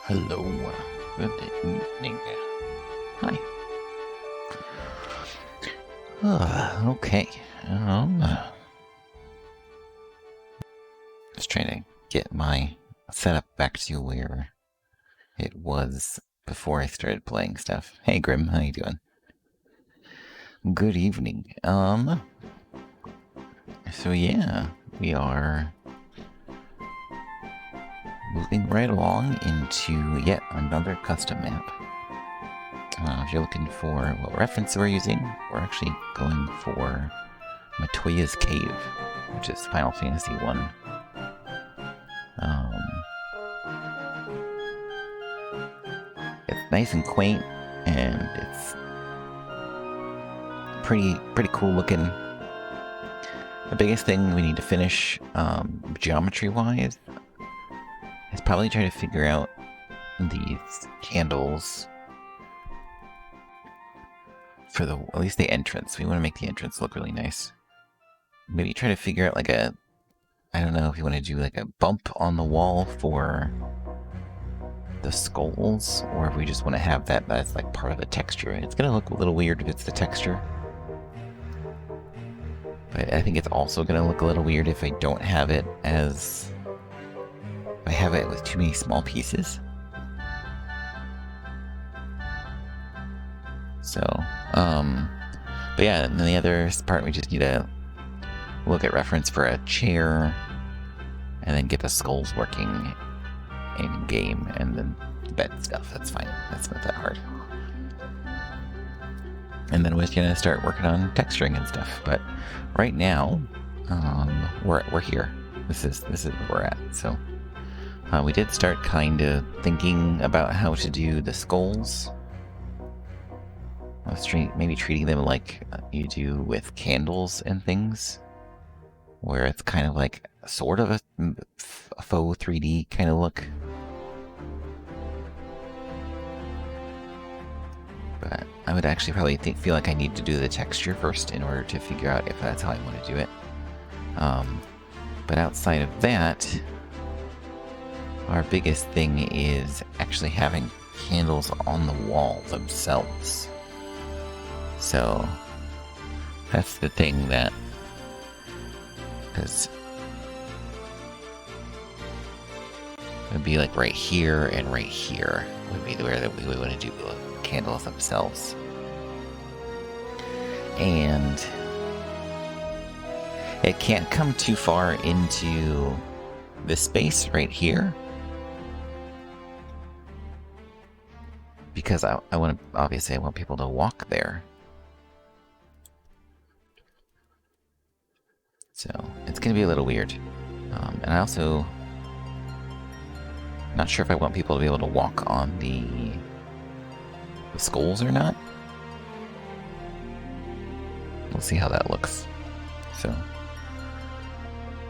Hello. Good evening. Hi. Okay. Just trying to get my setup back to where it was before I started playing stuff. Hey, Grim. How you doing? Good evening. So yeah, we are moving right along into yet another custom map. If you're looking for what reference we're using, we're actually going for Matoya's Cave, which is Final Fantasy 1. It's nice and quaint, and it's pretty cool looking. The biggest thing we need to finish, geometry-wise, is probably try to figure out these candles for at least the entrance. We want to make the entrance look really nice. Maybe try to figure out like I don't know if you want to do like a bump on the wall for the skulls, or if we just want to have that's like part of the texture. It's going to look a little weird if it's the texture. But I think it's also going to look a little weird if I don't have it if I have it with too many small pieces. So, but yeah, and then the other part, we just need to look at reference for a chair, and then get the skulls working in game, and then the bed stuff. That's fine. That's not that hard. And then we're just gonna start working on texturing and stuff. But right now, we're here. This is where we're at. So we did start kind of thinking about how to do the skulls. Maybe treating them like you do with candles and things, where it's kind of like sort of a faux 3D kind of look. But I would actually probably feel like I need to do the texture first in order to figure out if that's how I want to do it. But outside of that, our biggest thing is actually having candles on the wall themselves. So that's the thing because it would be like right here and right here would be where that we would want to do the candles themselves. And it can't come too far into this space right here, because I want to, obviously I want people to walk there. So it's going to be a little weird. And I also not sure if I want people to be able to walk on the skulls or not. We'll see how that looks. So,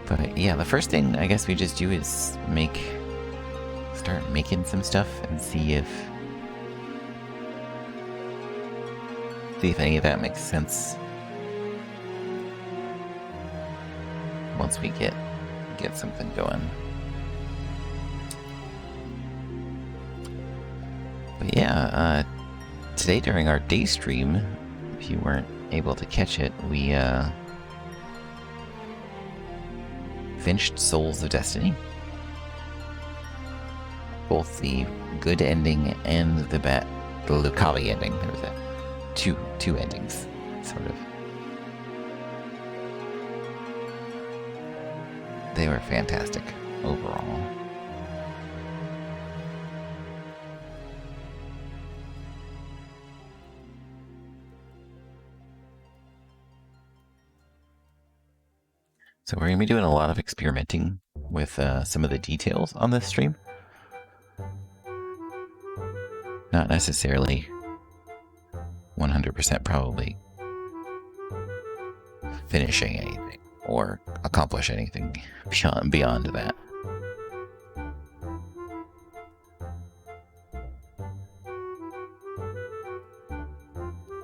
but yeah, the first thing I guess we just do is start making some stuff and see if any of that makes sense. Once we get something going. But yeah, today during our day stream, if you weren't able to catch it, we finished Souls of Destiny. Both the good ending and the Lucavi ending. There was two endings, sort of. They were fantastic overall. So we're going to be doing a lot of experimenting with some of the details on this stream. Not necessarily 100% probably finishing anything or accomplish anything beyond that.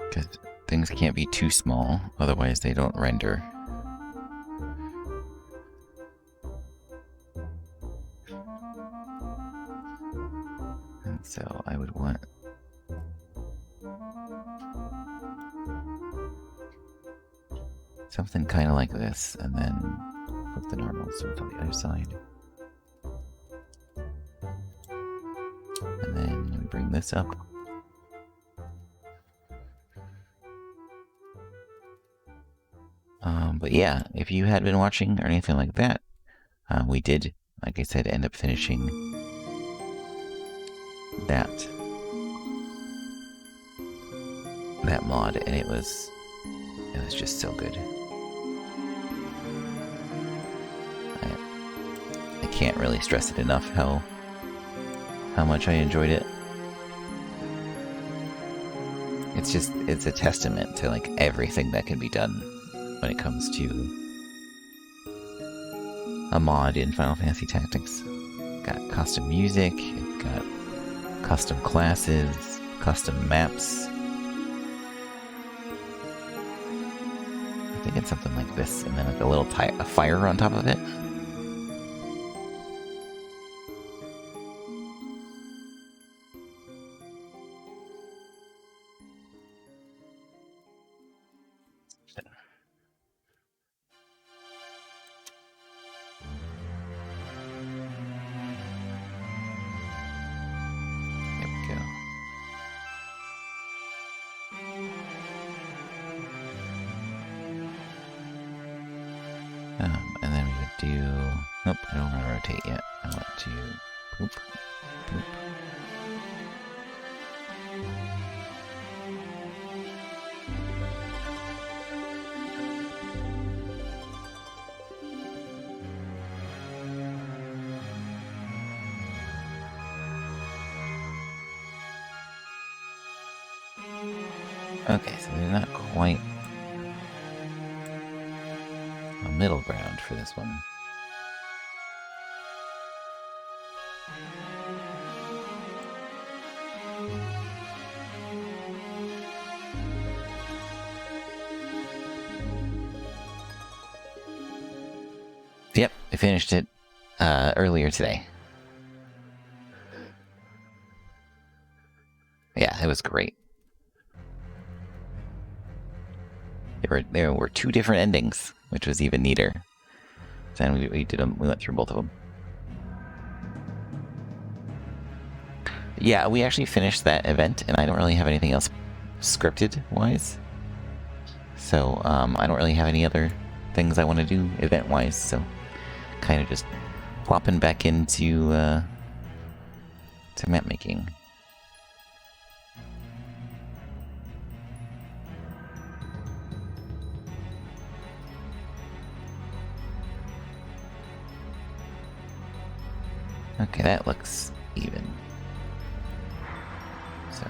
Because things can't be too small, otherwise they don't render. I would want... something kind of like this, and then flip the normal so it's on the other side. And then we bring this up. But yeah, if you had been watching or anything like that, we did, like I said, end up finishing that mod, and it was just so good. I can't really stress it enough how much I enjoyed it. It's a testament to like everything that can be done when it comes to a mod in Final Fantasy Tactics. Got custom music, it got custom classes, custom maps. I think it's something like this, and then like a little a fire on top of it. And then we would do... Nope, I don't want to rotate yet. I want to... Boop. Boop. Okay, so they're not quite a middle ground for this one. Yep, I finished it earlier today. Yeah, it was great. There were two different endings, which was even neater. And we did them. We went through both of them. Yeah, we actually finished that event, and I don't really have anything else scripted-wise. So I don't really have any other things I want to do event-wise. So kind of just plopping back into to map making. Okay, that looks even. So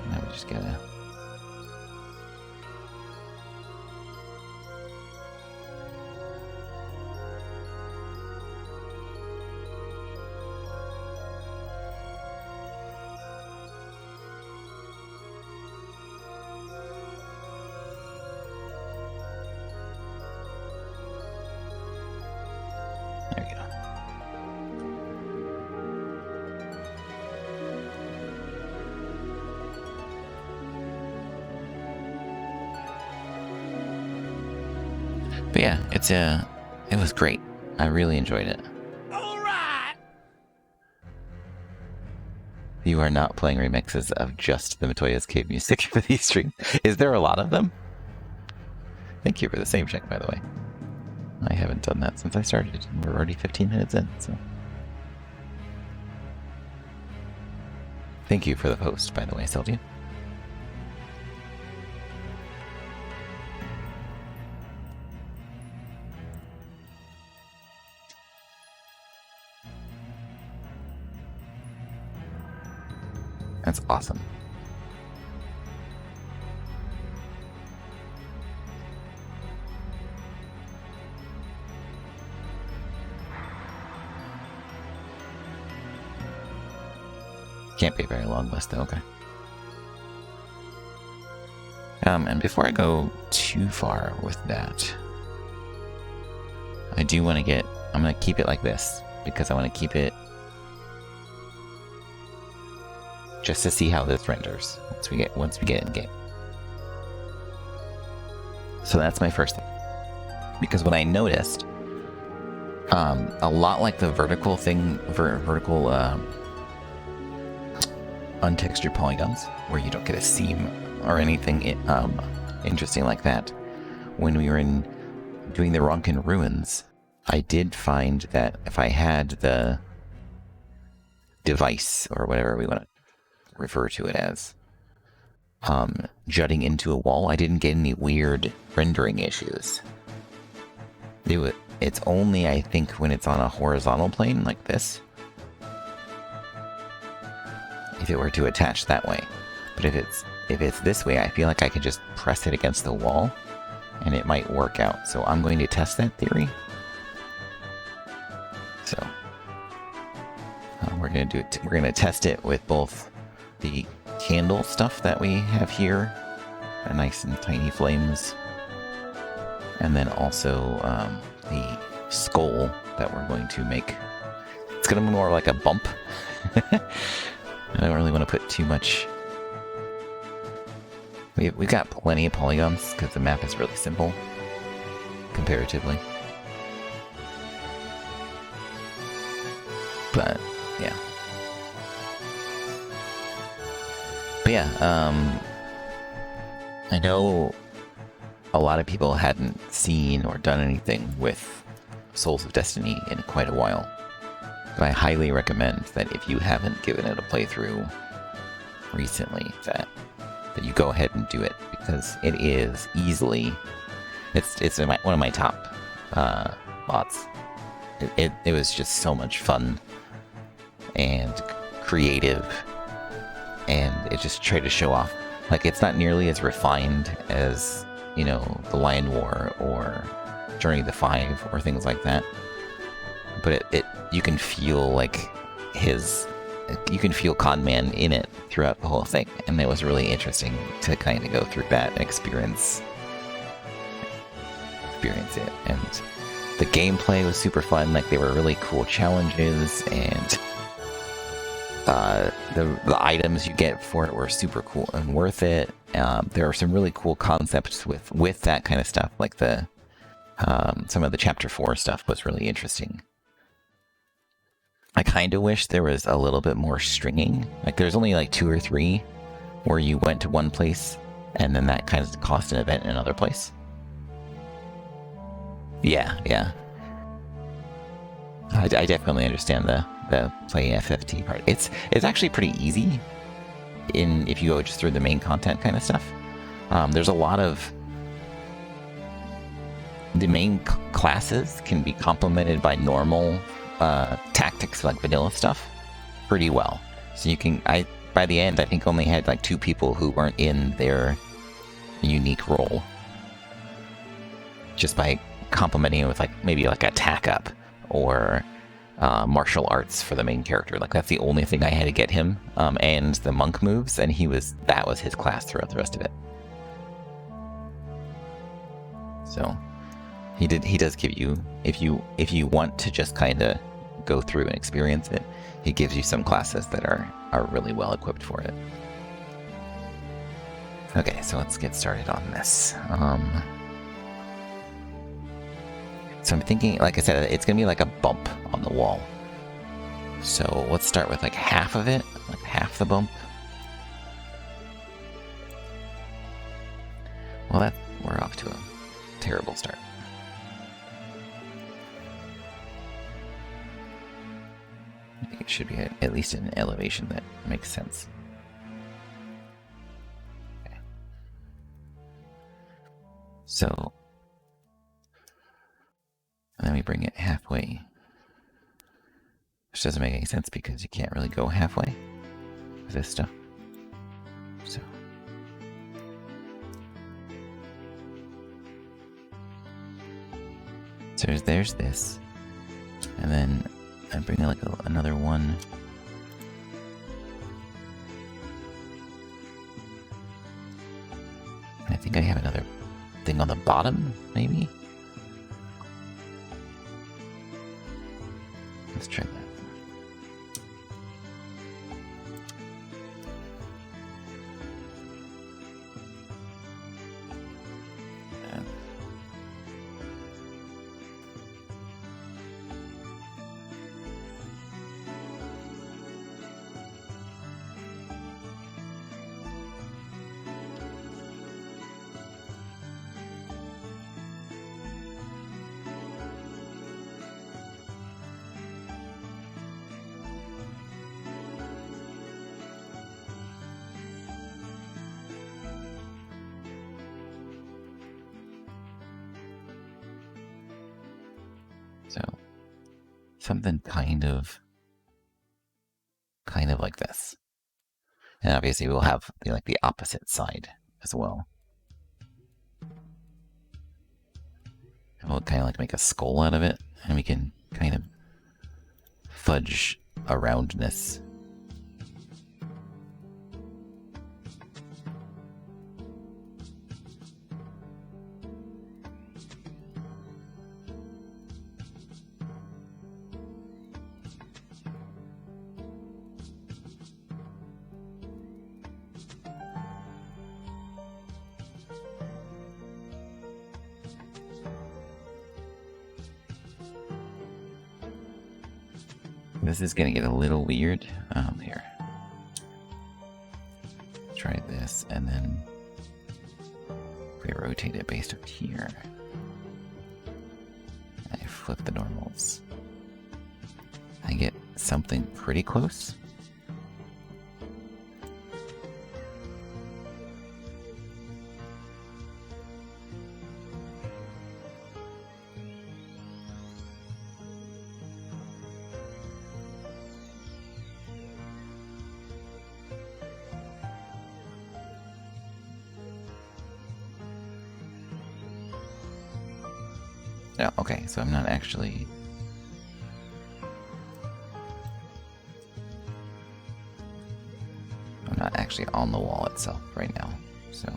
now we just gotta... There we go. But yeah, it was great. I really enjoyed it. All right. You are not playing remixes of just the Matoya's Cave music for these streams. Is there a lot of them? Thank you for the same check, by the way. I haven't done that since I started. We're already 15 minutes in, so. Thank you for the post, by the way, Sylvia. That's awesome. Can't be a very long list, though. Okay. And before I go too far with that, I do want to get... I'm going to keep it like this, because I want to keep it just to see how this renders once we get in game. So that's my first thing. Because what I noticed, a lot like the vertical untextured polygons, where you don't get a seam or anything interesting like that. When we were doing the Ronkin Ruins, I did find that if I had the device, or whatever we want to refer to it as, jutting into a wall, I didn't get any weird rendering issues. It's only, I think, when it's on a horizontal plane like this, if it were to attach that way. But if it's this way, I feel like I could just press it against the wall and it might work out. So I'm going to test that theory. So we're going to do it. We're going to test it with both the candle stuff that we have here, nice and tiny flames, and then also the skull that we're going to make. It's going to be more like a bump. I don't really want to put too much. We've got plenty of polygons because the map is really simple comparatively. But yeah. I know a lot of people hadn't seen or done anything with Souls of Destiny in quite a while. So I highly recommend that if you haven't given it a playthrough recently, that you go ahead and do it, because it is easily, it's one of my top mods. It was just so much fun and creative, and it just tried to show off. Like, it's not nearly as refined as, you know, the Lion War or Journey to the Five or things like that. But you can feel like you can feel Con Man in it throughout the whole thing, and it was really interesting to kind of go through that and experience it. And the gameplay was super fun. Like, they were really cool challenges, and the items you get for it were super cool and worth it. There are some really cool concepts with that kind of stuff, like some of the Chapter 4 stuff was really interesting. I kind of wish there was a little bit more stringing. Like, there's only like 2 or 3 where you went to one place and then that kind of cost an event in another place. Yeah. I definitely understand the play FFT part. It's actually pretty easy if you go just through the main content kind of stuff. There's a lot of the main classes can be complemented by normal tactics, like vanilla stuff, pretty well. So you can, by the end, I think only had like 2 people who weren't in their unique role, just by complementing it with like maybe like attack up or martial arts for the main character. Like, that's the only thing I had to get him, and the monk moves, and that was his class throughout the rest of it. So he does give you, if you want to just kind of go through and experience it, he gives you some classes that are really well equipped for it. Okay, so let's get started on this. So I'm thinking, like I said, it's gonna be like a bump on the wall. So let's start with like half of it, like half the bump. Well, we're off to a terrible start. I think it should be at least an elevation that makes sense. Okay. So, and then we bring it halfway, which doesn't make any sense because you can't really go halfway with this stuff. So there's this, and then I bring like another one. I think I have another thing on the bottom, maybe? Let's try that. something kind of like this. And obviously we'll have the opposite side as well. We'll kind of like make a skull out of it, and we can kind of fudge aroundness. This is gonna get a little weird. Here. Try this, and then if we rotate it based up here, I flip the normals. I get something pretty close. Yeah, okay, so I'm not actually... on the wall itself right now, so...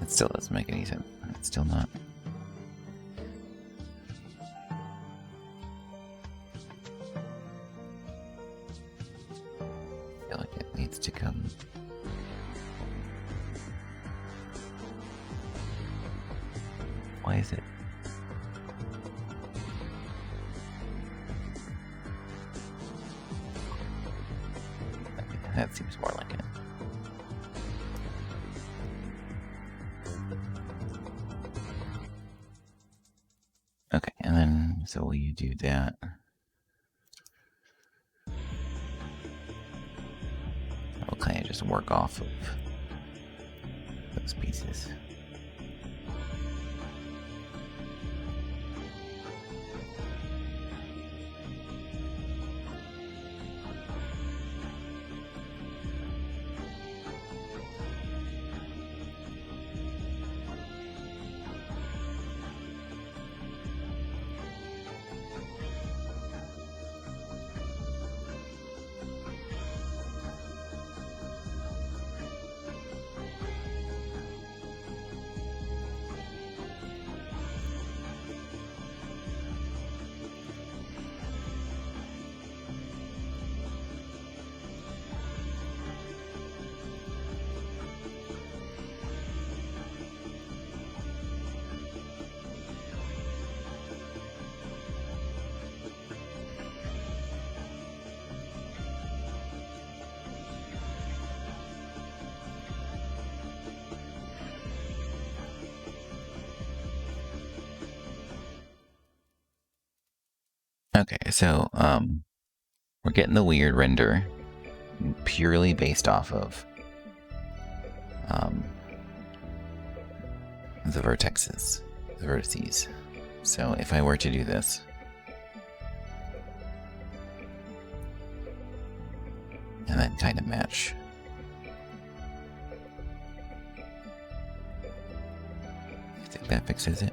It still doesn't make any sense. It's still not. I feel like it needs to come. Why is it? That seems more like it. Okay, and then, so will you do that? We'll kind of just work off of those pieces. Okay, so we're getting the weird render purely based off of the vertices. So if I were to do this, and then kind of match. I think that fixes it.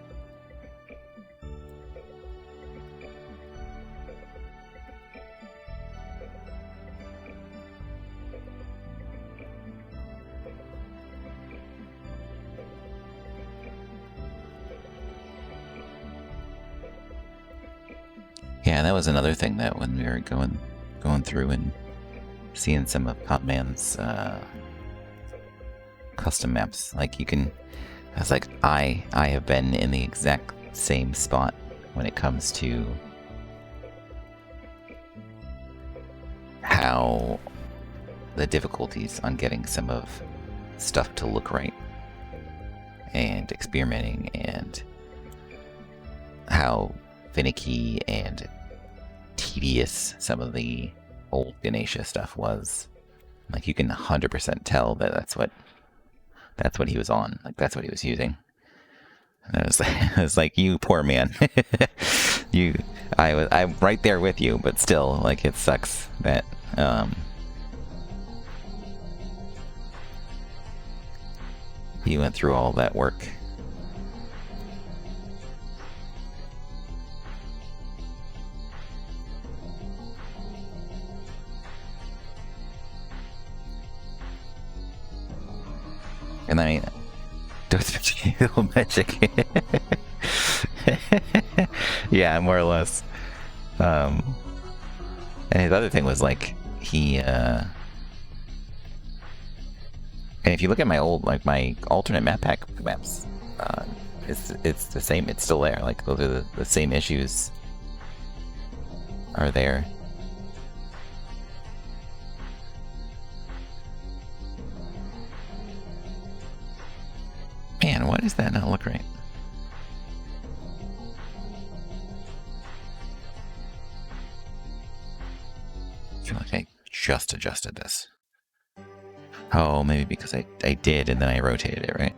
Yeah, that was another thing that when we were going through and seeing some of Popman's custom maps, like you can, I was like, I have been in the exact same spot when it comes to how the difficulties on getting some of stuff to look right, and experimenting, and how finicky and tedious some of the old Ganesha stuff was. Like, you can 100% tell that that's what he was on. Like, that's what he was using. And I was like, you poor man. I'm right there with you, but still, like, it sucks that he went through all that work. And I don't little magic. Yeah, more or less. And his other thing was like and if you look at my old, like my alternate map pack maps, it's the same. It's still there. Like, those are the same issues are there. Man, why does that not look right? I feel like I just adjusted this. Oh, maybe because I did and then I rotated it, right?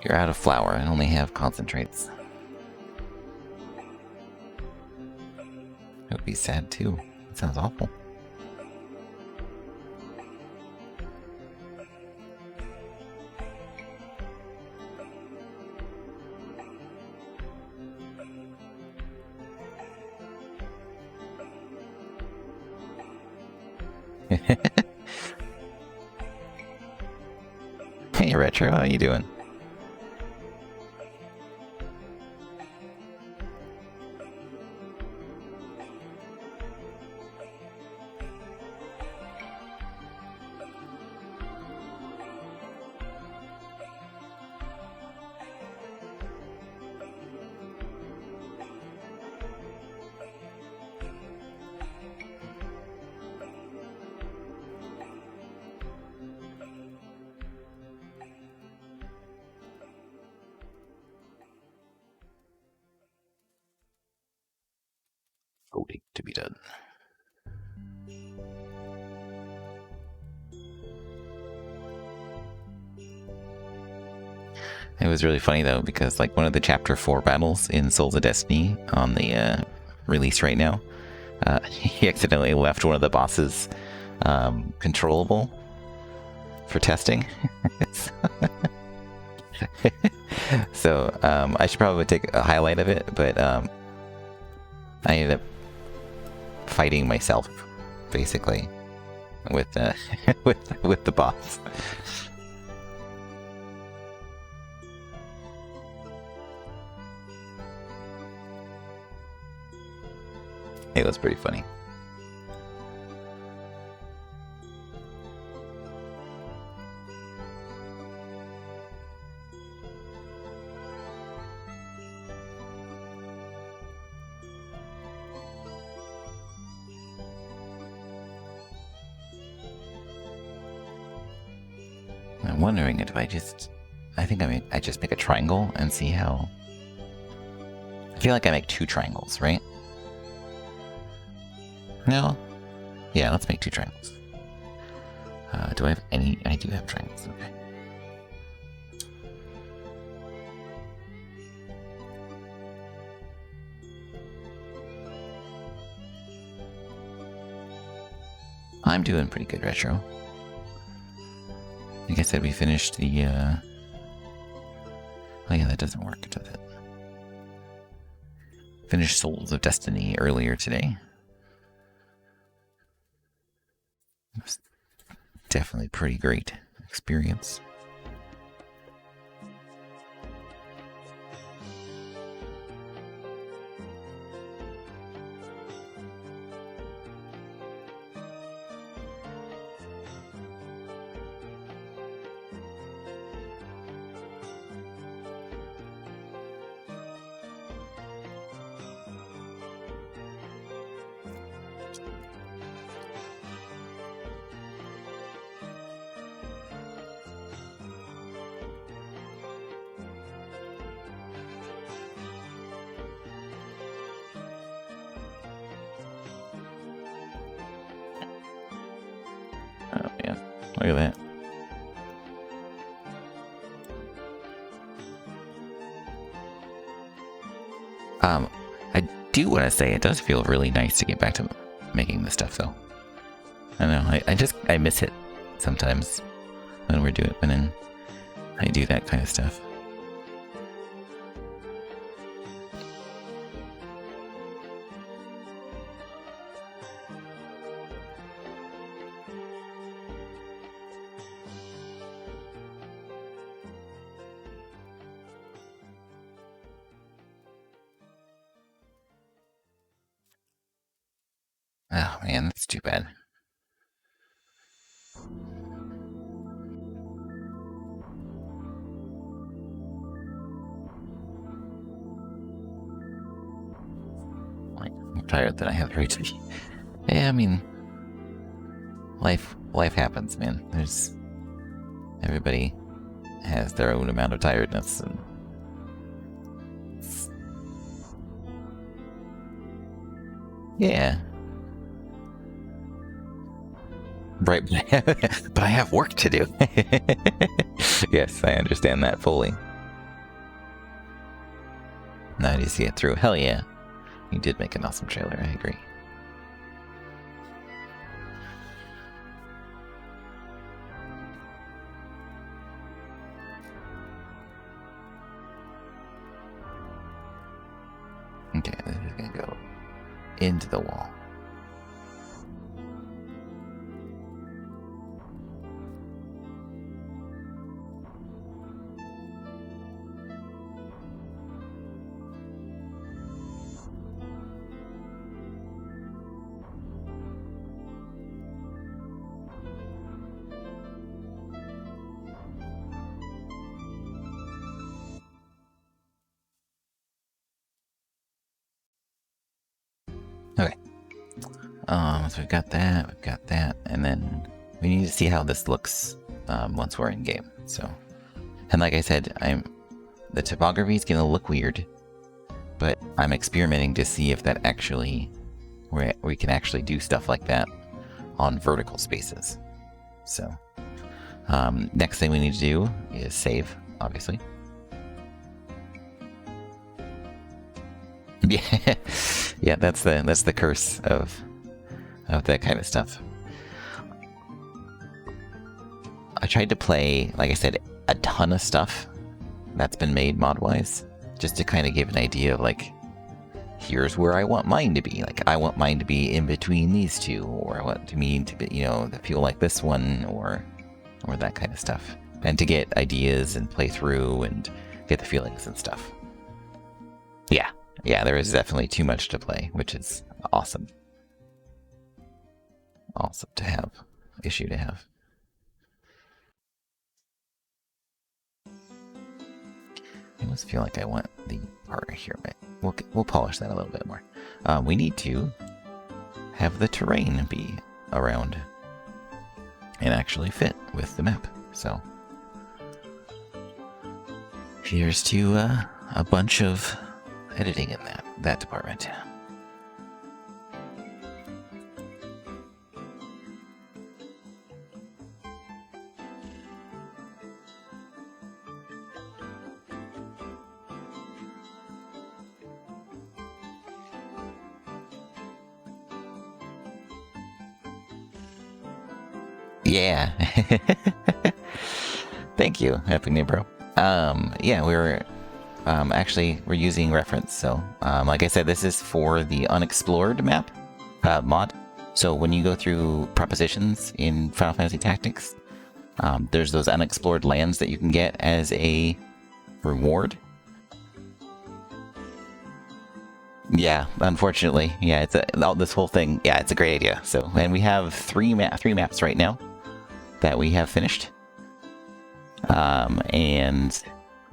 You're out of flour and only have concentrates. It would be sad too. It sounds awful. Hey, Retro, how you doing? Voting to be done. It was really funny though, because like one of the Chapter 4 battles in Souls of Destiny on the release right now, he accidentally left one of the bosses controllable for testing. So I should probably take a highlight of it, but I ended up fighting myself basically with with the boss. It was pretty funny. I'm wondering if I think I just make a triangle and see how. I feel like I make 2 triangles, right? No? Yeah, let's make 2 triangles. Do I have any? I do have triangles, okay. I'm doing pretty good, Retro. Like I said, we finished the, oh yeah, that doesn't work, does it? Finished Souls of Destiny earlier today. It was definitely pretty great experience. Look at that. I do want to say it does feel really nice to get back to making this stuff, though. I don't know. I miss it sometimes when I do that kind of stuff. Oh man, that's too bad. I'm tired that I have right to be. Yeah, I mean, life happens, man. Everybody has their own amount of tiredness, and yeah. Right, but I have work to do. Yes, I understand that fully. Now do you see it through? Hell yeah. You did make an awesome trailer, I agree. Okay, this is gonna go into the wall. Okay. So we've got that, and then we need to see how this looks once we're in game. So, and like I said, the topography is gonna look weird, but I'm experimenting to see if that actually we can actually do stuff like that on vertical spaces. So, next thing we need to do is save, obviously. Yeah, yeah, that's the curse of that kind of stuff. I tried to play, like I said, a ton of stuff that's been made mod-wise, just to kind of give an idea of like, here's where I want mine to be. Like, I want mine to be in between these two, or I want me to be, to feel like this one, or that kind of stuff, and to get ideas and play through and get the feelings and stuff. Yeah, there is definitely too much to play, which is awesome. Awesome to have. Issue to have. I almost feel like I want the part here, but we'll polish that a little bit more. We need to have the terrain be around and actually fit with the map. So here's to a bunch of editing in that department. Yeah. Thank you, Happy New Bro. Yeah, we're using reference. So, like I said, this is for the unexplored map mod. So when you go through propositions in Final Fantasy Tactics, there's those unexplored lands that you can get as a reward. Yeah, unfortunately, yeah, this whole thing. Yeah, it's a great idea. So, and we have three maps right now that we have finished, and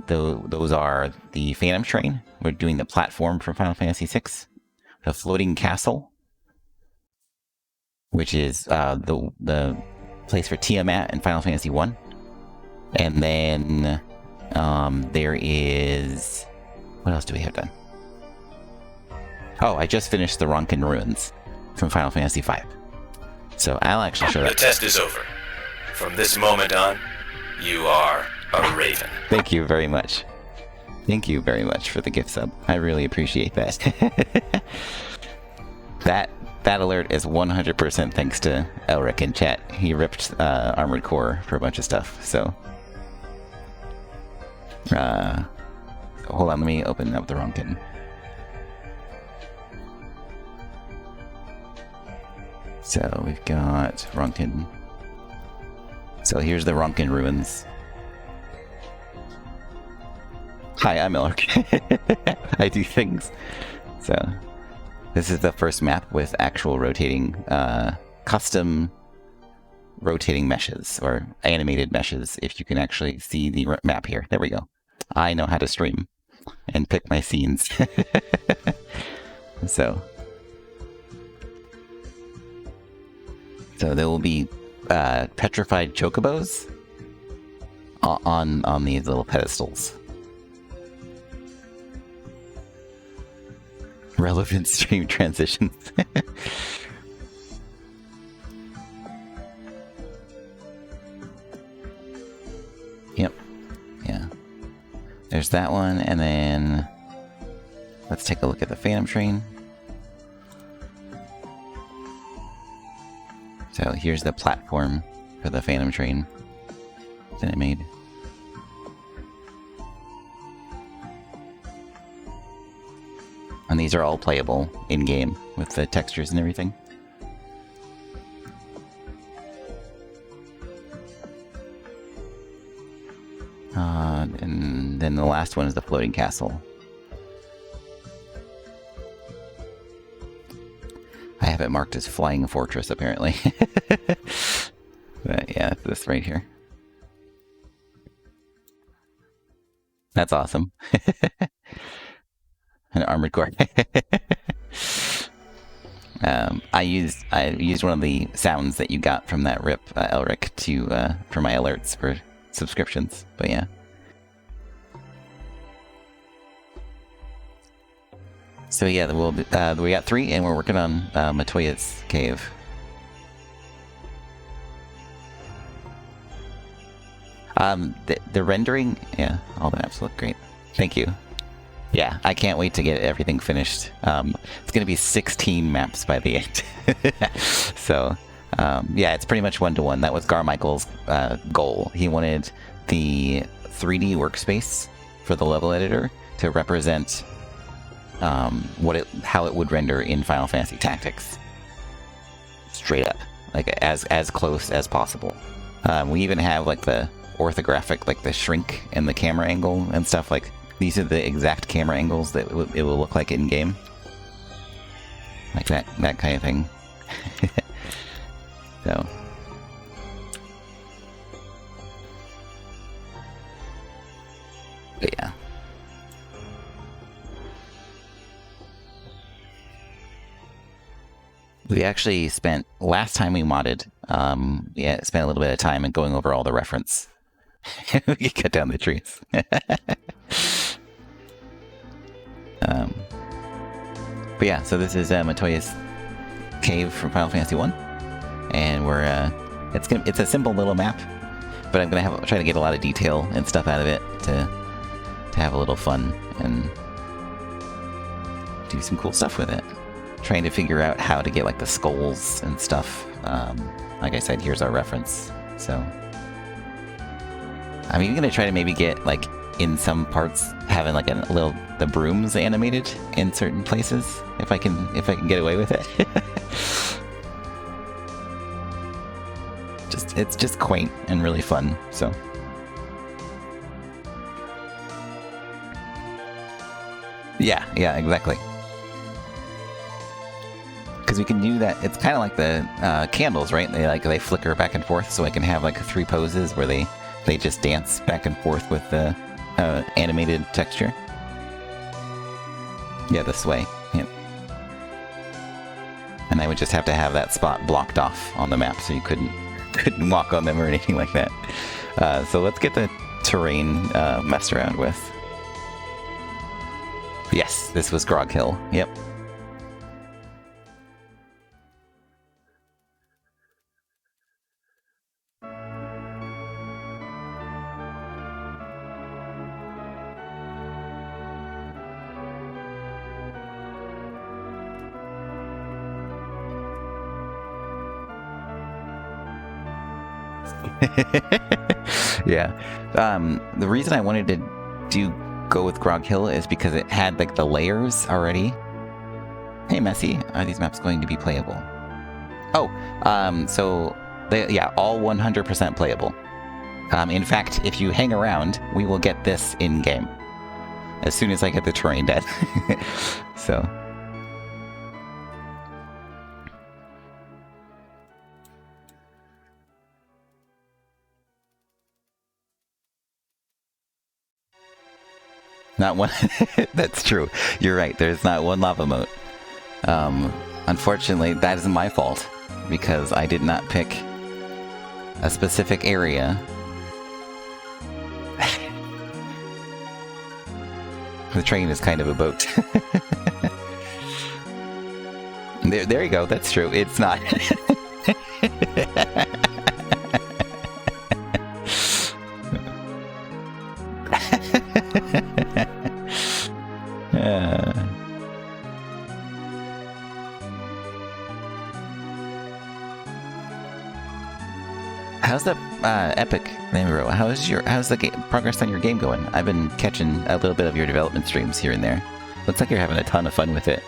those are the Phantom Train. We're doing the platform from Final Fantasy VI, the Floating Castle, which is the place for Tiamat in Final Fantasy I, and then there is, what else do we have done? Oh, I just finished the Ronkin Ruins from Final Fantasy V. So I'll actually show that. The test is over. From this moment on, you are a raven. Thank you very much. Thank you very much for the gift sub. I really appreciate that. That alert is 100% thanks to Elric in chat. He ripped Armored Core for a bunch of stuff, so... hold on, let me open up the Ronkin. So we've got Ronkin. So here's the Ronkin ruins. Hi, I'm Elric. I do things. So this is the first map with actual rotating, custom rotating meshes, or animated meshes, if you can actually see the map here. There we go. I know how to stream and pick my scenes. So there will be petrified chocobos on these little pedestals. Relevant stream transitions. Yep. Yeah. There's that one, and then let's take a look at the Phantom Train. So here's the platform for the Phantom Train that I made. And these are all playable in-game with the textures and everything. And then the last one is the floating castle. I have it marked as Flying Fortress, apparently. But yeah, it's this right here. That's awesome. An Armored Core. I used one of the sounds that you got from that rip, Elric, for my alerts for subscriptions. But yeah. So yeah, we got 3, and we're working on Matoya's cave. The rendering, yeah, all the maps look great. Thank you. Yeah, I can't wait to get everything finished. It's going to be 16 maps by the end. So, yeah, it's pretty much one-to-one. That was Garmichael's goal. He wanted the 3D workspace for the level editor to represent how it would render in Final Fantasy Tactics. Straight up, like as close as possible. We even have like the orthographic, like the shrink and the camera angle and stuff. Like these are the exact camera angles that it will look like in game, like that kind of thing. So. But yeah. We actually spent, last time we modded, spent a little bit of time in going over all the reference. We could cut down the trees. But yeah, so this is Matoya's cave from Final Fantasy 1. And we're, it's a simple little map, but I'm gonna try to get a lot of detail and stuff out of it to have a little fun and do some cool stuff with it. Trying to figure out how to get like the skulls and stuff. Like I said, here's our reference. So I'm even gonna try to maybe get like in some parts having like the brooms animated in certain places if I can get away with it. It's just quaint and really fun. So yeah, exactly. Because we can do that. It's kind of like the candles, right? They flicker back and forth, so I can have like 3 poses where they just dance back and forth with the animated texture. Yeah, the sway. Yep. And I would just have to have that spot blocked off on the map, so you couldn't walk on them or anything like that. So let's get the terrain messed around with. Yes, this was Grog Hill. Yep. Yeah. The reason I wanted to go with Grog Hill is because it had like the layers already. Hey, Messy, are these maps going to be playable? Oh, so yeah, all 100% playable. In fact, if you hang around, we will get this in game as soon as I get the terrain dead. So. Not one. That's true. You're right. There's not one lava moat. Unfortunately, that is my fault because I did not pick a specific area. The train is kind of a boat. There you go. That's true. It's not. How's the Epic Namiro? How's the progress on your game going? I've been catching a little bit of your development streams here and there. Looks like you're having a ton of fun with it.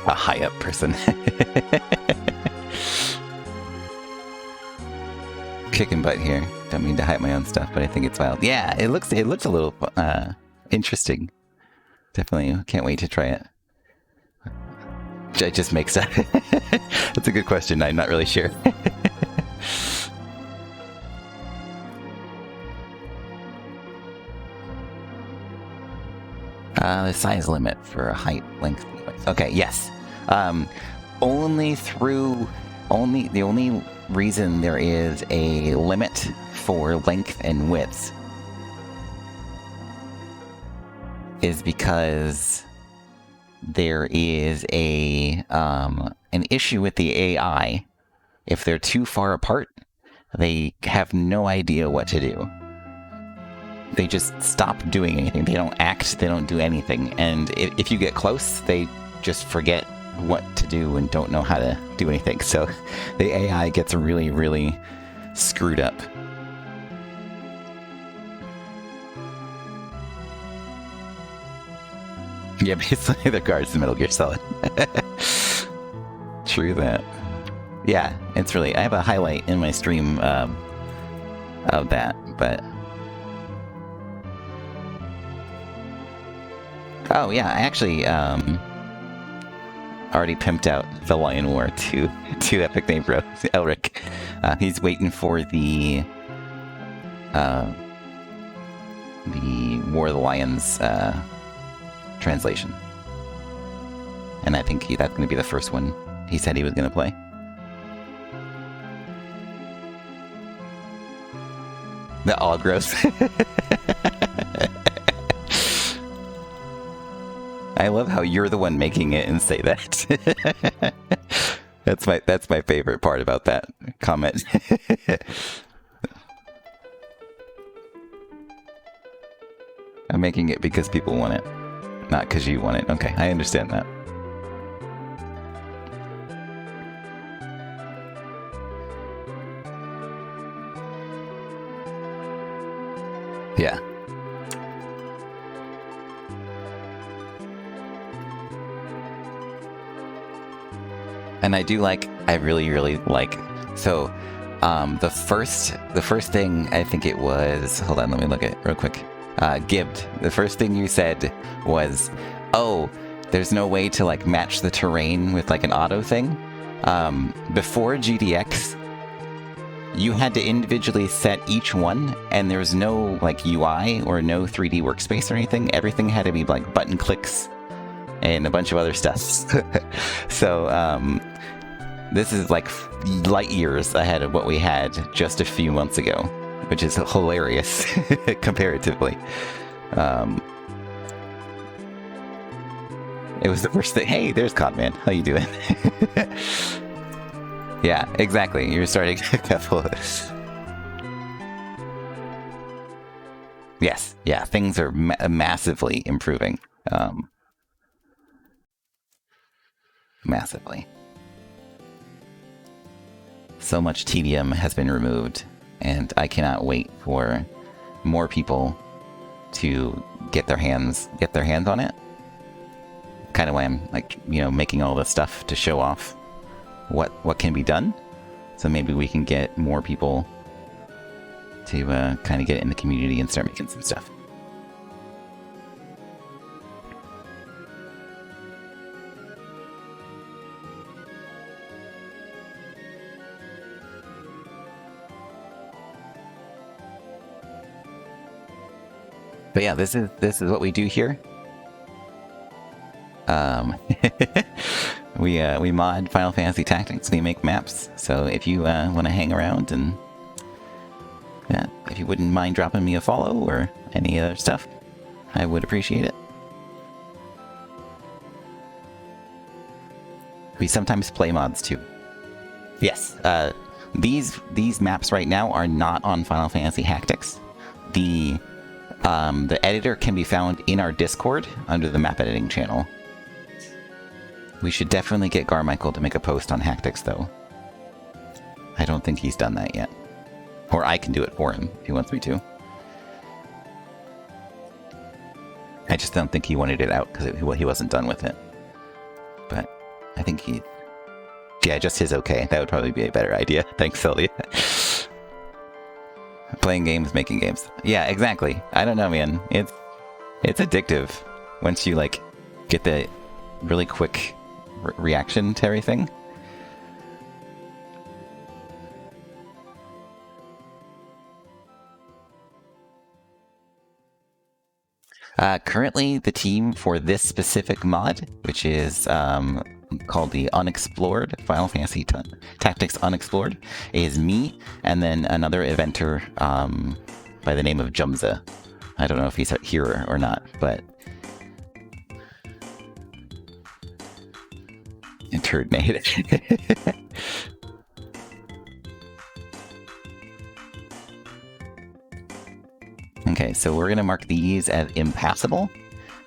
A high up person. Kicking butt here. Don't mean to hype my own stuff, but I think it's wild. Yeah, it looks a little interesting. Definitely can't wait to try it. It just makes sense. That's a good question. I'm not really sure. The size limit for a height length. Okay, yes. The only reason there is a limit for length and width is because there is an issue with the AI. If they're too far apart, they have no idea what to do. They just stop doing anything. They don't act, they don't do anything. And if you get close, they just forget what to do and don't know how to do anything. So the AI gets really, really screwed up. Yeah, basically the guards in Metal Gear Solid. True that. Yeah, it's really... I have a highlight in my stream of that, but... Oh, yeah, I actually already pimped out the Lion War to Epic Name Bro, Elric. He's waiting for the War of the Lions translation. And I think that's going to be the first one he said he was going to play. The Algros. I love how you're the one making it and say that. That's my favorite part about that comment. I'm making it because people want it, not because you want it. Okay, I understand that. Yeah. And I really, really like, so, the first thing, I think it was, hold on, let me look at it real quick. Gibbed, the first thing you said was, oh, there's no way to, like, match the terrain with, like, an auto thing. Before GDX, you had to individually set each one, and there was no, like, UI or no 3D workspace or anything. Everything had to be, like, button clicks and a bunch of other stuff. So, this is like light years ahead of what we had just a few months ago, which is hilarious comparatively. It was the first thing. Hey, there's Codman. How you doing? Yeah, exactly. You're starting to couple. Yes, yeah, things are massively improving. Massively. So much tedium has been removed, and I cannot wait for more people to get their hands on it. Kind of why I'm like, making all this stuff to show off what can be done. So maybe we can get more people to kind of get it in the community and start making some stuff. But yeah, this is what we do here. We mod Final Fantasy Tactics. We make maps. So if you want to hang around and if you wouldn't mind dropping me a follow or any other stuff, I would appreciate it. We sometimes play mods too. Yes, these maps right now are not on Final Fantasy Tactics. The editor can be found in our Discord under the map editing channel. We should definitely get Garmichael to make a post on Tactics, though. I don't think he's done that yet. Or I can do it for him if he wants me to. I just don't think he wanted it out because he wasn't done with it. But I think yeah, just his okay. That would probably be a better idea. Thanks, Sylvia. Playing games, making games. Yeah, exactly. I don't know, man. It's addictive once you like get the really quick reaction to everything. Currently, the team for this specific mod, which is called the Unexplored Final Fantasy Tactics Unexplored, is me and then another eventer by the name of Jumza. I don't know if he's here or not, but Interdnated. Okay, so we're gonna mark these as impassable.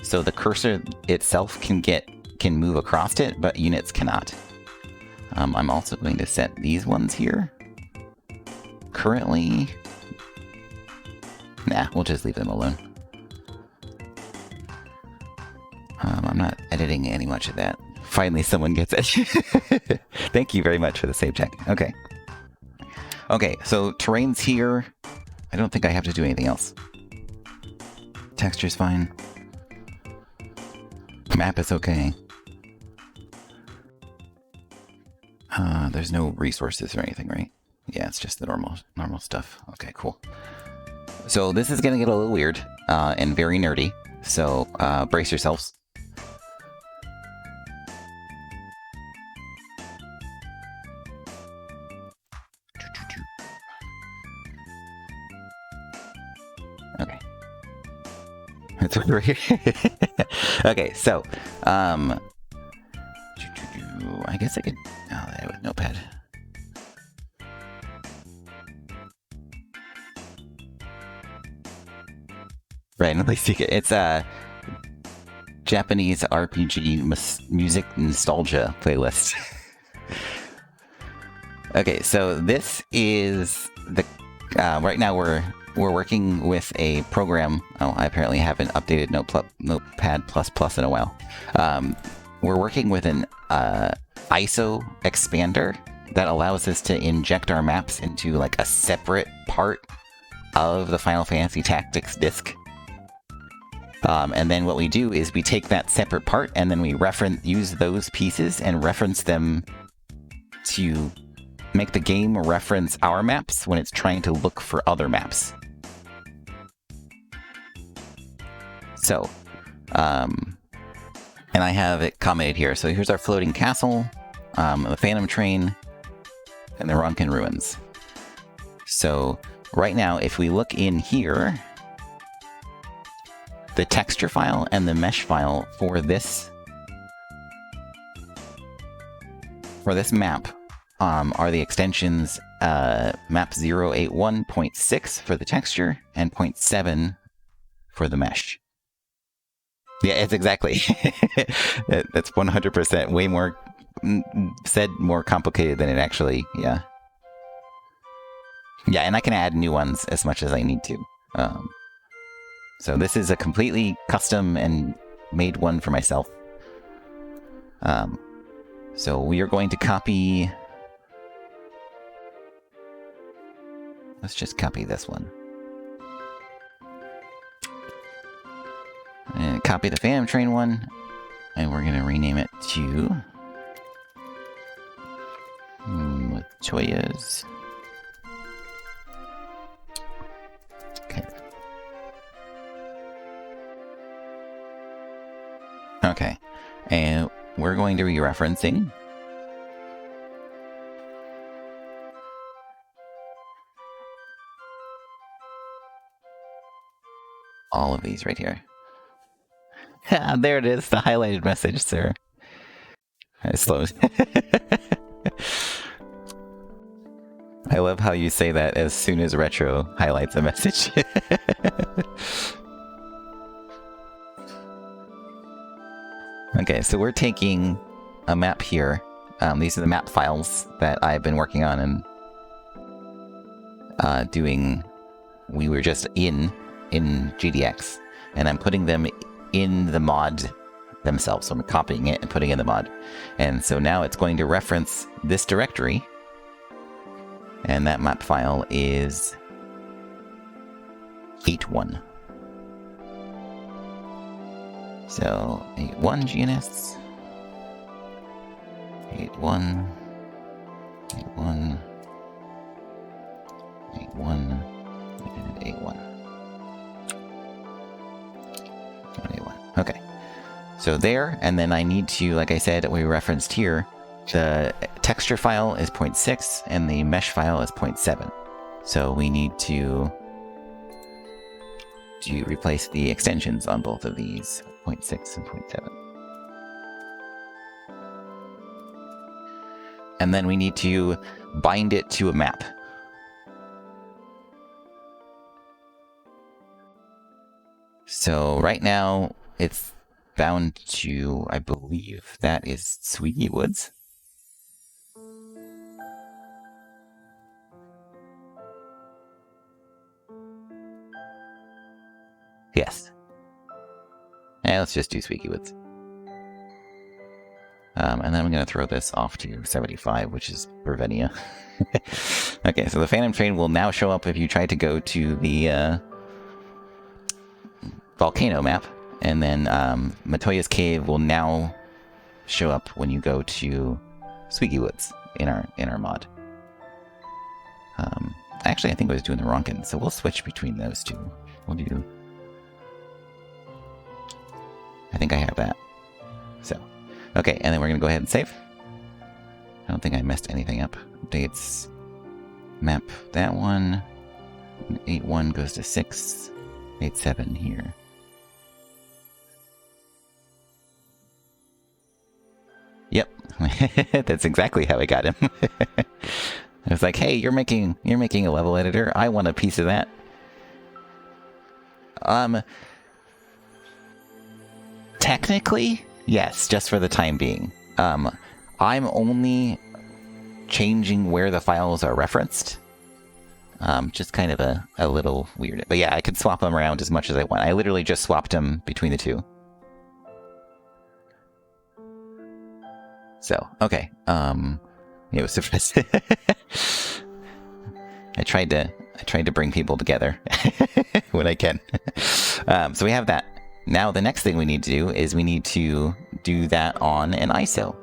So the cursor itself can move across it, but units cannot. I'm also going to set these ones here. Currently, nah, we'll just leave them alone. I'm not editing any much of that. Finally, someone gets it. Thank you very much for the save check. Okay. Okay, so terrain's here. I don't think I have to do anything else. Texture's fine. Map is okay. There's no resources or anything, right? Yeah, it's just the normal stuff. Okay, cool. So this is gonna get a little weird and very nerdy. So brace yourselves. Okay. It's over here. Okay, so I guess I could that with Notepad. Randomly seek it. It's a Japanese RPG music nostalgia playlist. Okay, so this is the right now we're working with a program. Oh, I apparently haven't updated Notepad++ in a while. We're working with an ISO expander that allows us to inject our maps into like a separate part of the Final Fantasy Tactics disk. And then what we do is we take that separate part and then we use those pieces and reference them to make the game reference our maps when it's trying to look for other maps. So, and I have it commented here. So here's our floating castle, the Phantom Train, and the Ronkin Ruins. So right now, if we look in here, the texture file and the mesh file for this map are the extensions map 081.6 for the texture and 0.7 for the mesh. Yeah, it's exactly. That's 100% way more said more complicated than it actually, yeah. Yeah, and I can add new ones as much as I need to. So this is a completely custom and made one for myself. So we are going to copy... Let's just copy this one. And copy the Phantom Train one, and we're going to rename it to... Matoya's... Okay. Okay. And we're going to be referencing... all of these right here. There it is, the highlighted message, sir. It's slow. I love how you say that as soon as Retro highlights a message. Okay, so we're taking a map here. These are the map files that I've been working on and doing. We were just in GDX, and I'm putting them in the mod themselves. So I'm copying it and putting it in the mod. And so now it's going to reference this directory. And that map file is 8.1. So 8.1 GNS. 8.1. 8.1. 8.1. And 8.1. Okay, so there, and then I need to, like I said, we referenced here, the texture file is 0.6 and the mesh file is 0.7. So we need to replace the extensions on both of these, 0.6 and 0.7. And then we need to bind it to a map. So right now, it's bound to, I believe, that is Sweetie Woods. Yes. And let's just do Squeaky Woods. And then I'm going to throw this off to 75, which is Bravenia. Okay, so the Phantom Train will now show up if you try to go to the volcano map. And then Matoya's Cave will now show up when you go to Squeaky Woods in our mod. Actually, I think I was doing the wrong end, so we'll switch between those two. We'll do... I think I have that. So, okay, and then we're going to go ahead and save. I don't think I messed anything up. Updates, map that one. 8.1 goes to 6. 8.7 here. Yep, that's exactly how I got him. I was like, hey, you're making a level editor. I want a piece of that. Technically, yes, just for the time being. I'm only changing where the files are referenced. Just kind of a little weird. But yeah, I could swap them around as much as I want. I literally just swapped them between the two. So, okay. It was surprised. I tried to bring people together when I can. So we have that. Now the next thing we need to do is we need to do that on an ISO.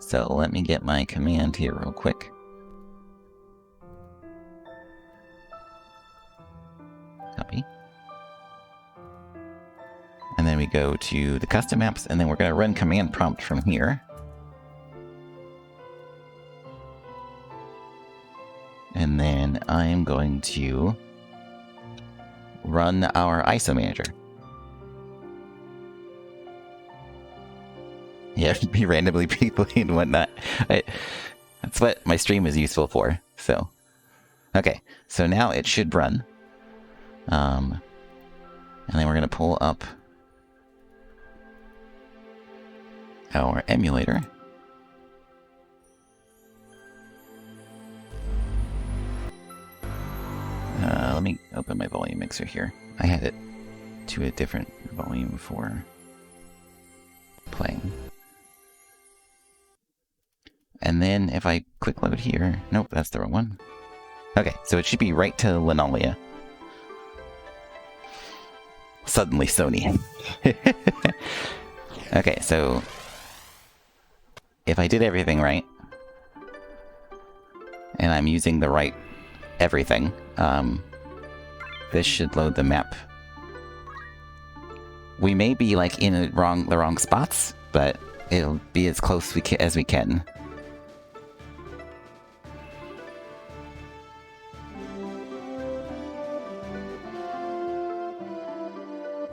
So let me get my command here real quick. Copy. And then we go to the custom apps, and then we're going to run command prompt from here. And then I'm going to run our ISO manager. Yeah, be randomly people and whatnot. That's what my stream is useful for. So, okay. So now it should run. And then we're going to pull up our emulator. Let me open my volume mixer here. I had it to a different volume for playing. And then if I quick load here... Nope, that's the wrong one. Okay, so it should be right to Linolia. Suddenly Sony. Okay, so... if I did everything right, and I'm using the right everything, this should load the map. We may be like in the wrong spots, but it'll be as close as we can.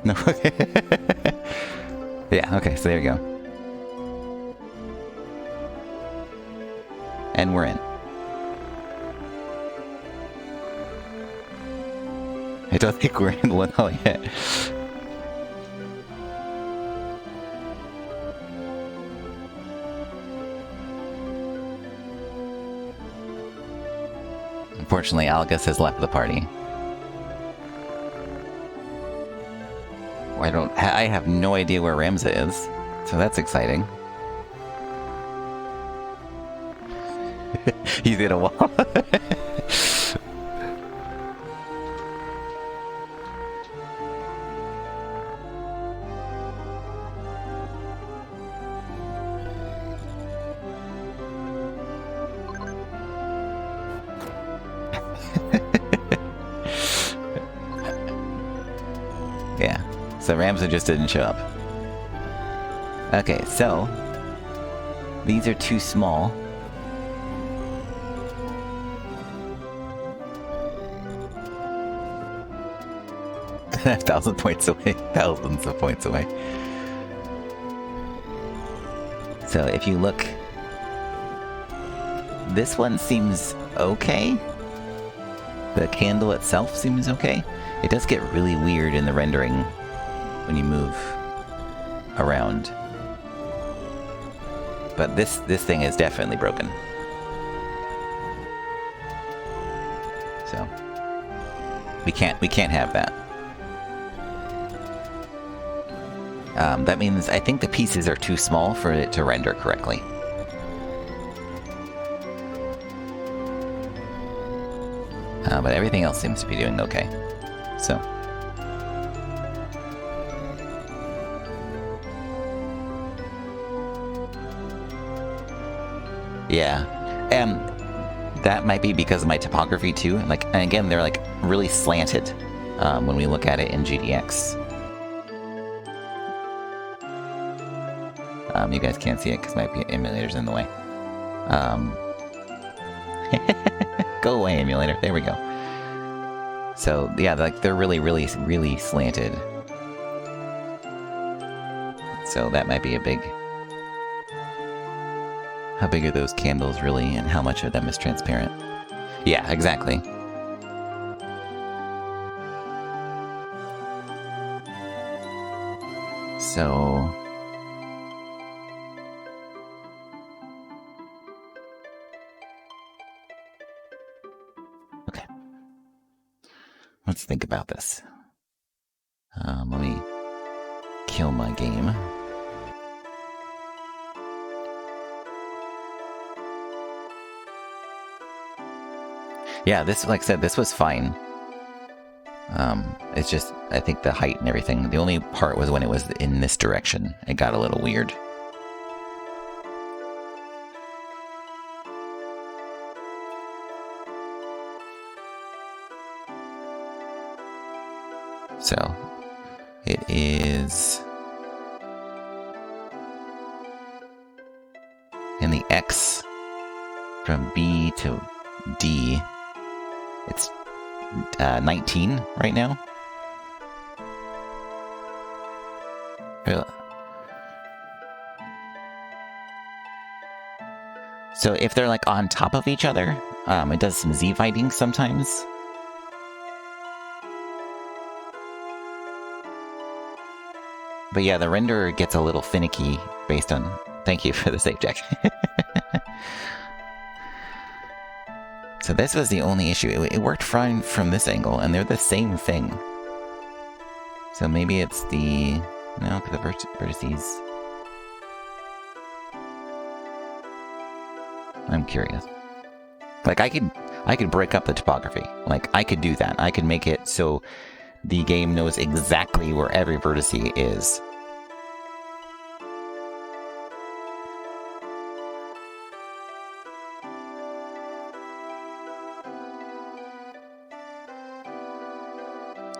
No. Yeah, okay, so there you go. And we're in. I don't think we're in Lino yet. Unfortunately, Algus has left the party. I have no idea where Ramza is, so that's exciting. He's in a wall. Yeah, so Ramza just didn't show up. Okay, so these are too small. Thousand points away, thousands of points away. So if you look, this one seems okay. The candle itself seems okay. It does get really weird in the rendering when you move around. But this thing is definitely broken. So we can't have that. That means I think the pieces are too small for it to render correctly. But everything else seems to be doing okay. So. Yeah. And that might be because of my topography too. Like, and again, they're like really slanted when we look at it in GDX. You guys can't see it because my emulator's in the way. Go away, emulator. There we go. So yeah, like they're really slanted. So that might be a big... How big are those candles really, and how much of them is transparent? Yeah, exactly. So... okay. Let's think about this. Let me kill my game. Yeah, this, like I said, this was fine. It's just, I think the height and everything. The only part was when it was in this direction. It got a little weird. So, it is in the X from B to D. It's 19 right now. So if they're like on top of each other, it does some Z fighting sometimes. But yeah, the renderer gets a little finicky based on... Thank you for the save check. So this was the only issue. It worked fine from this angle, and they're the same thing. So maybe it's the... No, the vertices. I'm curious. Like, I could break up the topography. Like, I could do that. I could make it so the game knows exactly where every vertex is.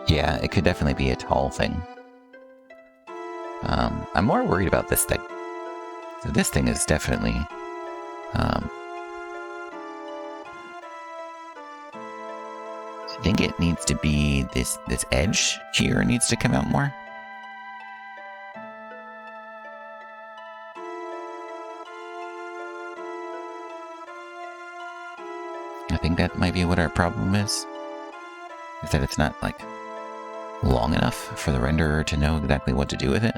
Yeah, it could definitely be a tall thing. I'm more worried about this thing. So this thing is definitely... I think it needs to be this edge here needs to come out more. I think that might be what our problem is that it's not, like, long enough for the renderer to know exactly what to do with it.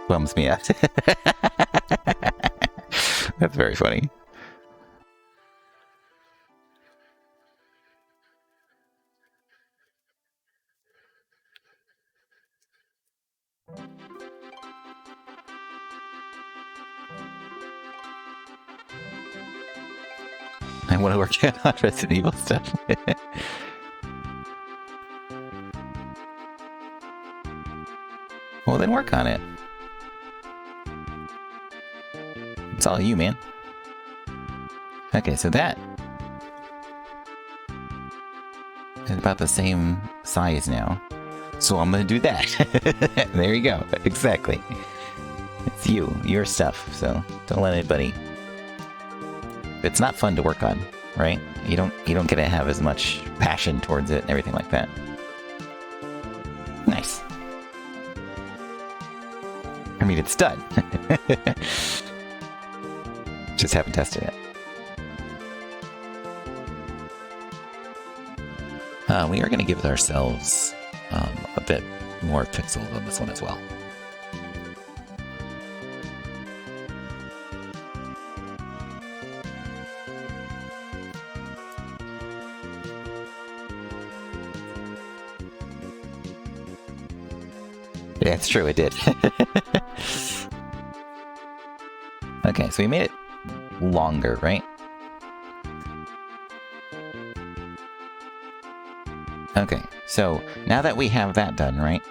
Bums me out. That's very funny. I want to work on Resident Evil stuff. Well, then work on it. It's all you, man. Okay, so that is about the same size now. So I'm gonna do that. There you go. Exactly. It's you, your stuff. So don't let anybody. It's not fun to work on, right? You don't get to have as much passion towards it and everything like that. Nice. I mean, it's done. Just haven't tested it. We are going to give ourselves a bit more pixel on this one as well. Yeah, it's true, it did. Okay, so we made it longer, right? Okay, so now that we have that done, right?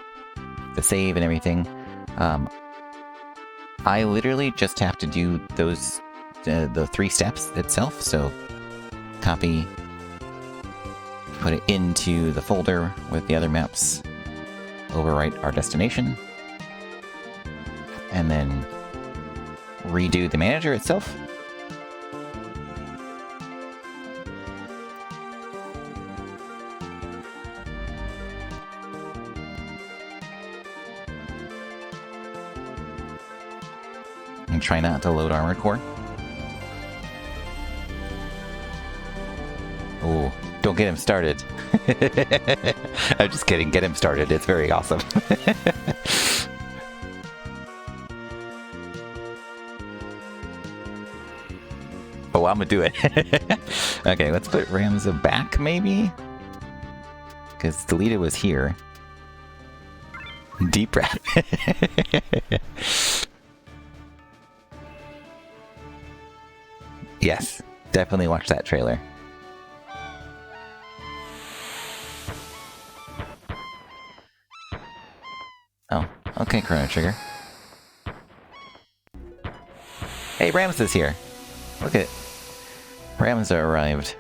The save and everything, I literally just have to do those, the 3 steps itself. So copy, put it into the folder with the other maps, overwrite our destination, and then redo the manager itself. And try not to load Armored Core. Oh, don't get him started. I'm just kidding, get him started. It's very awesome. Oh, I'm gonna do it. Okay, let's put Ramza back, maybe? Because deleted was here. Deep breath. Yes, definitely watch that trailer. Oh, okay, Chrono Trigger. Hey, Ramza's here. Look at Ramza arrived.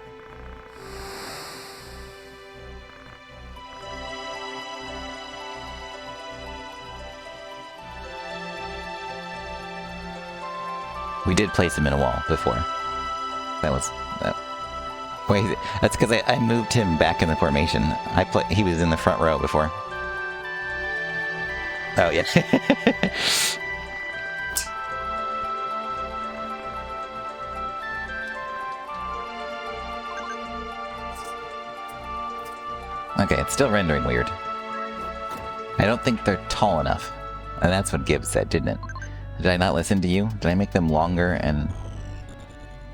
We did place him in a wall before. That was... Wait, that's because I moved him back in the formation. He was in the front row before. Oh, yeah. Okay, it's still rendering weird. I don't think they're tall enough. And that's what Gibbs said, didn't it? Did I not listen to you? Did I make them longer and...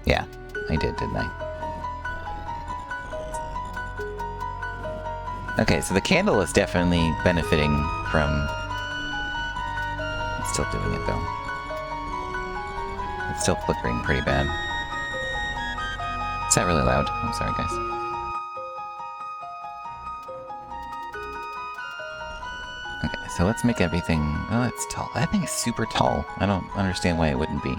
Yeah, I did, didn't I? Okay, so the candle is definitely benefiting from... It's still doing it, though. It's still flickering pretty bad. Is that really loud? I'm sorry, guys. Okay, so let's make everything... Oh, it's tall. I think it's super tall. I don't understand why it wouldn't be.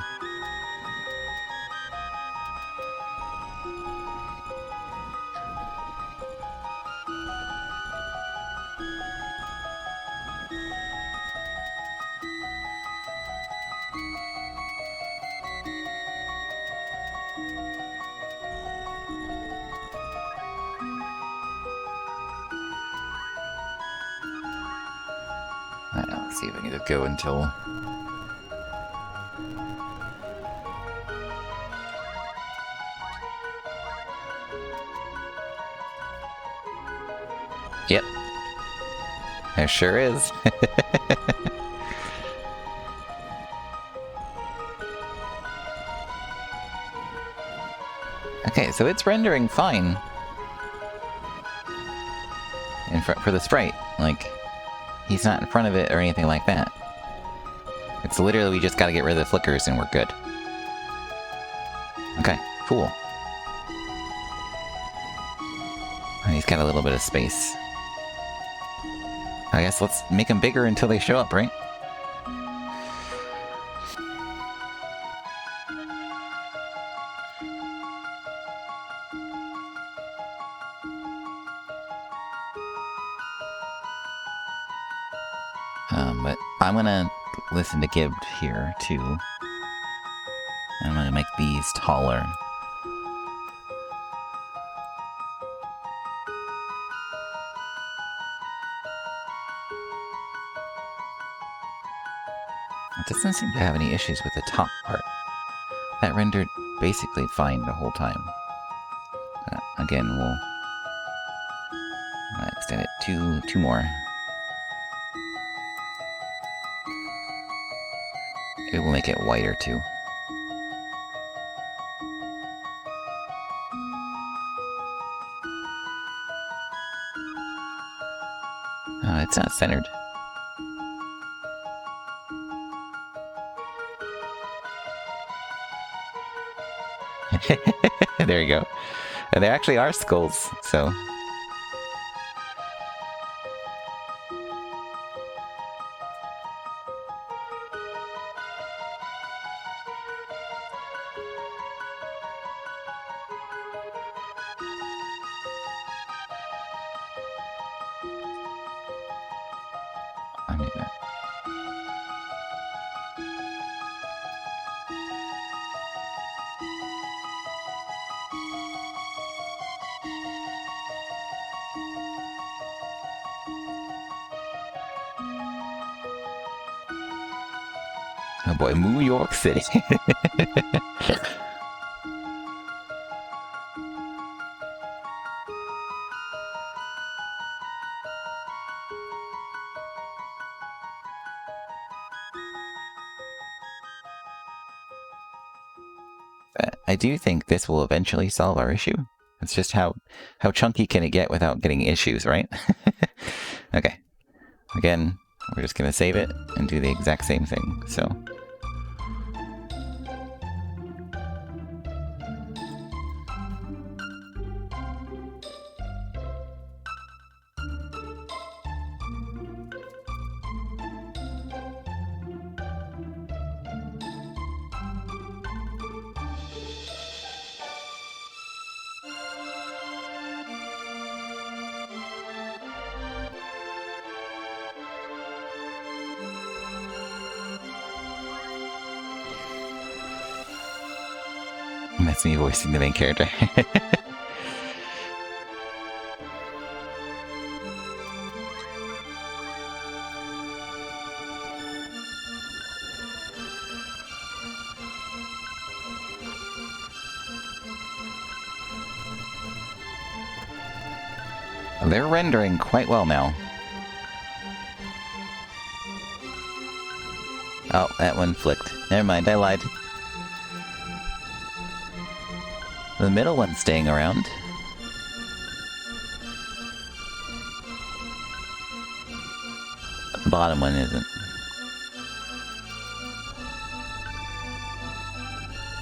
Alright, let's see if I can just go until... Yep. There sure is. Okay, so it's rendering fine. For the sprite. Like, he's not in front of it or anything like that. It's literally, we just gotta get rid of the flickers and we're good. Okay, cool. And he's got a little bit of space. I guess let's make them bigger until they show up, right? But I'm gonna listen to Gibbs here, too. I'm gonna make these taller. It doesn't seem to have any issues with the top part. That rendered basically fine the whole time. Again, we'll extend it two more. It will make it whiter too. It's not centered. There you go. And there actually are skulls, so... I mean that. Oh boy, New York City. I do think this will eventually solve our issue. It's just how chunky can it get without getting issues, right? Okay. Again, we're just gonna save it and do the exact same thing, so... That's me voicing the main character. They're rendering quite well now. Oh, that one flicked. Never mind, I lied. The middle one's staying around. The bottom one isn't.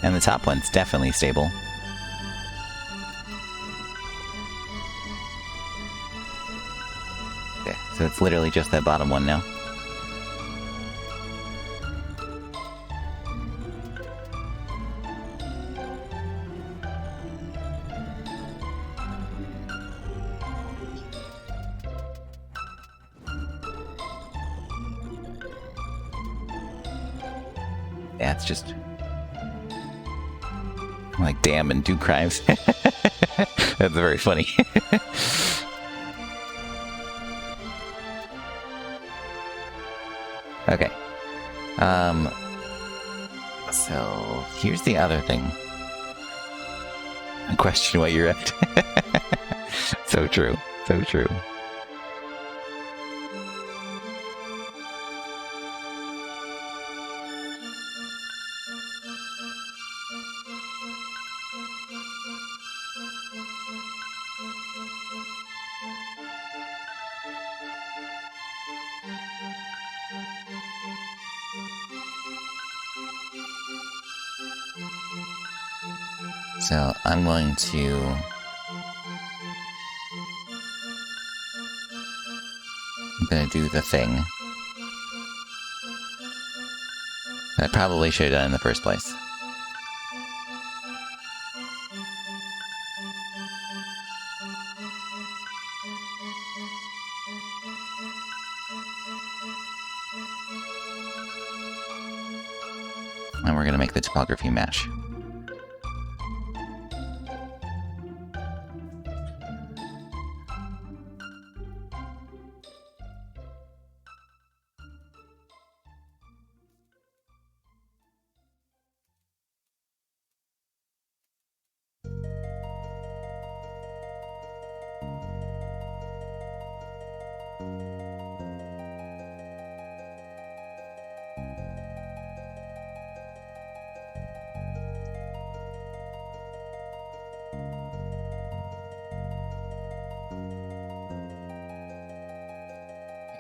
And the top one's definitely stable. Okay, so it's literally just that bottom one now. Yeah, it's just like damn and do crimes. That's very funny. Okay. So here's the other thing. I question what you're at. So true. So true. So I'm going to do the thing that I probably should have done in the first place. And we're going to make the topography mesh.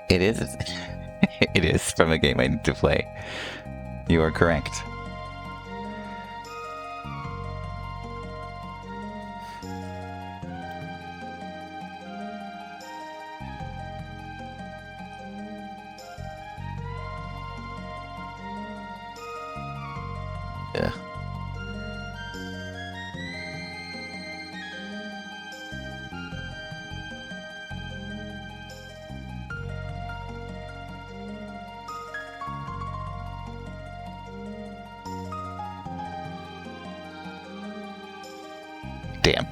It is. It is from a game I need to play. You are correct. Ugh. Damn.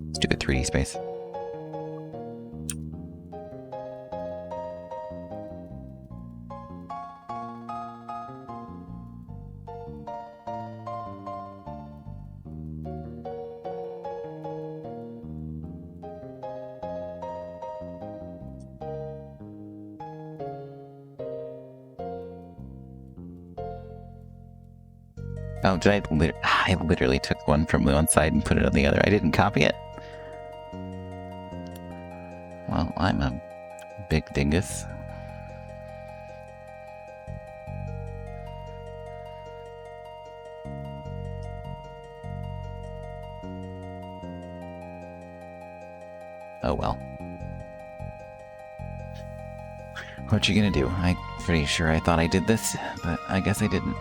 Let's do the 3D space. Oh, did I literally took one from one side and put it on the other. I didn't copy it. Well, I'm a big dingus. Oh well. What you gonna do? I'm pretty sure I thought I did this, but I guess I didn't.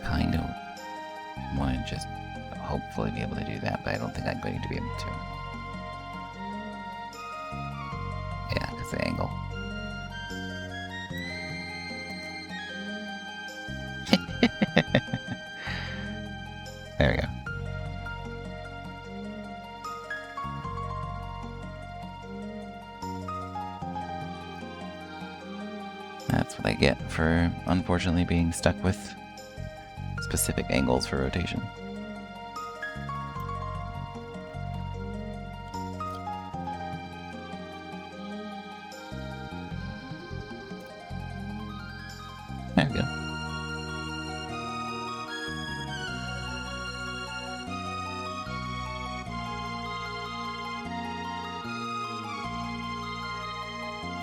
Kind of want to just hopefully be able to do that, but I don't think I'm going to be able to. Yeah, because the angle. There we go. That's what I get for, unfortunately, being stuck with specific angles for rotation. There we go.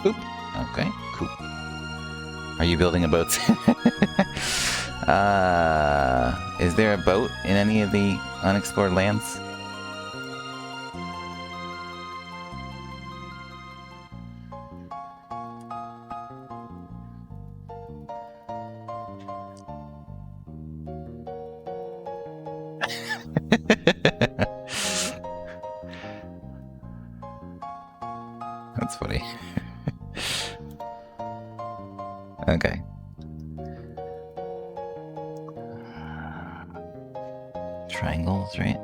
Oop. Okay, cool. Are you building a boat? Is there a boat in any of the unexplored lands? That's funny. Okay. Triangles, right?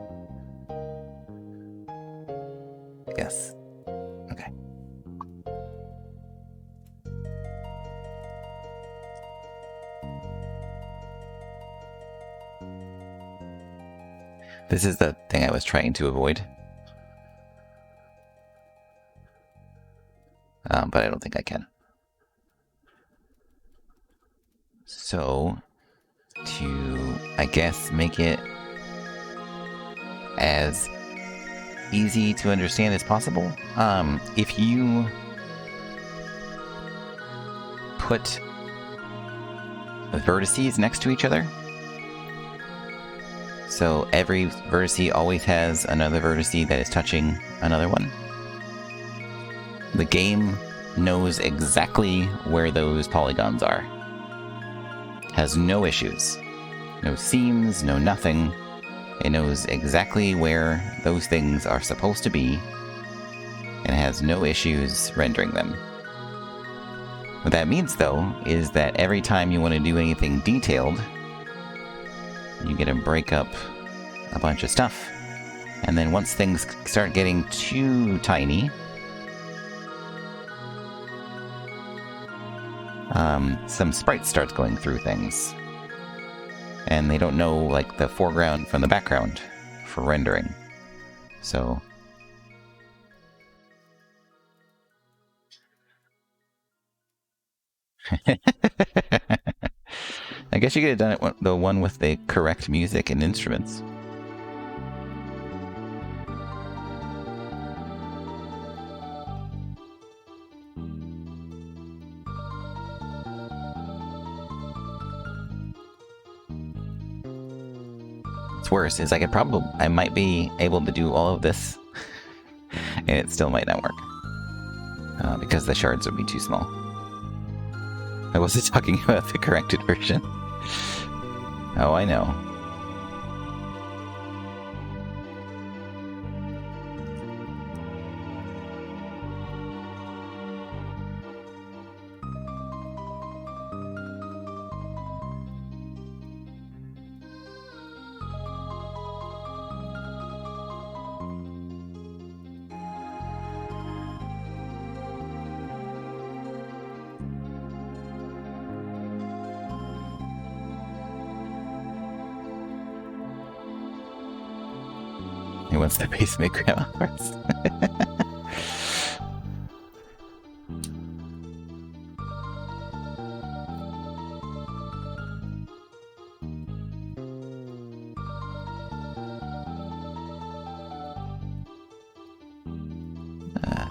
Yes. Okay. This is the thing I was trying to avoid. But I don't think I can. So, to, I guess, make it as easy to understand as possible, if you put the vertices next to each other, so every vertice always has another vertice that is touching another one, the game knows exactly where those polygons are. Has no issues. No seams, no nothing. It knows exactly where those things are supposed to be, and has no issues rendering them. What that means, though, is that every time you want to do anything detailed, you get to break up a bunch of stuff. And then once things start getting too tiny, some sprite starts going through things. And they don't know, like, the foreground from the background for rendering. So... I guess you could have done it the one with the correct music and instruments. What's worse is I might be able to do all of this, and it still might not work. Because the shards would be too small. I wasn't talking about the corrected version. Oh, I know. He wants the basement grandma first.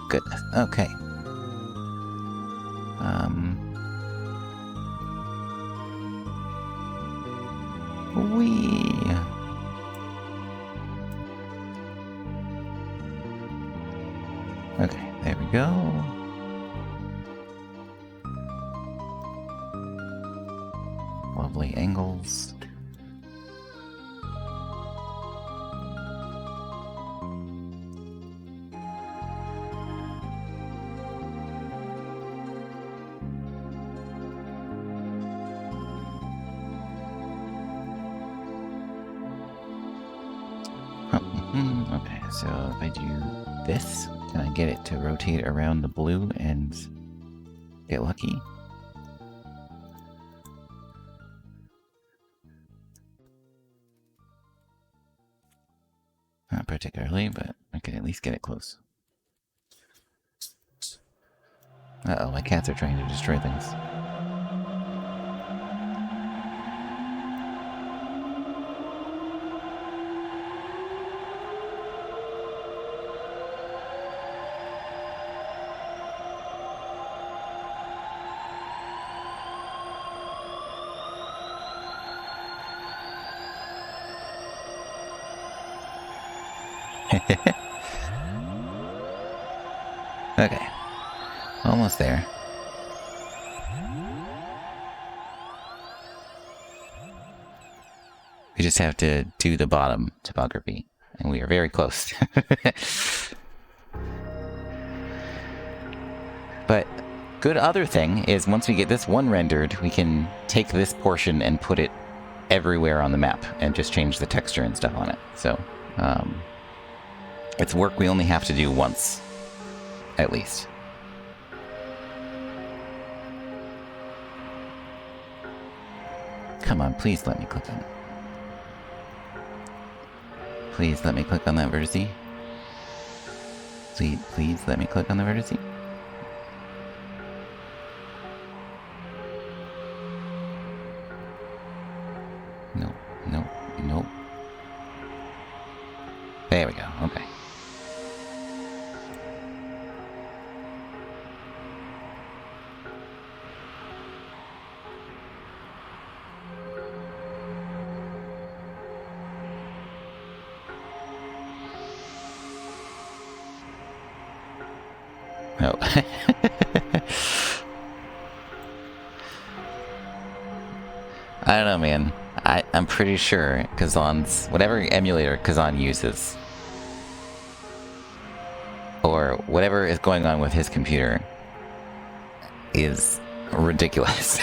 Goodness. Okay. go. Lovely angles. Okay, so if I do this, can I get it to rotate around the blue and get lucky? Not particularly, but I can at least get it close. Uh-oh, my cats are trying to destroy things. Okay, almost there. We just have to do the bottom topography, and we are very close. But good other thing is once we get this one rendered, we can take this portion and put it everywhere on the map and just change the texture and stuff on it. So it's work we only have to do once, at least. Come on, please let me click on it. Please let me click on that vertice. Please let me click on the vertice. No, no, no. There we go, okay. No. I don't know, man. I'm pretty sure Kazan's... whatever emulator Kazan uses, or whatever is going on with his computer, is ridiculous.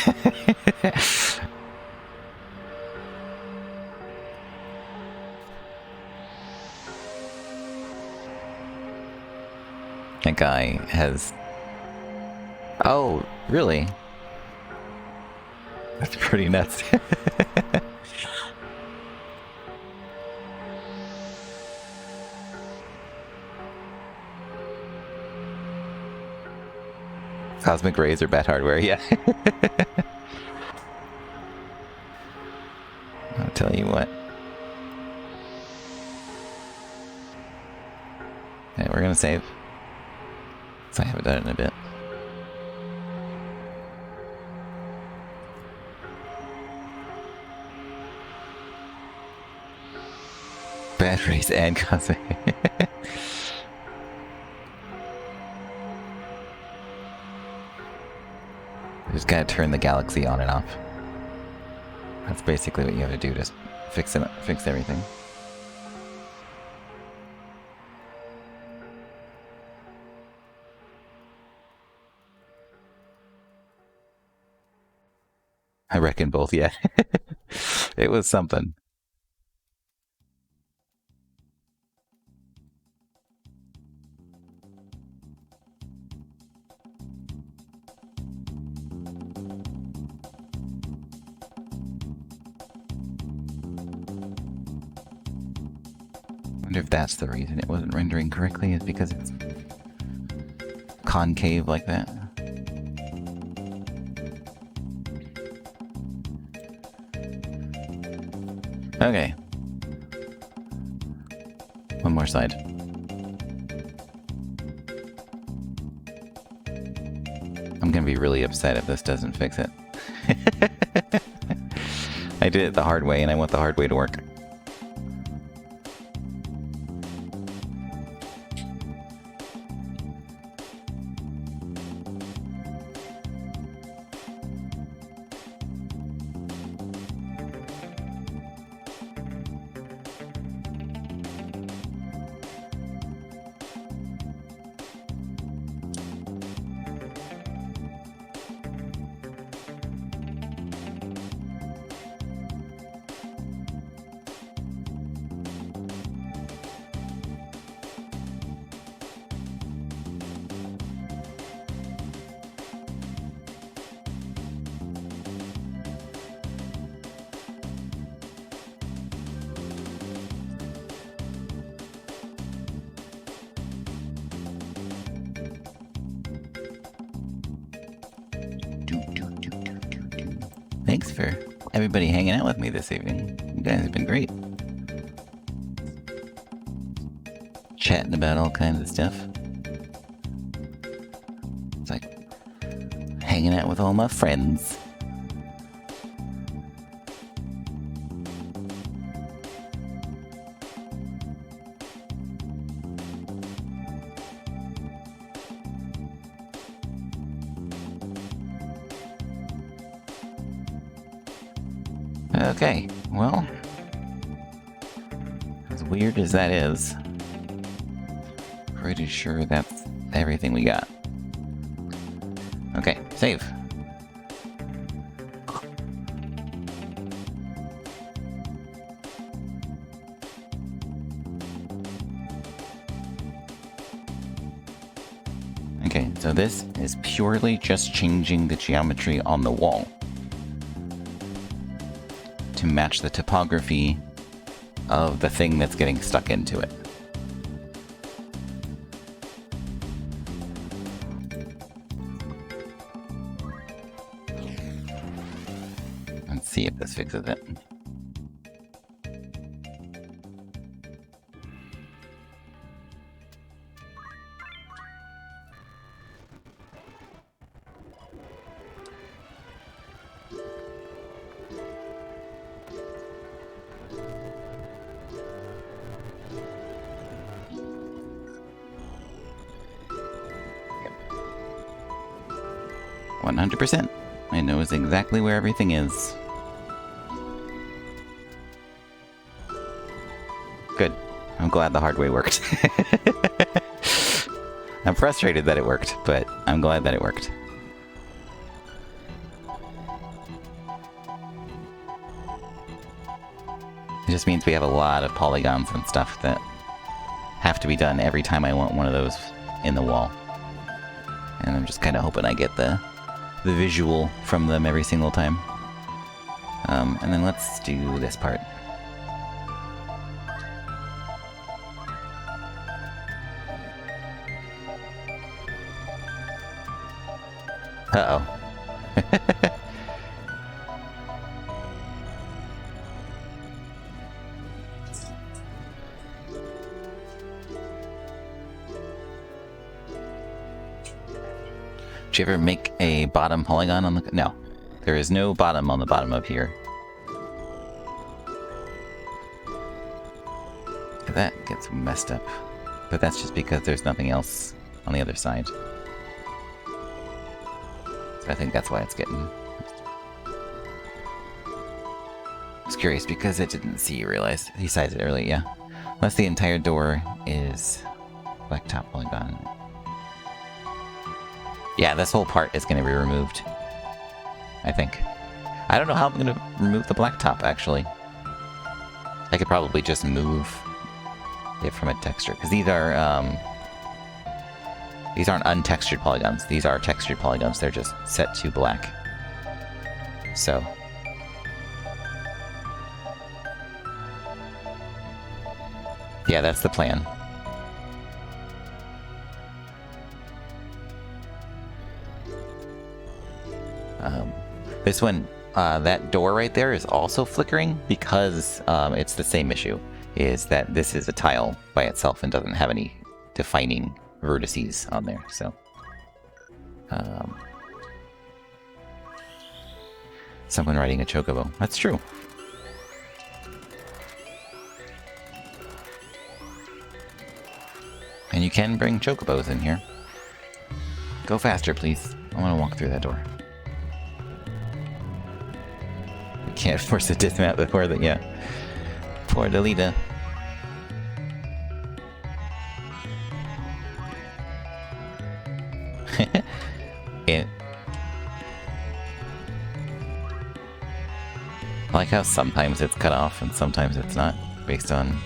That guy has... Oh, really? That's pretty nuts. Cosmic rays or bad hardware, yeah. I'll tell you what. Okay, we're gonna save. So I haven't done it in a bit. Bad race and cosmic. You just gotta turn the galaxy on and off. That's basically what you have to do to fix it, fix everything. I reckon both, yeah. It was something. I wonder if that's the reason it wasn't rendering correctly, is because it's concave like that. Okay. One more side. I'm gonna be really upset if this doesn't fix it. I did it the hard way, and I want the hard way to work. Thanks for everybody hanging out with me this evening. You guys have been great. Chatting about all kinds of stuff. It's like hanging out with all my friends. Okay, well, as weird as that is, pretty sure that's everything we got. Okay, save. Okay, so this is purely just changing the geometry on the wall to match the topography of the thing that's getting stuck into it. Let's see if this fixes it. Yep. 100%. It knows exactly where everything is. Good. I'm glad the hard way worked. I'm frustrated that it worked, but I'm glad that it worked. It just means we have a lot of polygons and stuff that have to be done every time I want one of those in the wall. And I'm just kind of hoping I get the visual from them every single time. And then let's do this part. Uh-oh. Did you ever make a bottom polygon on the... No. There is no bottom on the bottom of here. That gets messed up. But that's just because there's nothing else on the other side. So I think that's why it's getting... I was curious because it didn't see you realize. He sized it early, yeah. Unless the entire door is blacktop polygon. Yeah, this whole part is going to be removed. I think. I don't know how I'm going to remove the blacktop, actually. I could probably just move it from a texture. Because these aren't untextured polygons. These are textured polygons. They're just set to black. So. Yeah, that's the plan. This one, that door right there is also flickering because it's the same issue, is that this is a tile by itself and doesn't have any defining vertices on there, so. Someone riding a chocobo. That's true. And you can bring chocobos in here. Go faster, please. I want to walk through that door. We can't force a dismount before the... Yeah. Poor Delita. I like how sometimes it's cut off and sometimes it's not, based on...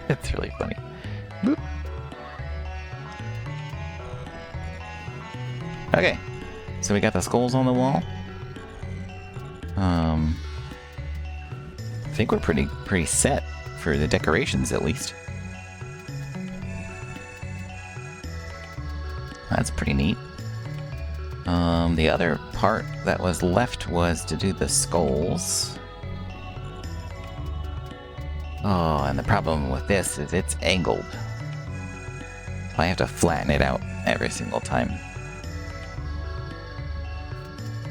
It's really funny. Boop. Okay, so we got the skulls on the wall. I think we're pretty set for the decorations, at least. That's pretty neat. The other part that was left was to do the skulls. Oh, and the problem with this is it's angled. So I have to flatten it out every single time.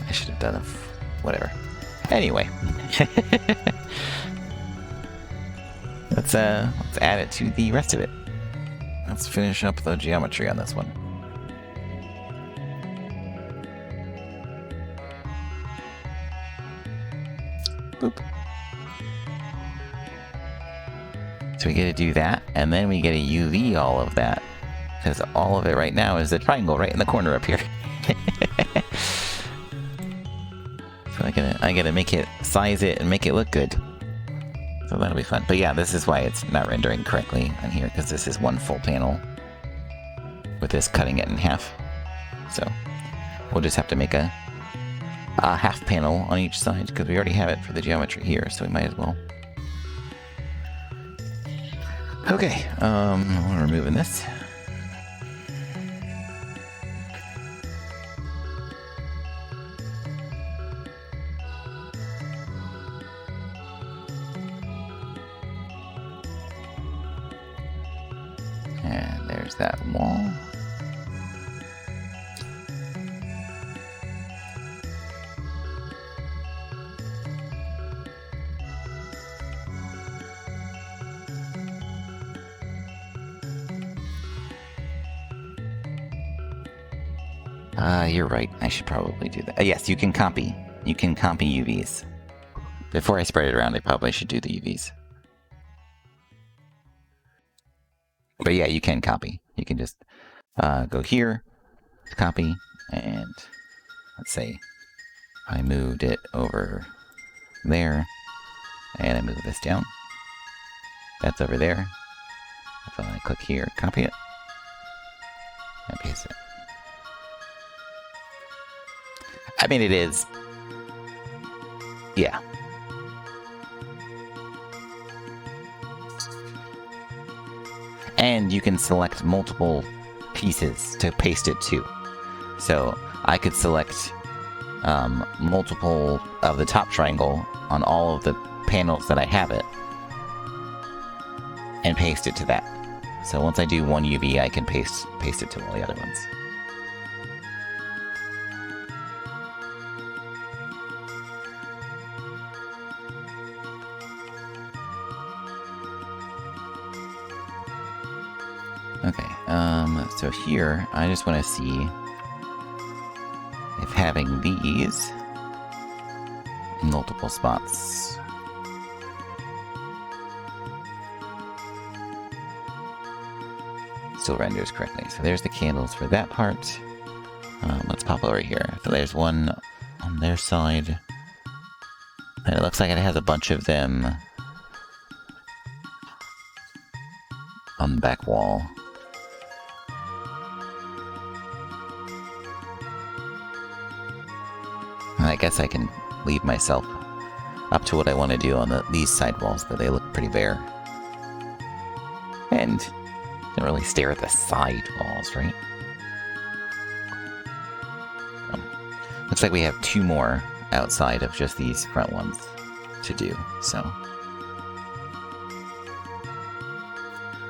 I should have done whatever. Anyway. Let's add it to the rest of it. Let's finish up the geometry on this one. Boop. So we get to do that, and then we get to UV all of that, because all of it right now is the triangle right in the corner up here. So I gotta make it, size it, and make it look good. So that'll be fun. But yeah, this is why it's not rendering correctly on here, because this is one full panel with this cutting it in half. So we'll just have to make a half panel on each side, because we already have it for the geometry here, so we might as well. Okay, we're removing this. And there's that wall. You're right. I should probably do that. Yes, you can copy. You can copy UVs. Before I spread it around, I probably should do the UVs. But yeah, you can copy. You can just go here, copy, and let's say I moved it over there, and I move this down. That's over there. If I click here, copy it, and paste it. I mean, it is. Yeah. And you can select multiple pieces to paste it to. So I could select multiple of the top triangle on all of the panels that I have it and paste it to that. So once I do one UV, I can paste it to all the other ones. Okay, so here, I just want to see if having these in multiple spots still renders correctly. So there's the candles for that part. Let's pop over here. So there's one on their side. And it looks like it has a bunch of them on the back wall. And I guess I can leave myself up to what I want to do on these side walls, but they look pretty bare. And don't really stare at the side walls, right? Looks like we have two more outside of just these front ones to do, so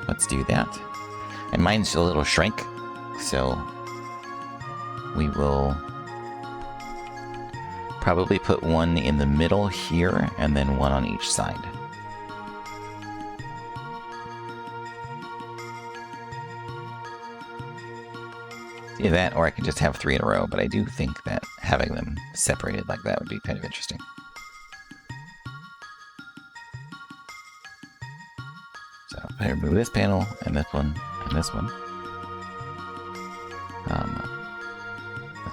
let's do that. And mine's a little shrink, so we will probably put one in the middle here, and then one on each side. Either that, or I could just have three in a row, but I do think that having them separated like that would be kind of interesting. So if I remove this panel, and this one, and this one.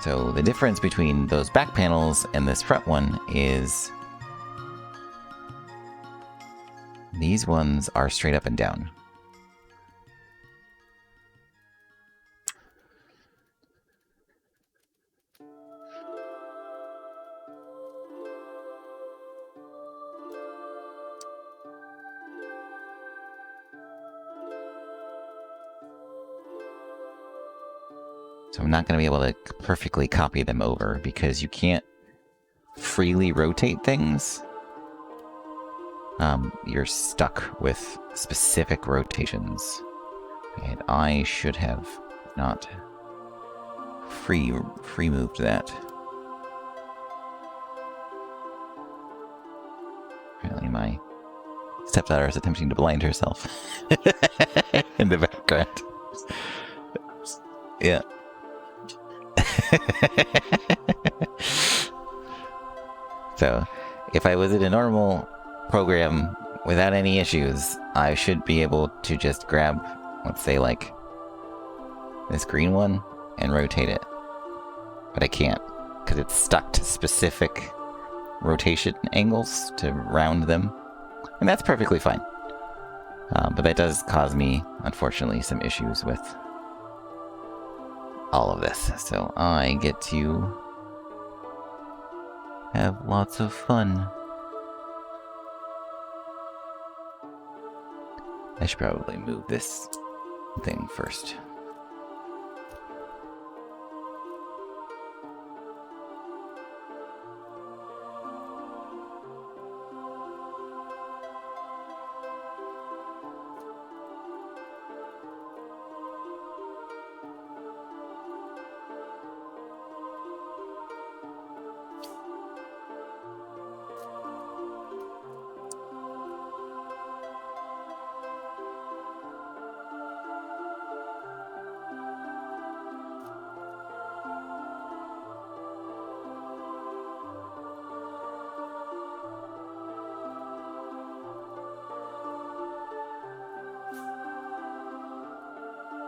So the difference between those back panels and this front one is these ones are straight up and down. So I'm not going to be able to perfectly copy them over because you can't freely rotate things. You're stuck with specific rotations. And I should have not free moved that. Apparently my stepdaughter is attempting to blind herself in the background. Yeah. So, if I was in a normal program without any issues, I should be able to just grab, let's say, like, this green one and rotate it. But I can't, because it's stuck to specific rotation angles to round them. And that's perfectly fine. But that does cause me, unfortunately, some issues with all of this. So I get to have lots of fun. I should probably move this thing first.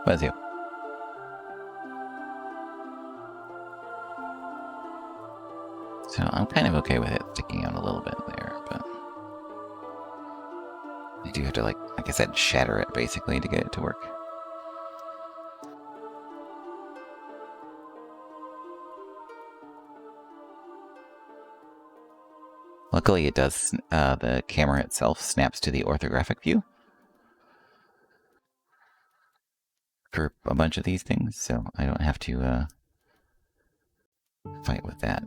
With you. So I'm kind of okay with it sticking out a little bit there, but I do have to, like I said, shatter it basically to get it to work. Luckily it does, the camera itself snaps to the orthographic view for a bunch of these things, so I don't have to fight with that.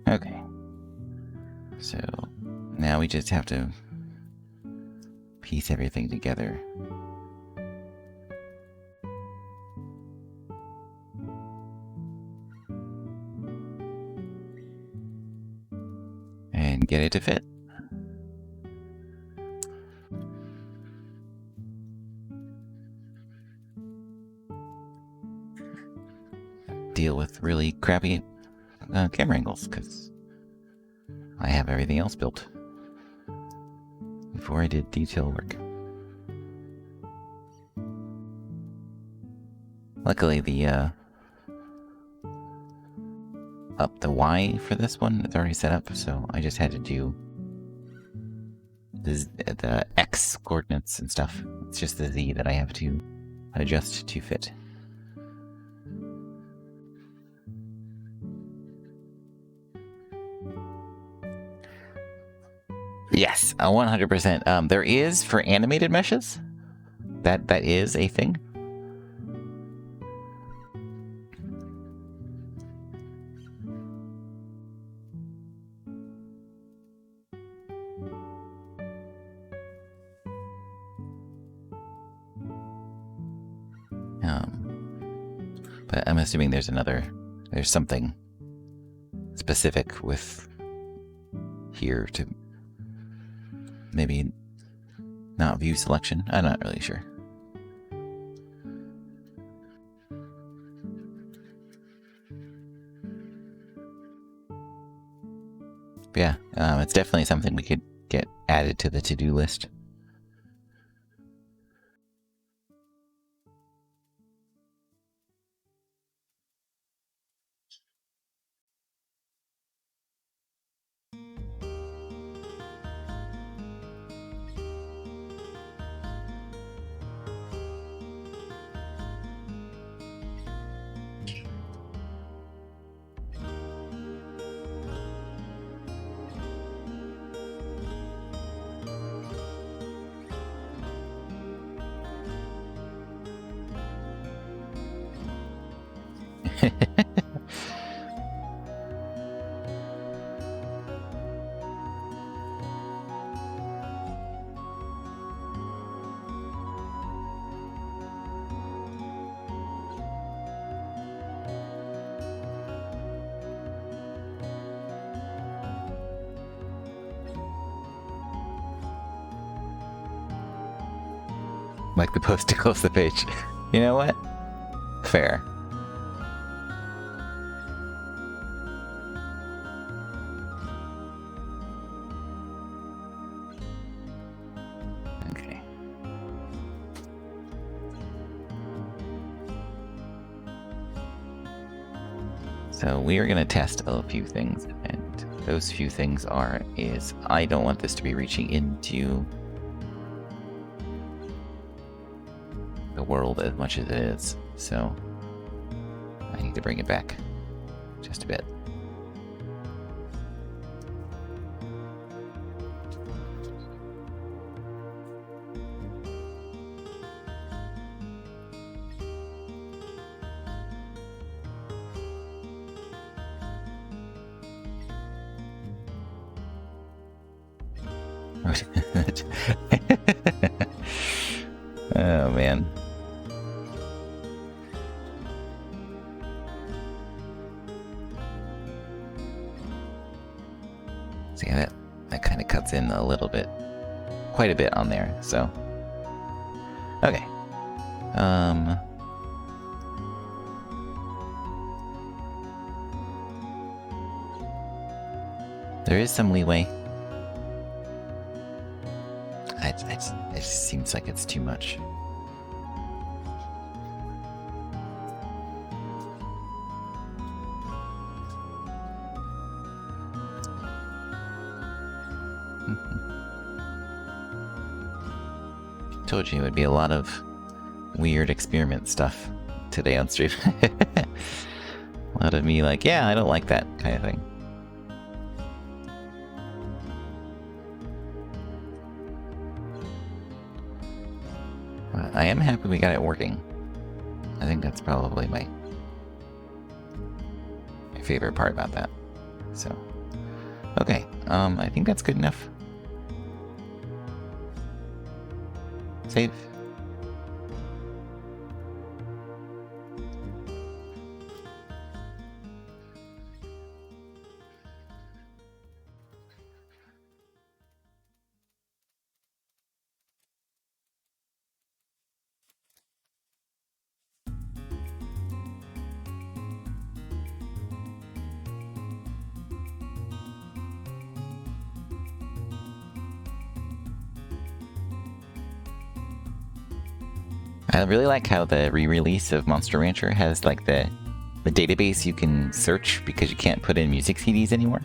Okay. So now we just have to piece everything together. And get it to fit. Deal with really crappy camera angles, because I have everything else built before I did detail work. Luckily, the Y for this one is already set up, so I just had to do the X coordinates and stuff. It's just the Z that I have to adjust to fit. Yes, 100%. There is for animated meshes. That is a thing. But I'm assuming there's something specific with here to maybe not view selection. I'm not really sure. yeah, it's definitely something we could get added to the to-do list. Like the post to close the page. You know what? Fair. Okay. So we are going to test a few things, and those few things is I don't want this to be reaching into the world as much as it is, so I need to bring it back just a bit. Oh man. See, that kind of cuts in a little bit, quite a bit on there, so. Okay. There is some leeway. It just seems like it's too much. Told you it would be a lot of weird experiment stuff today on stream. A lot of me like, yeah, I don't like that kind of thing. But I am happy we got it working. I think that's probably my favorite part about that. So, okay, I think that's good enough. Save. I really like how the re-release of Monster Rancher has like the database you can search because you can't put in music CDs anymore,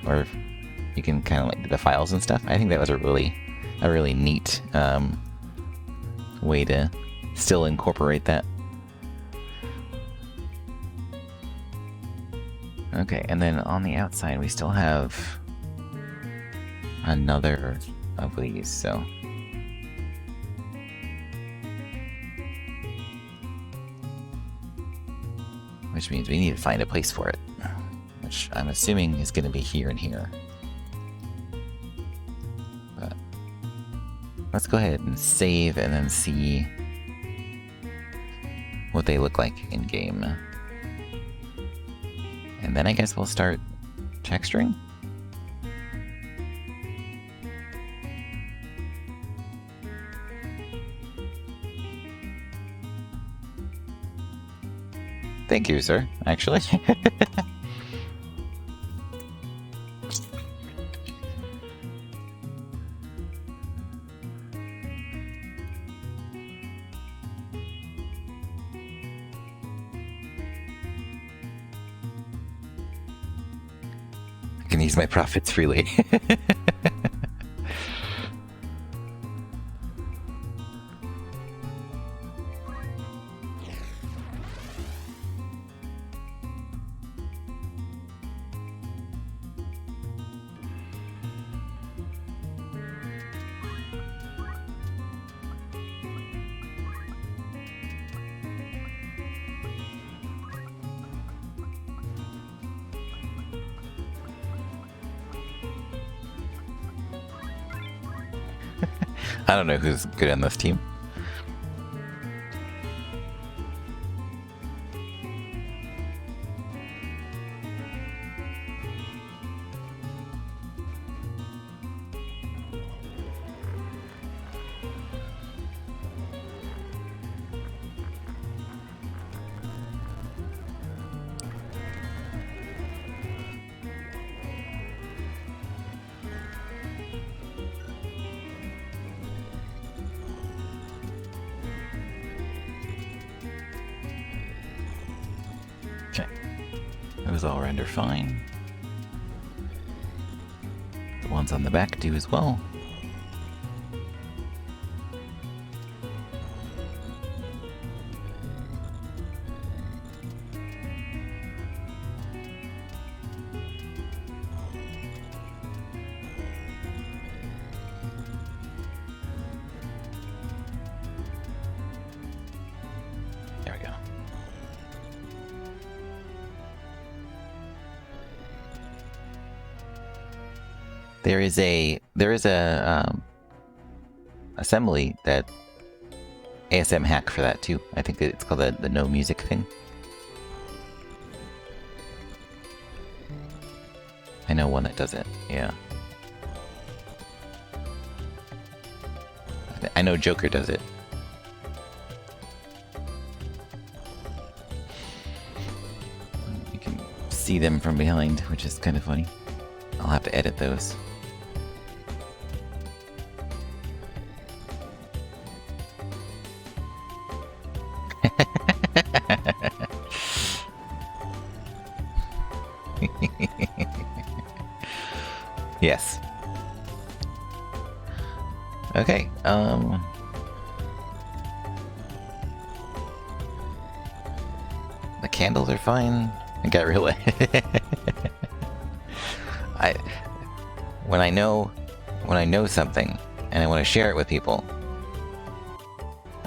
or you can kind of like the files and stuff. I think that was a really neat way to still incorporate that. Okay, and then on the outside we still have another of these, so. Which means we need to find a place for it, which I'm assuming is going to be here and here. But let's go ahead and save and then see what they look like in game. And then I guess we'll start texturing. Thank you, sir, actually. can use my profits freely. I don't know who's good on this team. Those all render fine. The ones on the back do as well. There we go. There is a assembly that ASM hack for that too. I think it's called the no music thing. I know one that does it. Yeah. I know Joker does it. You can see them from behind, which is kind of funny. I'll have to edit those. Yes. Okay, the candles are fine. I got real when I know something and I want to share it with people,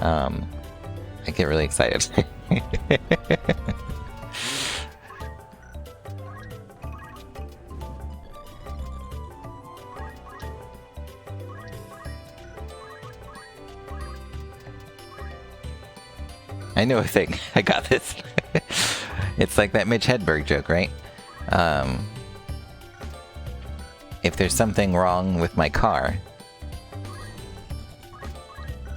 I get really excited. I know a thing. I got this. It's like that Mitch Hedberg joke, right? If there's something wrong with my car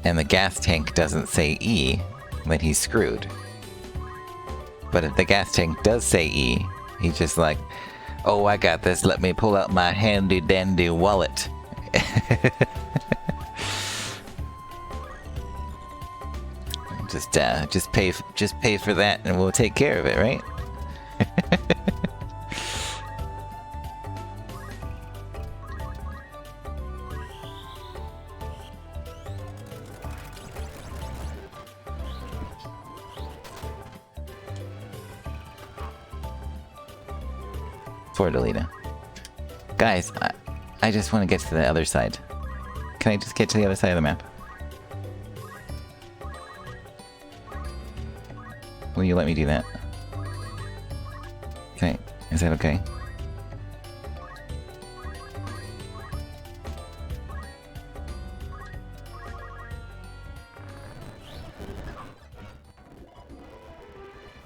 and the gas tank doesn't say E, then he's screwed. But if the gas tank does say E, he's just like, oh, I got this. Let me pull out my handy dandy wallet. Just pay for that and we'll take care of it, right? For Delita. Guys, I just want to get to the other side. Can I just get to the other side of the map? Will you let me do that? Okay, is that okay?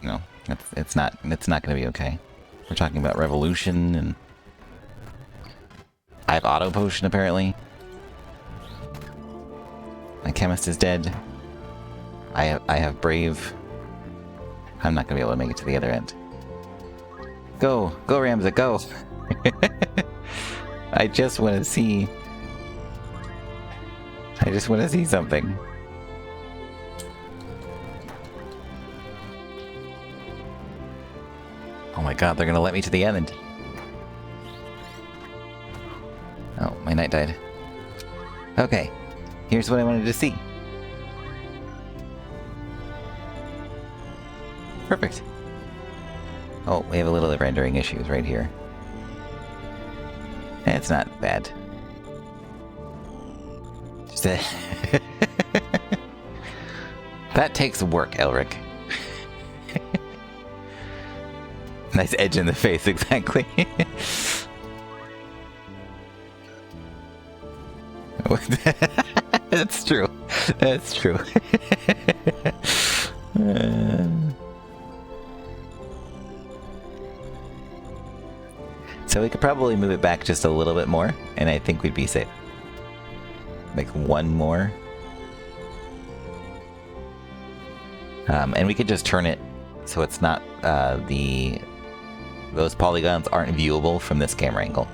No, it's not going to be okay. We're talking about revolution, and I have auto potion apparently. My chemist is dead. I have brave. I'm not gonna be able to make it to the other end. Go, Ramza, go! I just want to see. I just want to see something. Oh my god, they're gonna let me to the end. night died. Okay, here's what I wanted to see. Perfect. Oh, we have a little rendering issues right here. It's not bad. Just that takes work, Elric. Nice edge in the face, exactly. That's true. That's true. So we could probably move it back just a little bit more, and I think we'd be safe. Like one more. And we could just turn it so it's not, those polygons aren't viewable from this camera angle.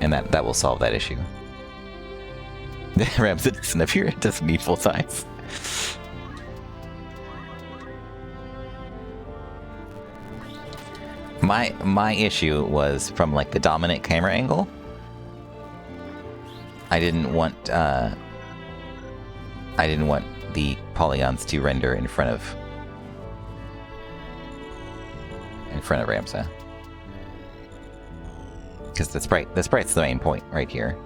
And that will solve that issue. Rams, it doesn't appear it doesn't need full size. My issue was from like the dominant camera angle. I didn't want the polygons to render in front of Ramsa. Because the sprite's the main point right here.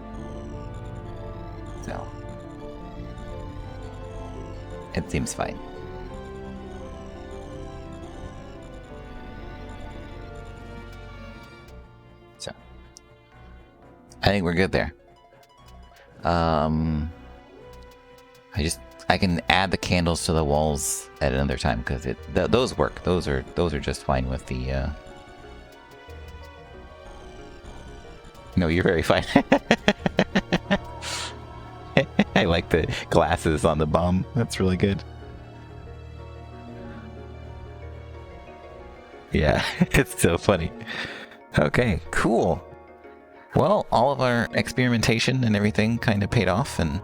So it seems fine. So I think we're good there. I can add the candles to the walls at another time because those work. Those are just fine with the. No, you're very fine. I like the glasses on the bomb. That's really good. Yeah, it's so funny. Okay, cool. Well, all of our experimentation and everything kind of paid off, and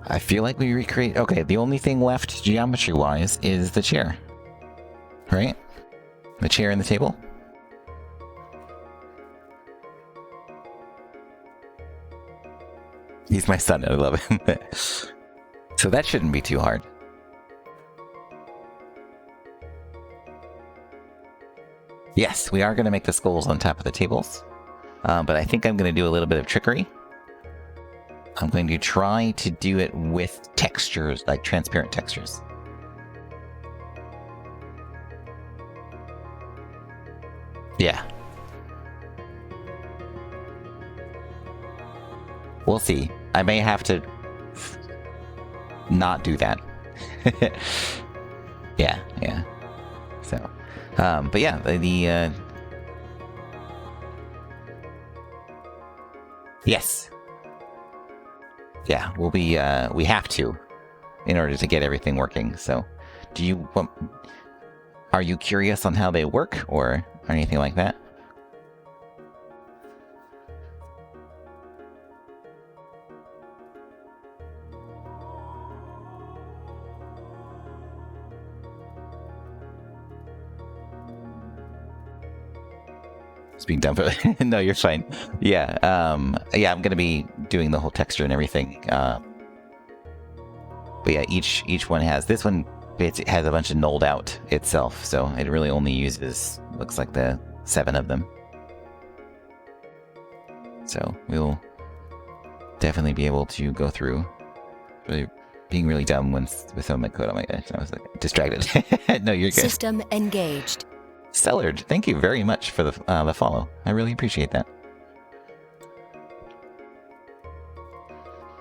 I feel like we recreate... Okay, the only thing left geometry-wise is the chair. Right? The chair and the table? He's my son, I love him. So that shouldn't be too hard. Yes, we are going to make the skulls on top of the tables. But I think I'm going to do a little bit of trickery. I'm going to try to do it with textures, like transparent textures. Yeah. We'll see. I may have to not do that. Yeah. So, but yeah, yes. Yeah, we'll be, we have to, in order to get everything working. So, are you curious on how they work, or anything like that? Being done for no, you're fine. Yeah, yeah, I'm gonna be doing the whole texture and everything. But yeah, each one has this one. It has a bunch of nulled out itself, so it really only uses, looks like, the 7 of them. So we'll definitely be able to go through. Really being really dumb with some of my code. Oh my gosh, I was like distracted. No, you're good. System engaged. Stellard, thank you very much for the follow. I really appreciate that.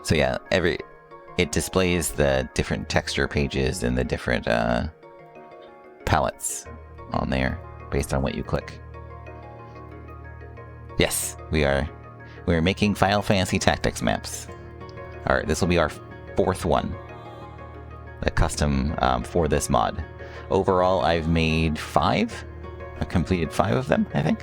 So yeah, it displays the different texture pages and the different palettes on there based on what you click. Yes, we're making Final Fantasy Tactics maps. All right, this will be our 4th one, the custom for this mod. Overall, I've made 5. I completed 5 of them, I think.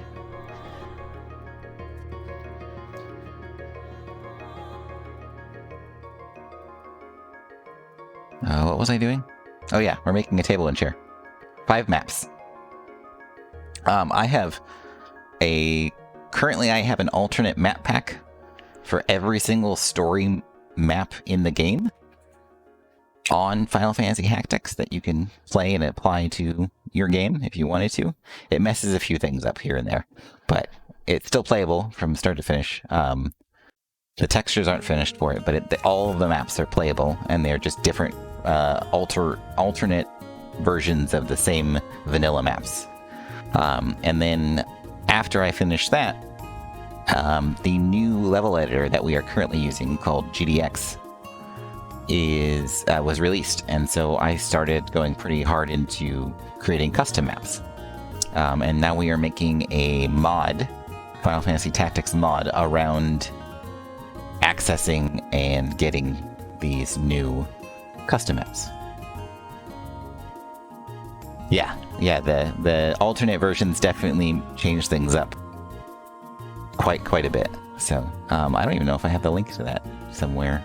What was I doing? Oh yeah, we're making a table and chair. 5 maps. I have a currently I have an alternate map pack for every single story map in the game on Final Fantasy Tactics that you can play and apply to your game if you wanted to. It messes a few things up here and there, but it's still playable from start to finish. The textures aren't finished for it, but all of the maps are playable, and they're just different alternate versions of the same vanilla maps. And then after I finish that, the new level editor that we are currently using, called GDX, was released, and so I started going pretty hard into creating custom maps. And now we are making a mod, Final Fantasy Tactics mod, around accessing and getting these new custom maps. Yeah, the alternate versions definitely change things up quite a bit. So I don't even know if I have the link to that somewhere.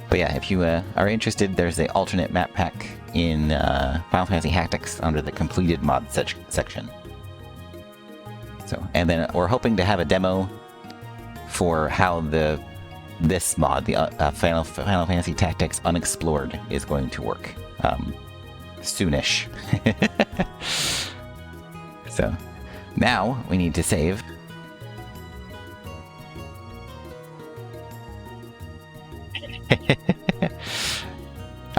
But yeah, if you are interested, there's the alternate map pack in Final Fantasy Tactics under the completed mod section. So, and then we're hoping to have a demo for how this mod, the Final Fantasy Tactics Unexplored, is going to work soonish. So now we need to save.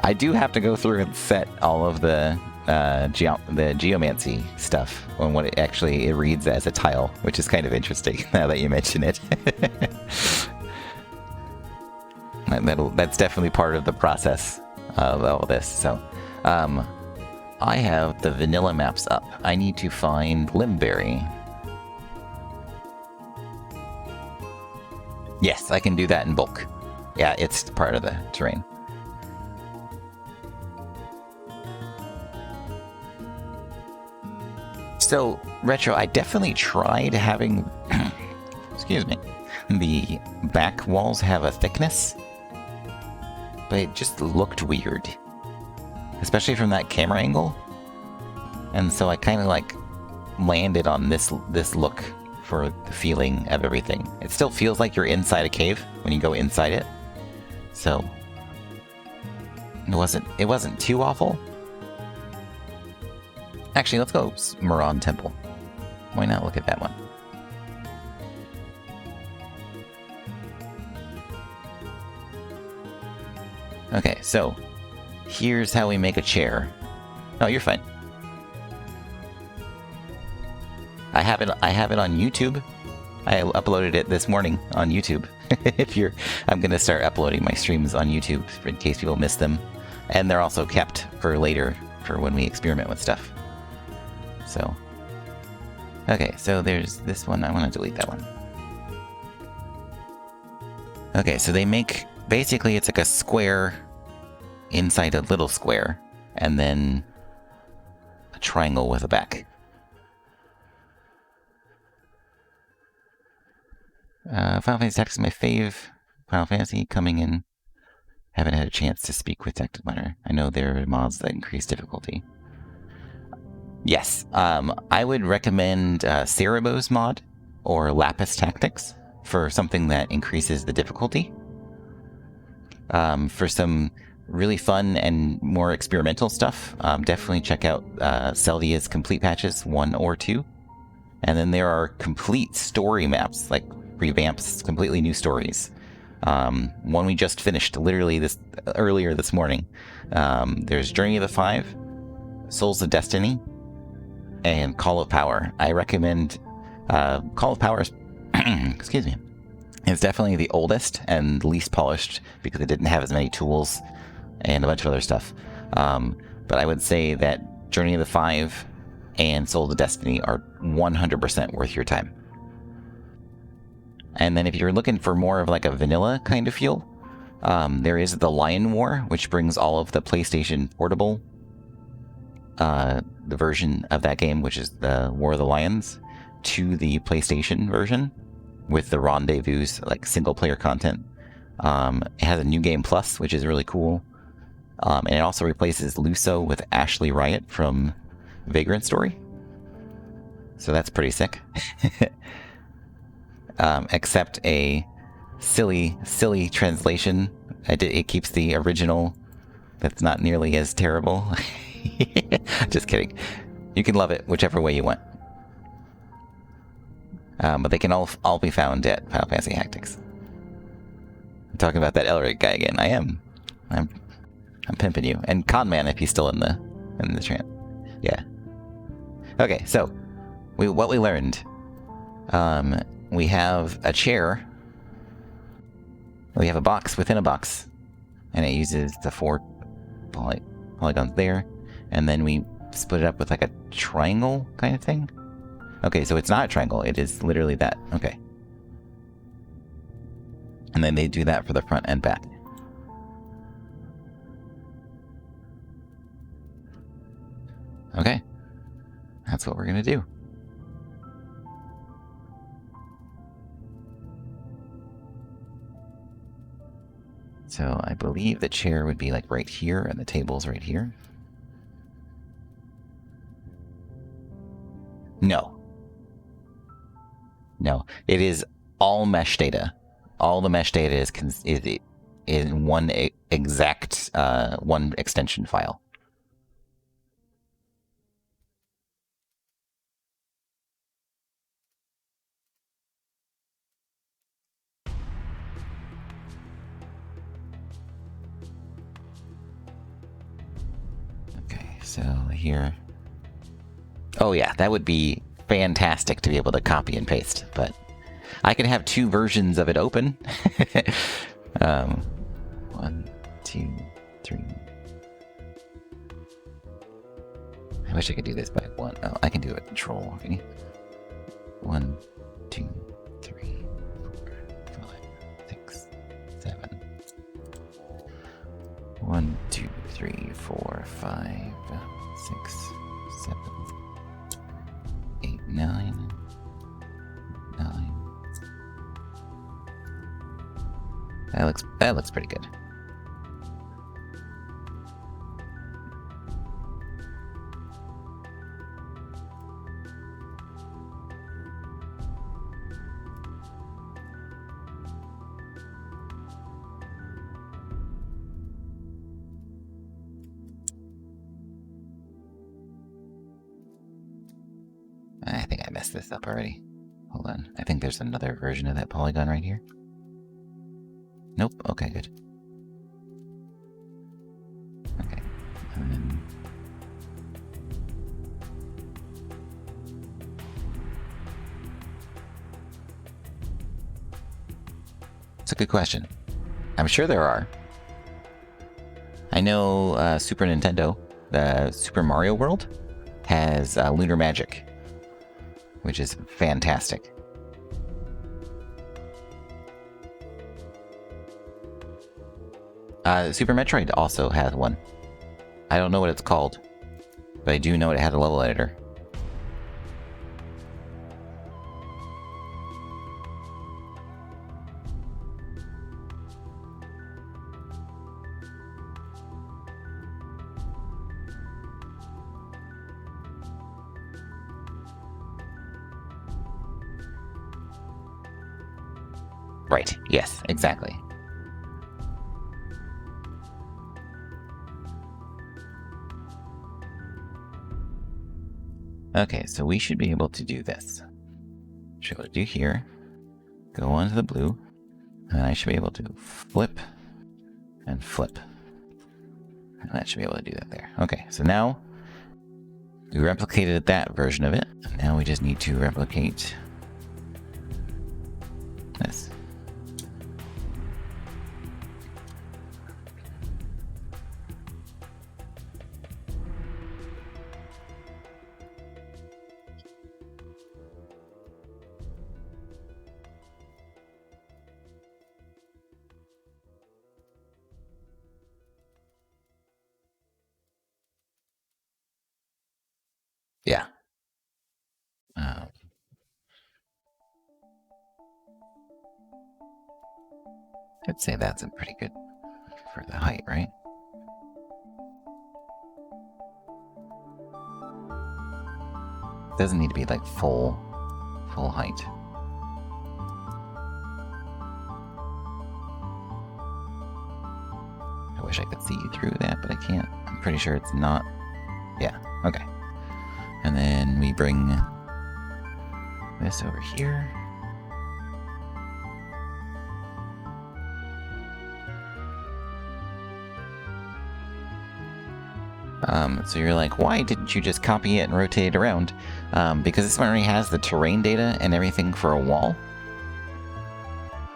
I do have to go through and set all of the geomancy stuff on what it reads as a tile, which is kind of interesting now that you mention it. That's definitely part of the process of all this. So I have the vanilla maps up. I need to find Limberry. Yes, I can do that in bulk. Yeah, it's part of the terrain. So, Retro, I definitely tried having, excuse me, the back walls have a thickness, but it just looked weird, especially from that camera angle. And so I kind of like landed on this look for the feeling of everything. It still feels like you're inside a cave when you go inside it. So it wasn't too awful. Actually, let's go Moran Temple. Why not look at that one? Okay, so here's how we make a chair. Oh, you're fine. I have it on YouTube. I uploaded it this morning on YouTube. I'm gonna start uploading my streams on YouTube in case people miss them, and they're also kept for later for when we experiment with stuff. So, okay, so there's this one. I want to delete that one. Okay, so they make, basically it's like a square inside a little square, and then a triangle with a back. Final Fantasy Tactics is my fave. Final Fantasy coming in. Haven't had a chance to speak with Tactics Monitor. I know there are mods that increase difficulty. Yes, I would recommend Cerebos mod or Lapis Tactics for something that increases the difficulty. For some really fun and more experimental stuff, definitely check out Celdia's Complete Patches 1 or 2. And then there are complete story maps, like revamps, completely new stories. One we just finished literally earlier this morning. There's Journey of the Five, Souls of Destiny, and Call of Power. I recommend Call of Power is, excuse me, it's definitely the oldest and least polished because it didn't have as many tools and a bunch of other stuff. But I would say that Journey of the Five and Souls of Destiny are 100% worth your time. And then if you're looking for more of like a vanilla kind of feel, there is the Lion War, which brings all of the PlayStation Portable the version of that game, which is the War of the Lions, to the PlayStation version with the Rendezvous, like single player content. It has a New Game Plus, which is really cool. And it also replaces Luso with Ashley Riot from Vagrant Story. So that's pretty sick. except a silly translation. It keeps the original. That's not nearly as terrible. Just kidding. You can love it whichever way you want. But they can all be found at Final Fantasy Tactics. I'm talking about that Elric guy again. I am. I'm pimping you. And Conman if he's still in the chant. Yeah. Okay, so what we learned. We have a chair. We have a box within a box. And it uses the 4 polygons there. And then we split it up with like a triangle kind of thing. Okay, so it's not a triangle. It is literally that. Okay. And then they do that for the front and back. Okay. That's what we're going to do. So I believe the chair would be like right here and the table's right here. No. No. It is all mesh data. All the mesh data is in one exact one extension file. Okay, so here. Oh yeah, that would be fantastic to be able to copy and paste, but I could have 2 versions of it open. 1, 2, 3. I wish I could do this by 1. Oh, I can do it with control. Okay. 1, 2, 3, 4, 5, 6, 7. 1, 2, 3, 4, 5, 6, 7, 8, 9. 9. That looks pretty good. I think I messed this up already. Hold on. I think there's another version of that polygon right here. Nope. Okay, good. Okay. And then... It's a good question. I'm sure there are. I know Super Nintendo, the Super Mario World, has lunar magic, which is fantastic. Super Metroid also has one. I don't know what it's called, but I do know it has a level editor. Right, yes, exactly. Okay, so we should be able to do this. Should be able to do here. Go on to the blue. And I should be able to flip and flip. And that should be able to do that there. Okay, so now we replicated that version of it. Now we just need to replicate this. Yeah. I'd say that's a pretty good for the height, right? Doesn't need to be like full height. wish I could see through that, but I can't. I'm pretty sure it's not. Yeah, okay. And then we bring this over here. So you're like, why didn't you just copy it and rotate it around? Because this one already has the terrain data and everything for a wall.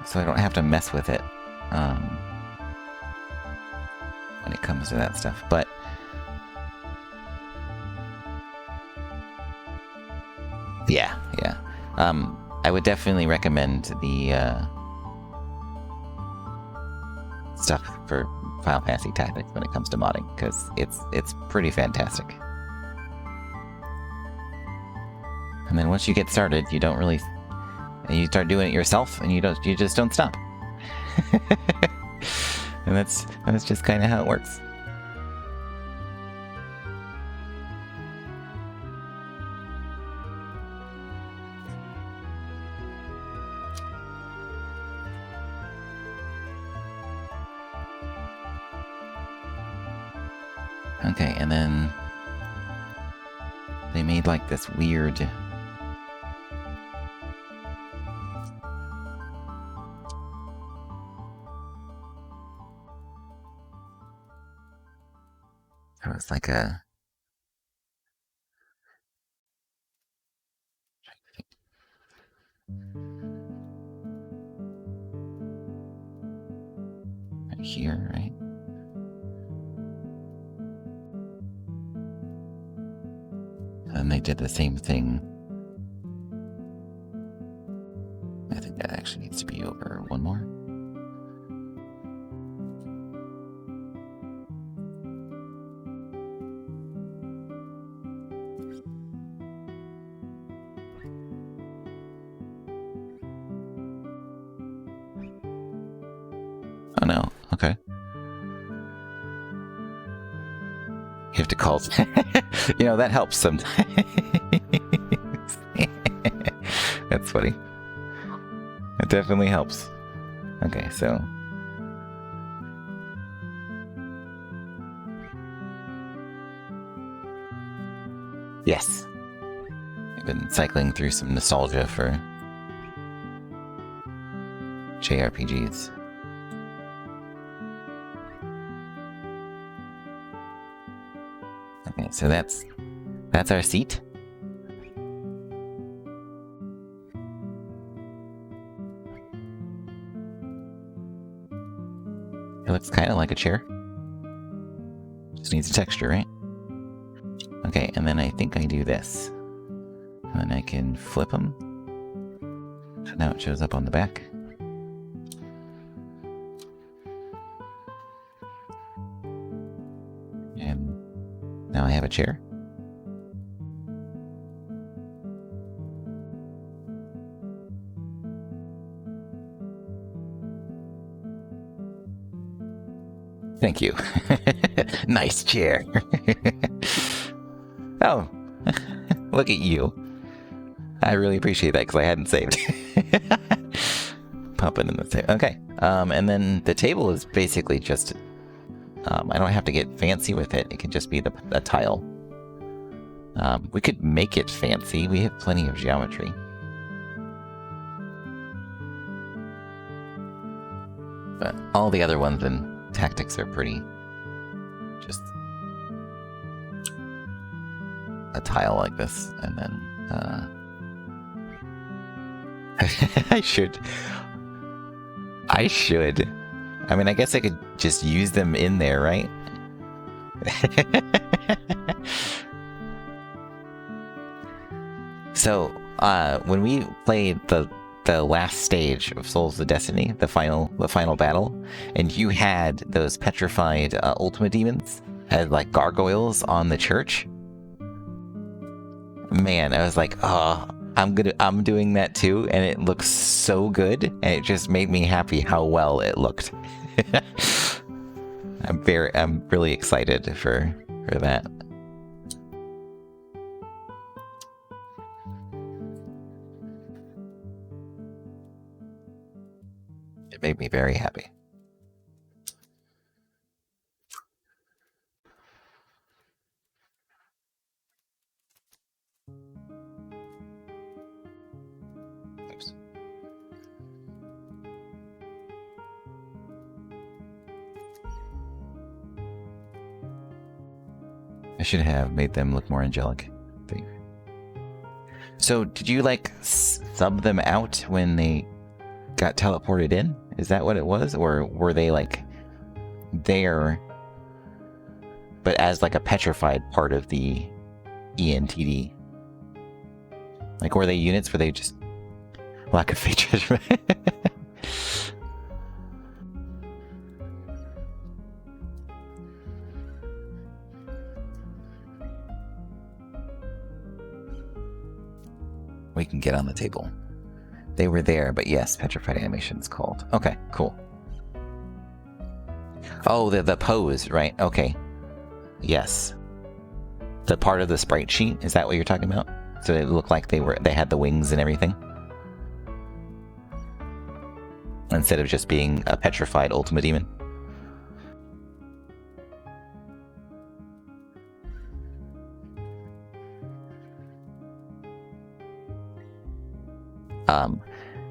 So I don't have to mess with it when it comes to that stuff. But yeah. I would definitely recommend the stuff for Final Fantasy Tactics when it comes to modding, because it's pretty fantastic. And then once you get started, you don't really, you start doing it yourself, and you just don't stop. And that's just kind of how it works. Okay, and then they made like this weird... So it's like a... right here, right? And they did the same thing. I think that actually needs to be over one more. Oh no, okay. You have to call... You know, that helps sometimes. That's funny. It definitely helps. Okay, so... Yes. I've been cycling through some nostalgia for JRPGs. Okay, so that's our seat. It looks kind of like a chair. Just needs a texture, right? Okay, and then I think I do this. And then I can flip them. So now it shows up on the back. And now I have a chair. Thank you. Nice chair. Oh, look at you. I really appreciate that because I hadn't saved. Pop it in the table. Okay. And then the table is basically just... I don't have to get fancy with it. It can just be a tile. We could make it fancy. We have plenty of geometry. But all the other ones in Tactics are pretty... just... a tile like this, and then I should. I mean, I guess I could just use them in there, right? So, when we played the last stage of Souls of Destiny, the final battle, and you had those petrified Ultima demons as like gargoyles on the church. Man, I was like, oh, I'm doing that too, and it looks so good, and it just made me happy how well it looked. I'm really excited for that. It made me very happy. should have made them look more angelic. So, did you, like, sub them out when they got teleported in? Is that what it was? Or were they, like, there, but as, like, a petrified part of the ENTD? Like, were they units? Were they just lack of fate treasure? We can get on the table. They were there, but yes, petrified animation's called. Okay, cool. Oh, the pose, right? Okay. Yes. The part of the sprite sheet, is that what you're talking about? So it looked like they had the wings and everything? Instead of just being a petrified Ultima Demon?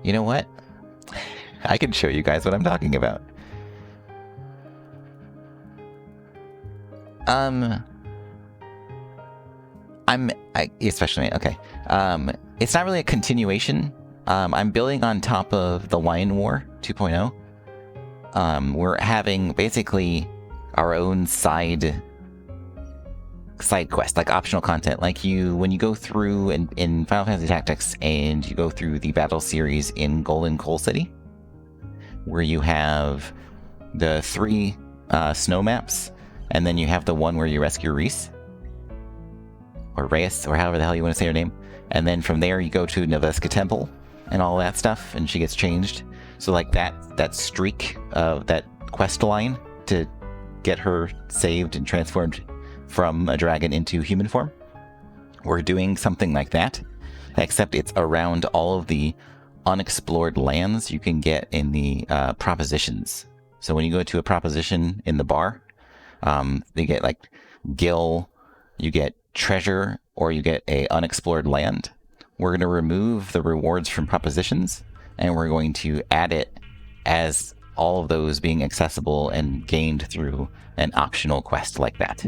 You know what? I can show you guys what I'm talking about. Especially, okay. It's not really a continuation. I'm building on top of the Lion War 2.0. We're having basically our own side quest, like optional content. Like when you go through in Final Fantasy Tactics and you go through the battle series in Golden Coal City, where you have the 3 snow maps, and then you have the one where you rescue Reese, or Reyes, or however the hell you want to say her name. And then from there you go to Neveska Temple and all that stuff, and she gets changed. So like that streak of that quest line to get her saved and transformed from a dragon into human form. We're doing something like that, except it's around all of the unexplored lands you can get in the propositions. So when you go to a proposition in the bar, they get like Gil, you get treasure, or you get a unexplored land. We're going to remove the rewards from propositions, and we're going to add it as all of those being accessible and gained through an optional quest like that.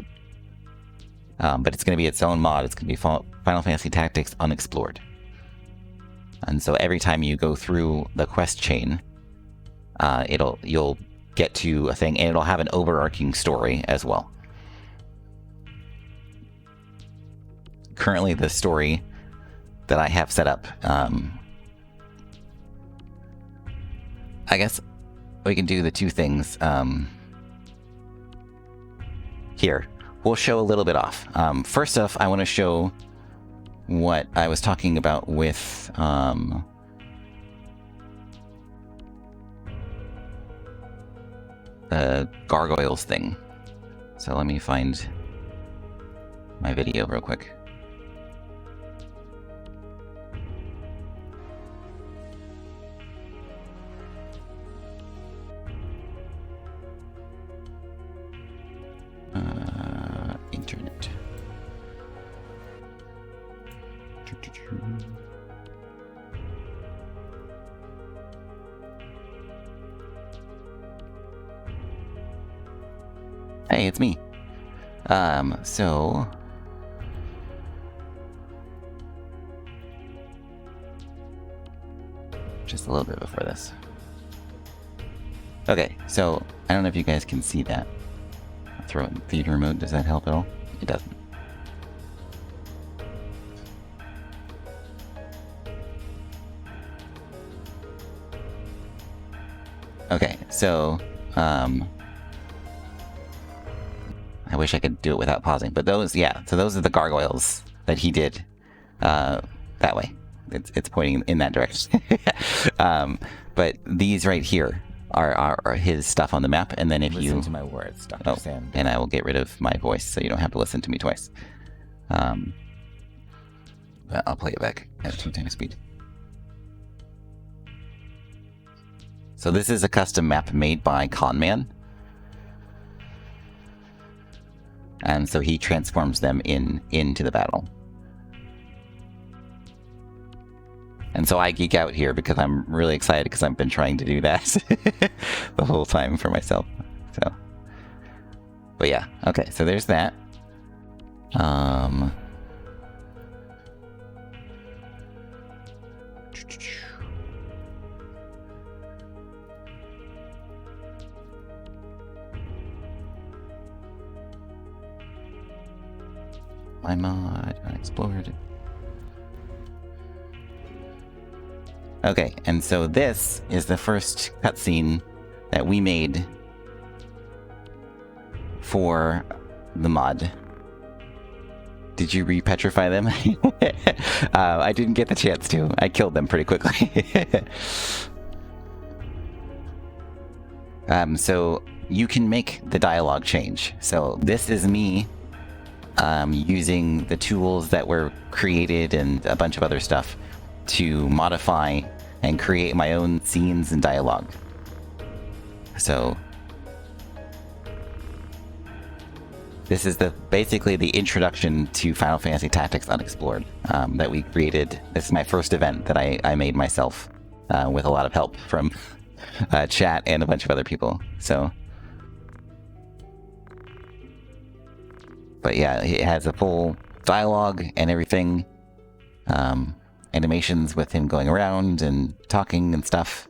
But it's going to be its own mod. It's going to be Final Fantasy Tactics Unexplored. And so every time you go through the quest chain, you'll get to a thing, and it'll have an overarching story as well. Currently, the story that I have set up, I guess we can do the 2 things. Here, we'll show a little bit off. First off, I want to show what I was talking about with the gargoyles thing. So let me find my video real quick. Internet. Hey, it's me. So just a little bit before this. Okay, so I don't know if you guys can see that. I'll throw it in theater mode. Does that help at all? It doesn't. Okay, so I wish I could do it without pausing, but those, yeah, so those are the gargoyles that he did that way. It's pointing in that direction. But these right here are his stuff on the map, and then if you listen to my words, Dr. Sam. And I will get rid of my voice so you don't have to listen to me twice. But I'll play it back at 2 times speed. So this is a custom map made by Conman. And so he transforms them into the battle. And so I geek out here because I'm really excited because I've been trying to do that the whole time for myself. So, but yeah, okay, so there's that. Um... My mod, unexplored. Okay, and so this is the first cutscene that we made for the mod. Did you re-petrify them? I didn't get the chance to. I killed them pretty quickly. So you can make the dialogue change. So this is me using the tools that were created and a bunch of other stuff to modify and create my own scenes and dialogue. So this is basically the introduction to Final Fantasy Tactics Unexplored that we created. This is my first event that I made myself with a lot of help from chat and a bunch of other people. So, but yeah, it has a full dialogue and everything. Animations with him going around and talking and stuff.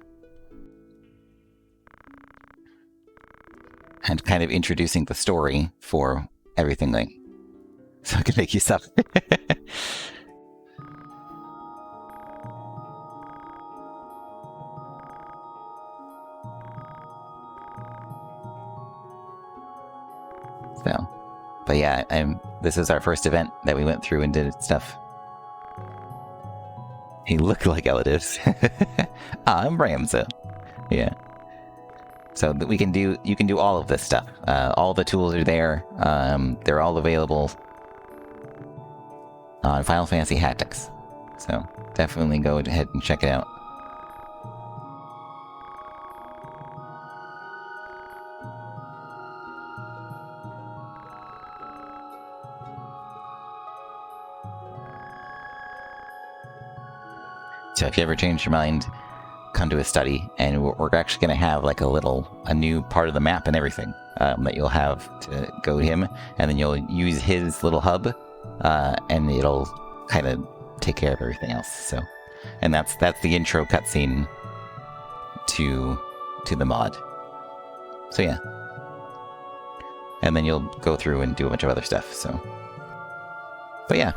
And kind of introducing the story for everything, like, so I can make you stuff. So, but yeah, this is our first event that we went through and did stuff. He looked like Eladives. I'm Ramza. Yeah. So that you can do all of this stuff. All the tools are there. They're all available on Final Fantasy Tactics. So definitely go ahead and check it out. So if you ever change your mind, come to a study, and we're actually going to have like a new part of the map and everything that you'll have to go to him, and then you'll use his little hub, and it'll kind of take care of everything else. So, and that's the intro cutscene to the mod. So yeah, and then you'll go through and do a bunch of other stuff. So, but yeah.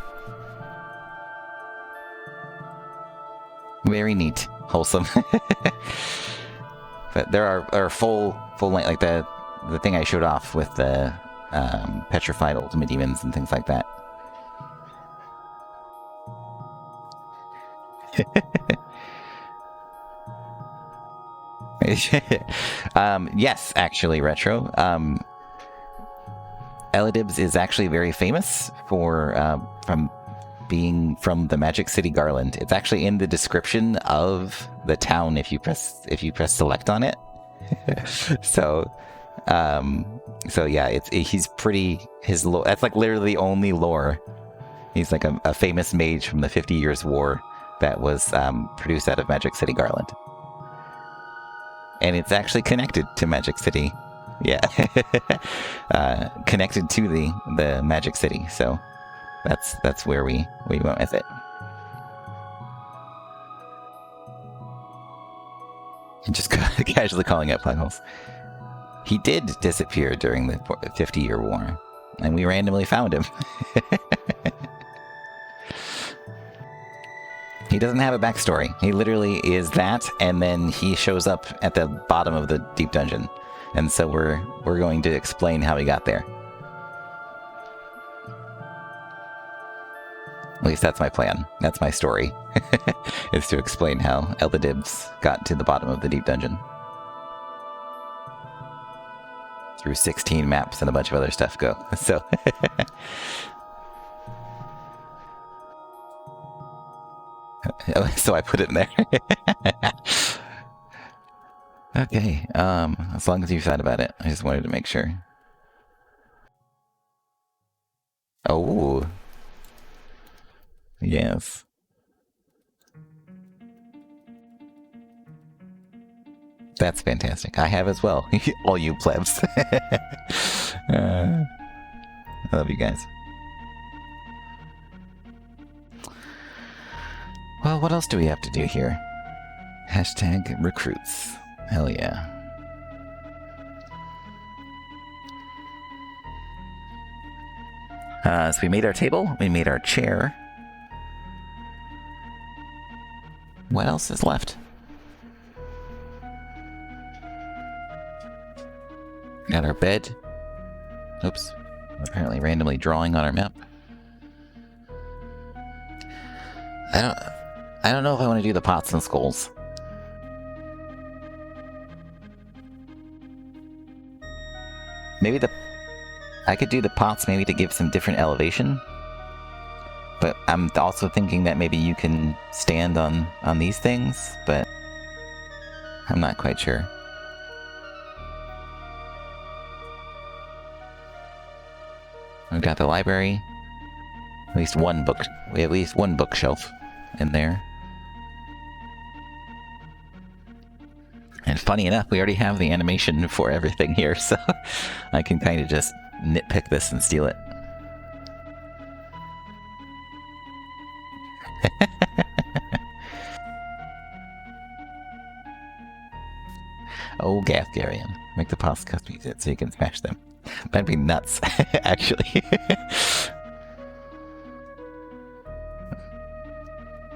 Very neat, wholesome. But there are full length, like the thing I showed off with the petrified ultimate demons and things like that. Yes, actually, Retro. Eladives is actually very famous for from being from the Magic City Garland. It's actually in the description of the town if you press select on it. So yeah, he's pretty, his lore, that's like literally the only lore. He's like a famous mage from the 50 Years War that was produced out of Magic City Garland. And it's actually connected to Magic City. Yeah. Connected to the Magic City, so that's where we went with it. And just casually calling out plugholes. He did disappear during the 50-Year War, and we randomly found him. He doesn't have a backstory. He literally is that, and then he shows up at the bottom of the deep dungeon. And so we're going to explain how he got there. At least that's my plan. That's my story. Is to explain how Eladives got to the bottom of the deep dungeon. Through 16 maps and a bunch of other stuff go. So so I put it in there. Okay, as long as you thought about it. I just wanted to make sure. Oh. Yes. That's fantastic. I have as well. All you plebs. I love you guys. Well, what else do we have to do here? Hashtag recruits. Hell yeah. So we made our table, we made our chair. What else is left? Got our bed. Oops. Apparently randomly drawing on our map. I don't know if I want to do the pots and skulls. Maybe I could do the pots maybe to give some different elevation. But I'm also thinking that maybe you can stand on these things, but I'm not quite sure. We've got the library. At least one book. We have at least one bookshelf in there. And funny enough, we already have the animation for everything here, so I can kind of just nitpick this and steal it. Oh, Gathgarian. Make the pots custom so you can smash them. That'd be nuts, actually.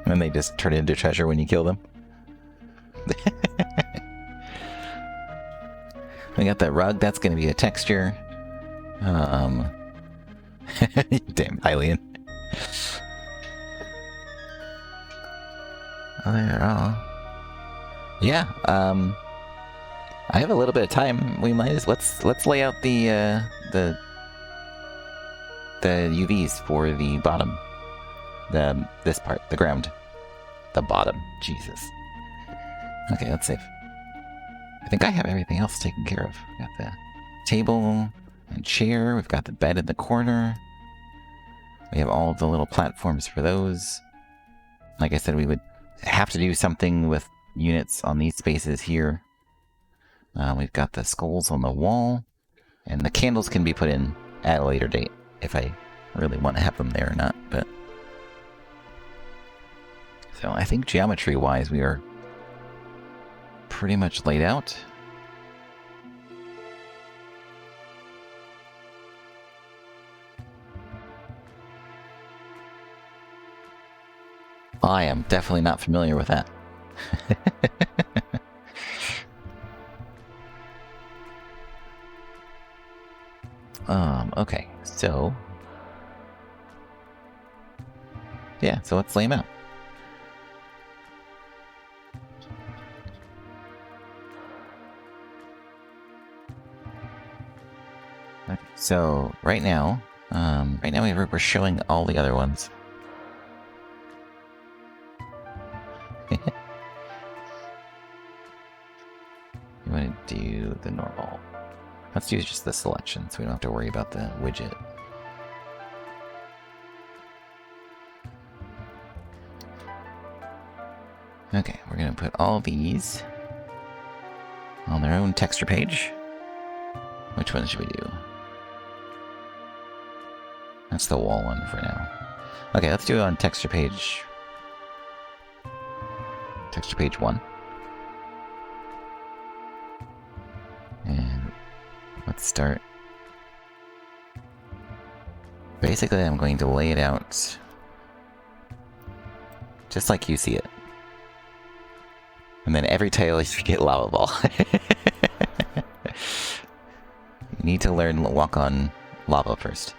And they just turn into treasure when you kill them. We got that rug, that's gonna be a texture. Damn, Hylian. Oh, there are. Yeah, I have a little bit of time. We might as let's lay out the UVs for the bottom. This part, the ground. The bottom. Jesus. Okay, let's save. I think I have everything else taken care of. Got the table and chair. We've got the bed in the corner. We have all of the little platforms for those. Like I said, we would have to do something with units on these spaces here. We've got the skulls on the wall. And the candles can be put in at a later date if I really want to have them there or not. But so I think geometry-wise we are pretty much laid out. I am definitely not familiar with that. Okay, so yeah, so let's lay them out. Okay, so right now we're showing all the other ones. You want to do the normal. Let's do just the selection so we don't have to worry about the widget. Okay, we're going to put all these on their own texture page. Which one should we do? That's the wall one for now. Okay, let's do it on texture page. Texture page 1. And let's start. Basically, I'm going to lay it out just like you see it. And then every tile you get lava ball. You need to learn walk on lava first.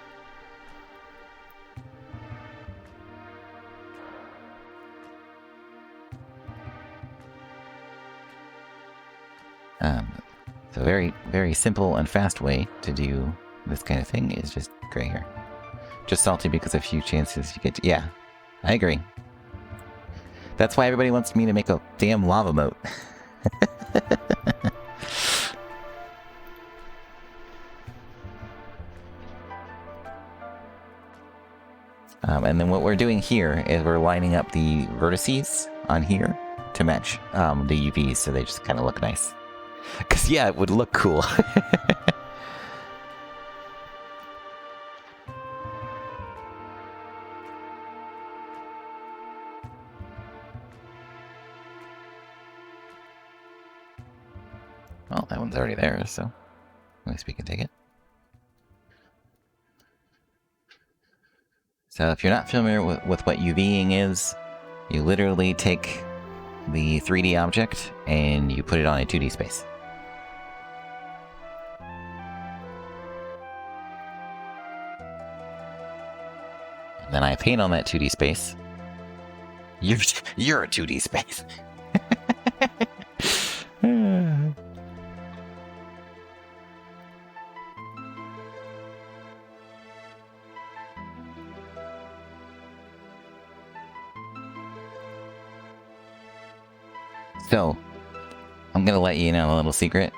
So very, very simple and fast way to do this kind of thing is just gray hair. Just salty because a few chances you get to, yeah, I agree. That's why everybody wants me to make a damn lava moat. And then what we're doing here is we're lining up the vertices on here to match the UVs so they just kind of look nice. Because, yeah, it would look cool. one's already there, so at least we can take it. So if you're not familiar with what UVing is, you literally take the 3D object and you put it on a 2D space. And then I paint on that 2D space. You're a 2D space. So, I'm gonna let you know a little secret.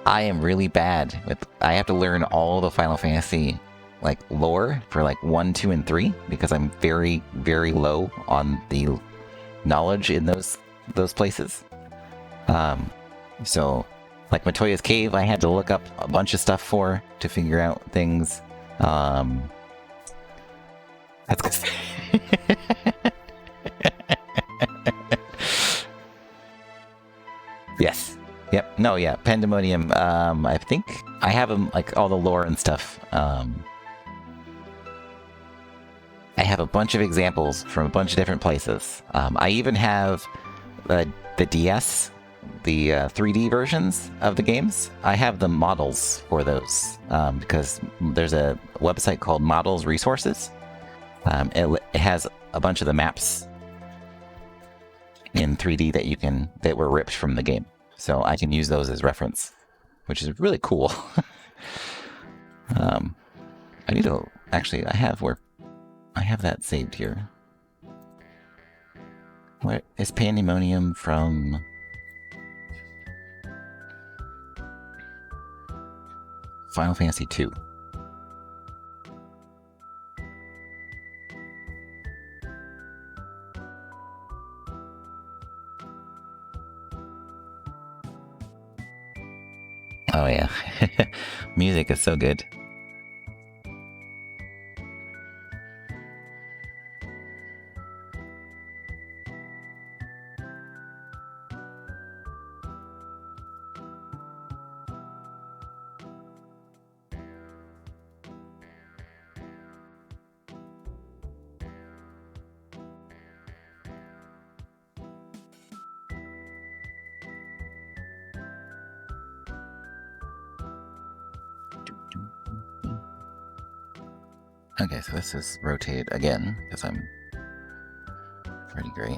I am really bad with... I have to learn all the Final Fantasy, like, lore for, like, 1, 2, and 3, because I'm very, very low on the knowledge in those places. So, like, Matoya's Cave, I had to look up a bunch of stuff for to figure out things. That's good. Yes. Yep. No, yeah. Pandemonium. I think I have them, like, all the lore and stuff. I have a bunch of examples from a bunch of different places. I even have the DS, the 3D versions of the games. I have the models for those because there's a website called Models Resources. It has a bunch of the maps in 3D that were ripped from the game, so I can use those as reference, which is really cool. I need to actually. I have that saved here. Where is Pandemonium from? Final Fantasy II. Oh yeah, music is so good. Okay, so this is rotated again, because I'm pretty great.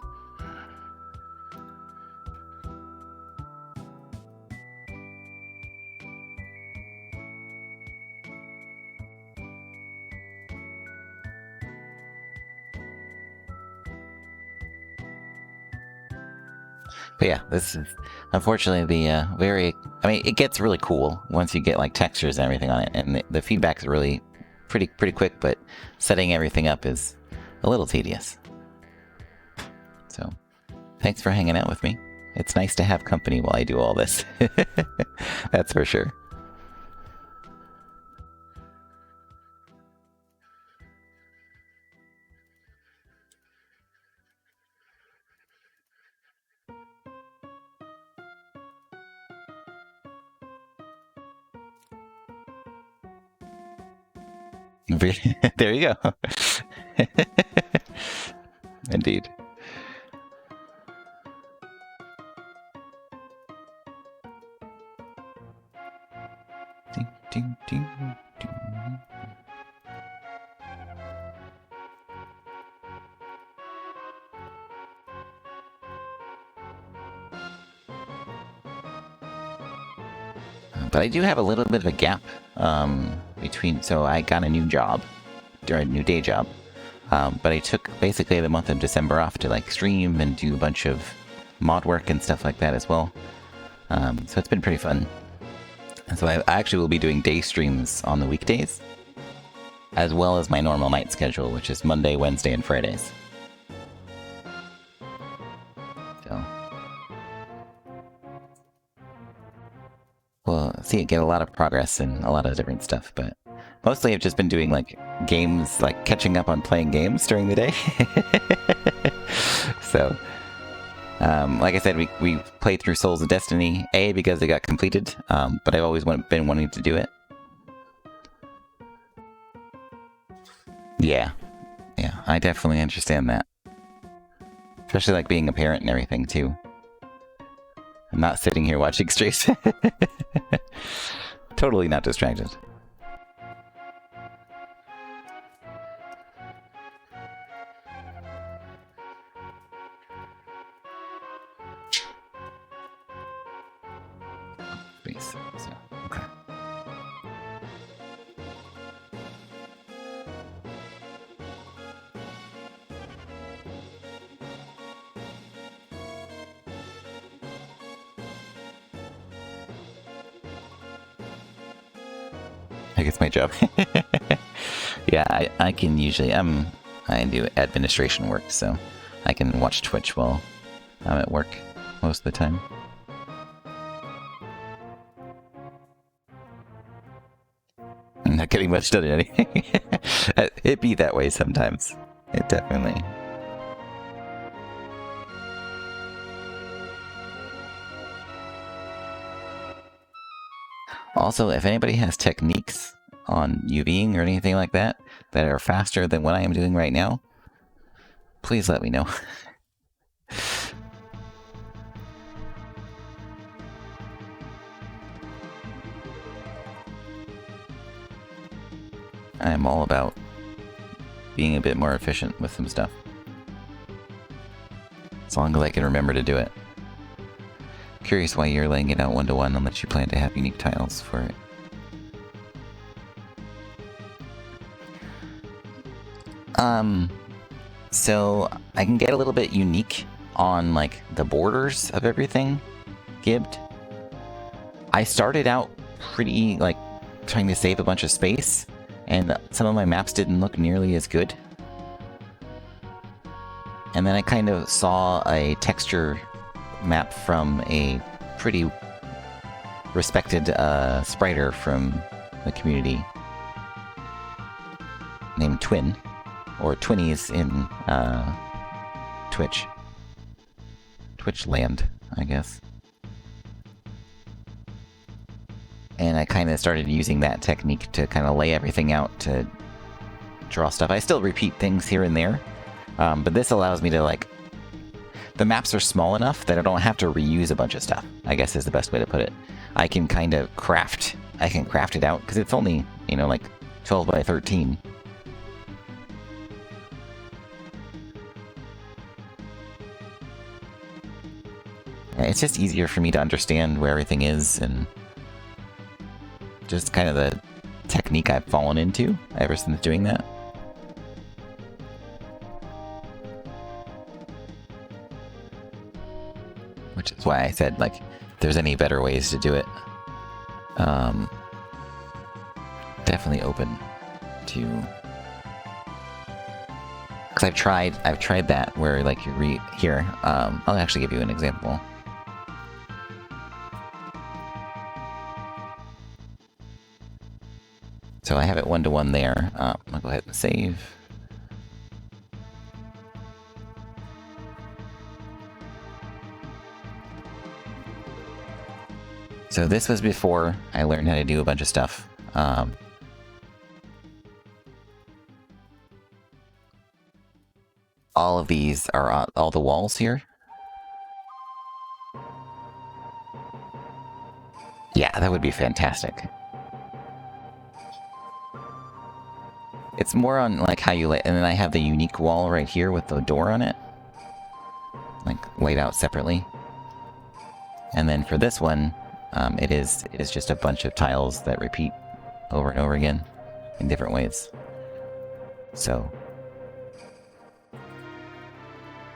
But yeah, this is unfortunately the very... I mean, it gets really cool once you get like textures and everything on it, and the feedback is really pretty quick, but setting everything up is a little tedious. So, thanks for hanging out with me. It's nice to have company while I do all this. That's for sure. There you go. Indeed. Ding, ding, ding, ding. But I do have a little bit of a gap between, so I got a new job, or a new day job, but I took basically the month of December off to like stream and do a bunch of mod work and stuff like that as well. So it's been pretty fun. And so I actually will be doing day streams on the weekdays, as well as my normal night schedule, which is Monday, Wednesday, and Fridays. So we'll see it get a lot of progress and a lot of different stuff, but mostly I've just been doing like games, like catching up on playing games during the day. So Like I said, we played through Souls of Destiny, A, because it got completed, but I've always been wanting to do it. Yeah. Yeah, I definitely understand that. Especially like being a parent and everything, too. I'm not sitting here watching streams. Totally not distracted. Base. So, okay. I guess my job. Yeah, I can usually I do administration work, so I can watch Twitch while I'm at work most of the time. I'm not getting much done in anything. It be that way sometimes. It definitely. Also, if anybody has techniques on UVing or anything like that that are faster than what I am doing right now, please let me know. I am all about being a bit more efficient with some stuff. As long as I can remember to do it. Curious why you're laying it out one-to-one unless you plan to have unique tiles for it. So I can get a little bit unique on like the borders of everything gibbed. I started out pretty like trying to save a bunch of space, and some of my maps didn't look nearly as good. And then I kind of saw a texture map from a pretty respected spriter from the community named Twin, or Twinnies in Twitch land, I guess. And I kind of started using that technique to kind of lay everything out to draw stuff. I still repeat things here and there, but this allows me to like... The maps are small enough that I don't have to reuse a bunch of stuff, I guess is the best way to put it. I can kind of craft it out, because it's only, you know, like 12 by 13. It's just easier for me to understand where everything is, and just kind of the technique I've fallen into ever since doing that. Which is why I said, like, if there's any better ways to do it, definitely open to... Because I've tried that where, like, you here, I'll actually give you an example. So I have it one-to-one there. I'll go ahead and save. So this was before I learned how to do a bunch of stuff. All of these are on all the walls here. Yeah, that would be fantastic. It's more on like how you lay, and then I have the unique wall right here with the door on it, like laid out separately. And then for this one, it is just a bunch of tiles that repeat over and over again in different ways. So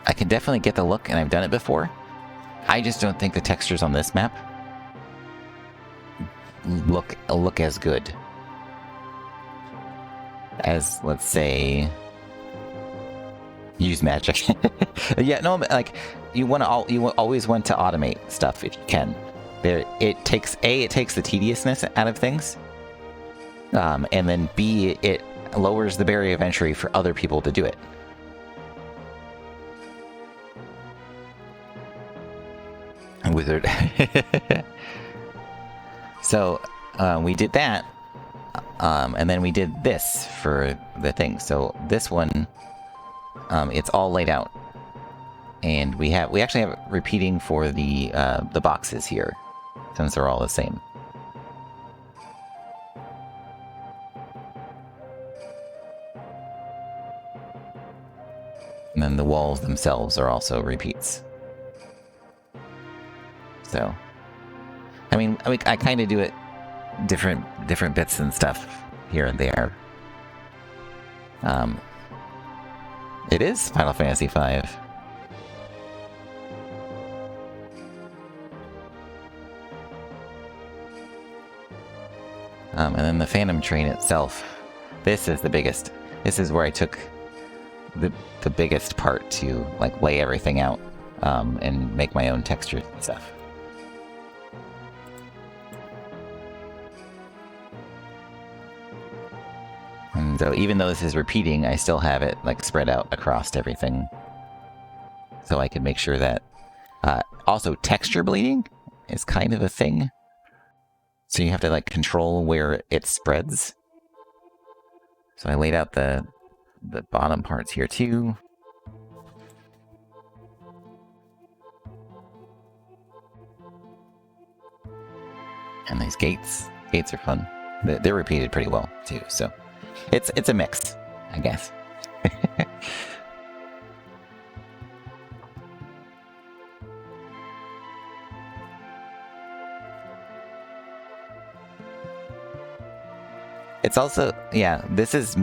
I can definitely get the look, and I've done it before. I just don't think the textures on this map look as good as, let's say, use magic. Yeah, no, like you always want to automate stuff if you can. It takes the tediousness out of things, and then B, it lowers the barrier of entry for other people to do it. Wizard. So we did that, and then we did this for the thing. So this one, it's all laid out, and we actually have it repeating for the boxes here, since they're all the same. And then the walls themselves are also repeats. So, I mean, I kind of do it different bits and stuff here and there. It is Final Fantasy V. And then the Phantom Train itself. This is the biggest. This is where I took the biggest part to like lay everything out and make my own textures and stuff. And so even though this is repeating, I still have it like spread out across everything, so I can make sure that also texture bleeding is kind of a thing. So you have to like control where it spreads. So I laid out the bottom parts here too. And these gates are fun. They're repeated pretty well too. So it's a mix, I guess. It's also, yeah, this is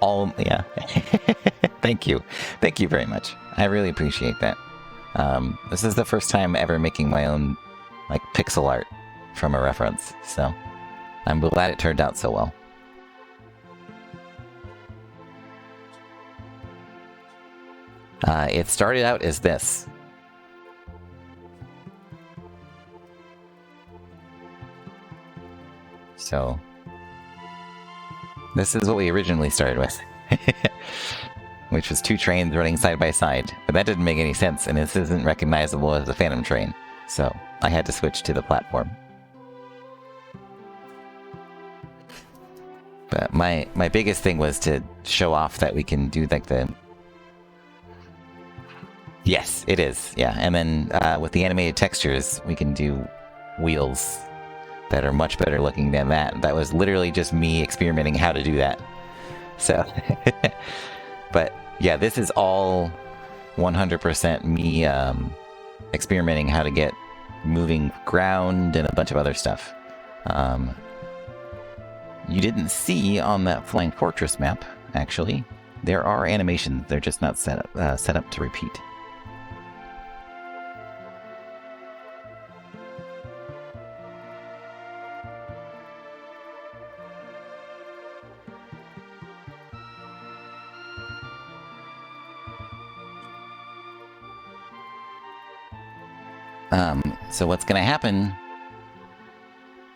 all, yeah. Thank you. Thank you very much. I really appreciate that. This is the first time ever making my own, like, pixel art from a reference, so I'm glad it turned out so well. It started out as this. So this is what we originally started with, which was two trains running side by side, but that didn't make any sense, and this isn't recognizable as a Phantom Train, so I had to switch to the platform. But my biggest thing was to show off that we can do like the... Yes, it is, yeah, and then with the animated textures, we can do wheels that are much better looking than that. That was literally just me experimenting how to do that. So, but yeah, this is all 100% me experimenting how to get moving ground and a bunch of other stuff. You didn't see on that Flying Fortress map, actually. There are animations, they're just not set up to repeat. So what's going to happen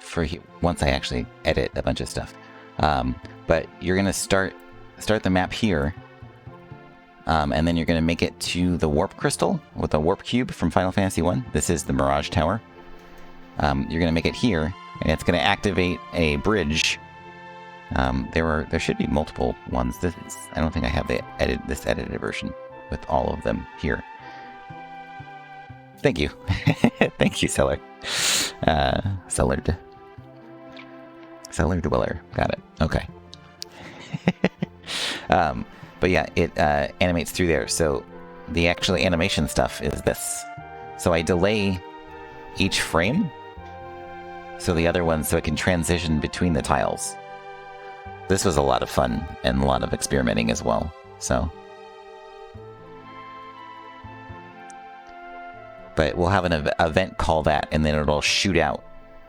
for once I actually edit a bunch of stuff, but you're going to start the map here, and then you're going to make it to the warp crystal with a warp cube from Final Fantasy I. This is the Mirage Tower. You're going to make it here, and it's going to activate a bridge. There should be multiple ones. I don't think I have this edited version with all of them here. Thank you. Thank you, Seller. Cellared Dweller. Got it. Okay. But yeah, it animates through there. So the actual animation stuff is this. So I delay each frame so the other one, so it can transition between the tiles. This was a lot of fun and a lot of experimenting as well. So... But we'll have an event call that, and then it'll shoot out,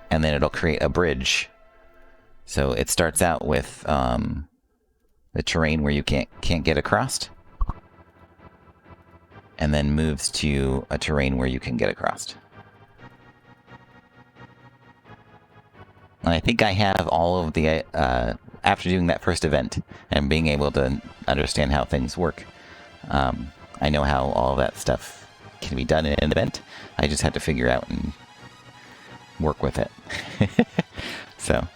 and then it'll create a bridge. So it starts out with the terrain where you can't get across, and then moves to a terrain where you can get across. And I think I have all of the after doing that first event and being able to understand how things work. I know how all of that stuff can be done in an event. I just have to figure out and work with it. So,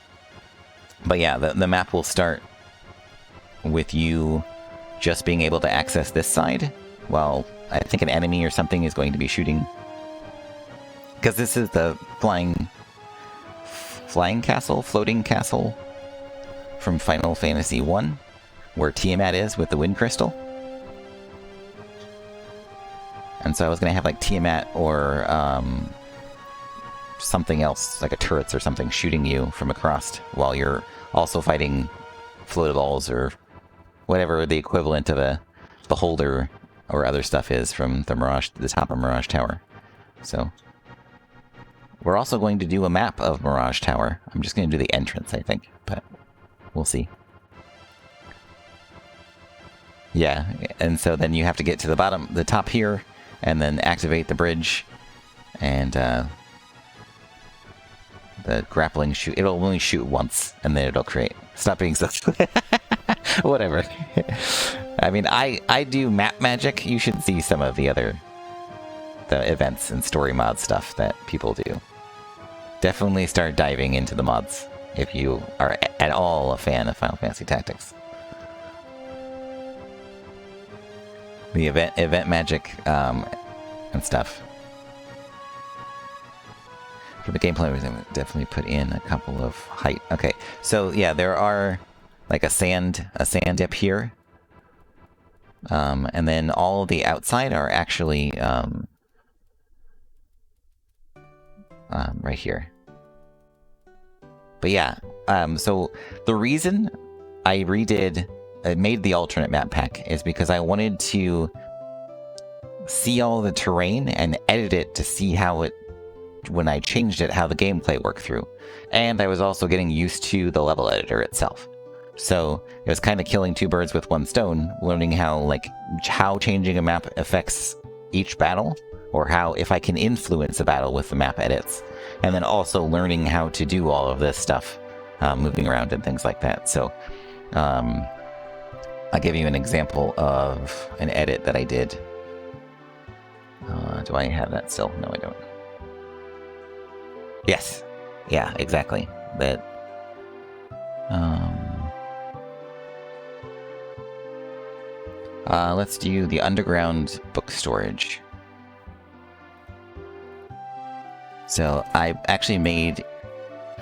but yeah, the map will start with you just being able to access this side, while I think an enemy or something is going to be shooting. Because this is the floating castle from Final Fantasy 1, where Tiamat is with the wind crystal. And so I was going to have like Tiamat or something else, like a turrets or something, shooting you from across while you're also fighting floatables or whatever the equivalent of a beholder or other stuff is from the top of Mirage Tower. So we're also going to do a map of Mirage Tower. I'm just going to do the entrance, I think, but we'll see. Yeah, and so then you have to get to the top here, and then activate the bridge, and the grappling shoot. It'll only shoot once, and then it'll create. Stop being so... Whatever. I mean, I do map magic. You should see some of the events and story mod stuff that people do. Definitely start diving into the mods if you are at all a fan of Final Fantasy Tactics. The event magic and stuff. For the gameplay, we definitely put in a couple of height. Okay, so yeah, there are like a sand dip here, and then all of the outside are actually right here. But yeah, so the reason I made the alternate map pack is because I wanted to see all the terrain and edit it to see how when I changed it, how the gameplay worked through. And I was also getting used to the level editor itself. So it was kind of killing two birds with one stone, learning how changing a map affects each battle, or how if I can influence a battle with the map edits. And then also learning how to do all of this stuff, moving around and things like that. So I'll give you an example of an edit that I did. Do I have that still? No, I don't. Yes. Yeah, exactly. That. Let's do the underground book storage. So I actually made,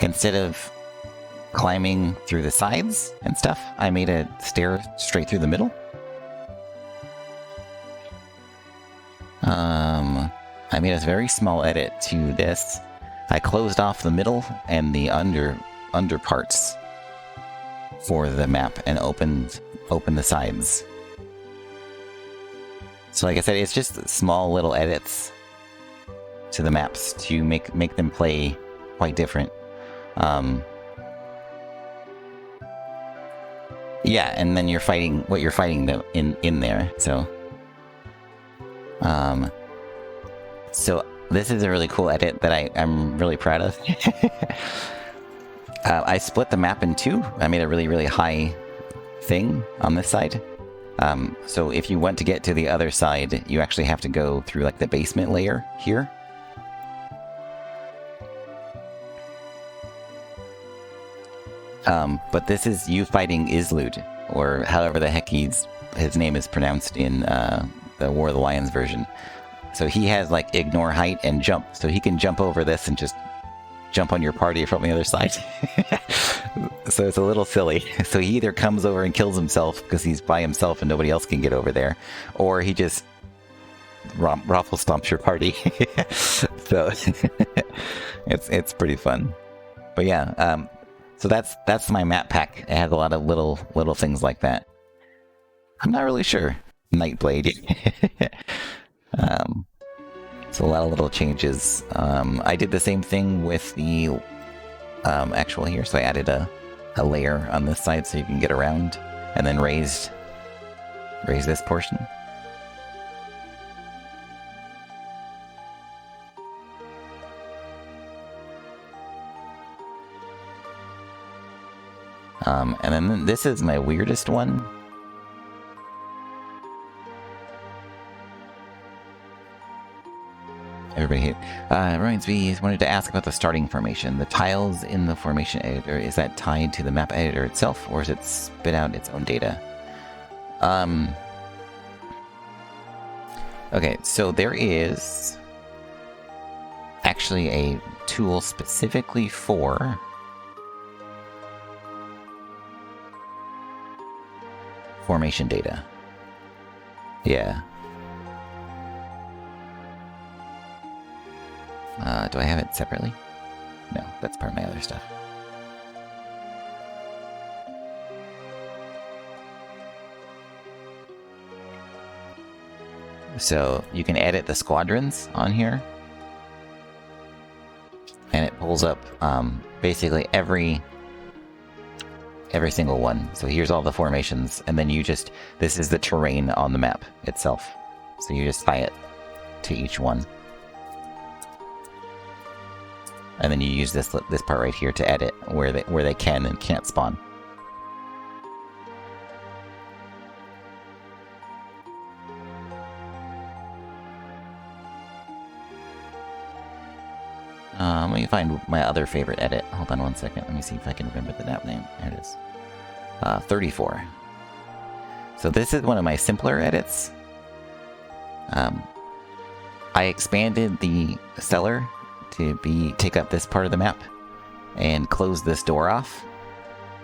instead of climbing through the sides and stuff, I made a stair straight through the middle. I made a very small edit to this. I closed off the middle and the under parts for the map and opened the sides. So like I said, it's just small little edits to the maps to make them play quite different. Yeah, and then you're fighting what you're fighting though in there. So so this is a really cool edit that I'm really proud of. I split the map in two. I made a really, really high thing on this side. So if you want to get to the other side, you actually have to go through like the basement layer here. But this is you fighting Islud, or however the heck his name is pronounced in the War of the Lions version. So he has like ignore height and jump, so he can jump over this and just jump on your party from the other side. So it's a little silly. So he either comes over and kills himself because he's by himself and nobody else can get over there, or he just raffle stomps your party. So it's pretty fun. But yeah, so that's my map pack. It has a lot of little things like that. I'm not really sure. Nightblade. So a lot of little changes. I did the same thing with the actual here. So I added a layer on this side so you can get around, and then raise this portion. And then this is my weirdest one. everybody. Reminds me, wanted to ask about the starting formation. The tiles in the formation editor, is that tied to the map editor itself, or is it spit out its own data? Okay, so there is actually a tool specifically for formation data. Yeah. Do I have it separately? No, that's part of my other stuff. So you can edit the squadrons on here. And it pulls up basically every single one. So here's all the formations, and then this is the terrain on the map itself. So you just tie it to each one. And then you use this part right here to edit where they can and can't spawn. Let me find my other favorite edit. Hold on one second. Let me see if I can remember the name. There it is. 34. So this is one of my simpler edits. I expanded the cellar to take up this part of the map and close this door off.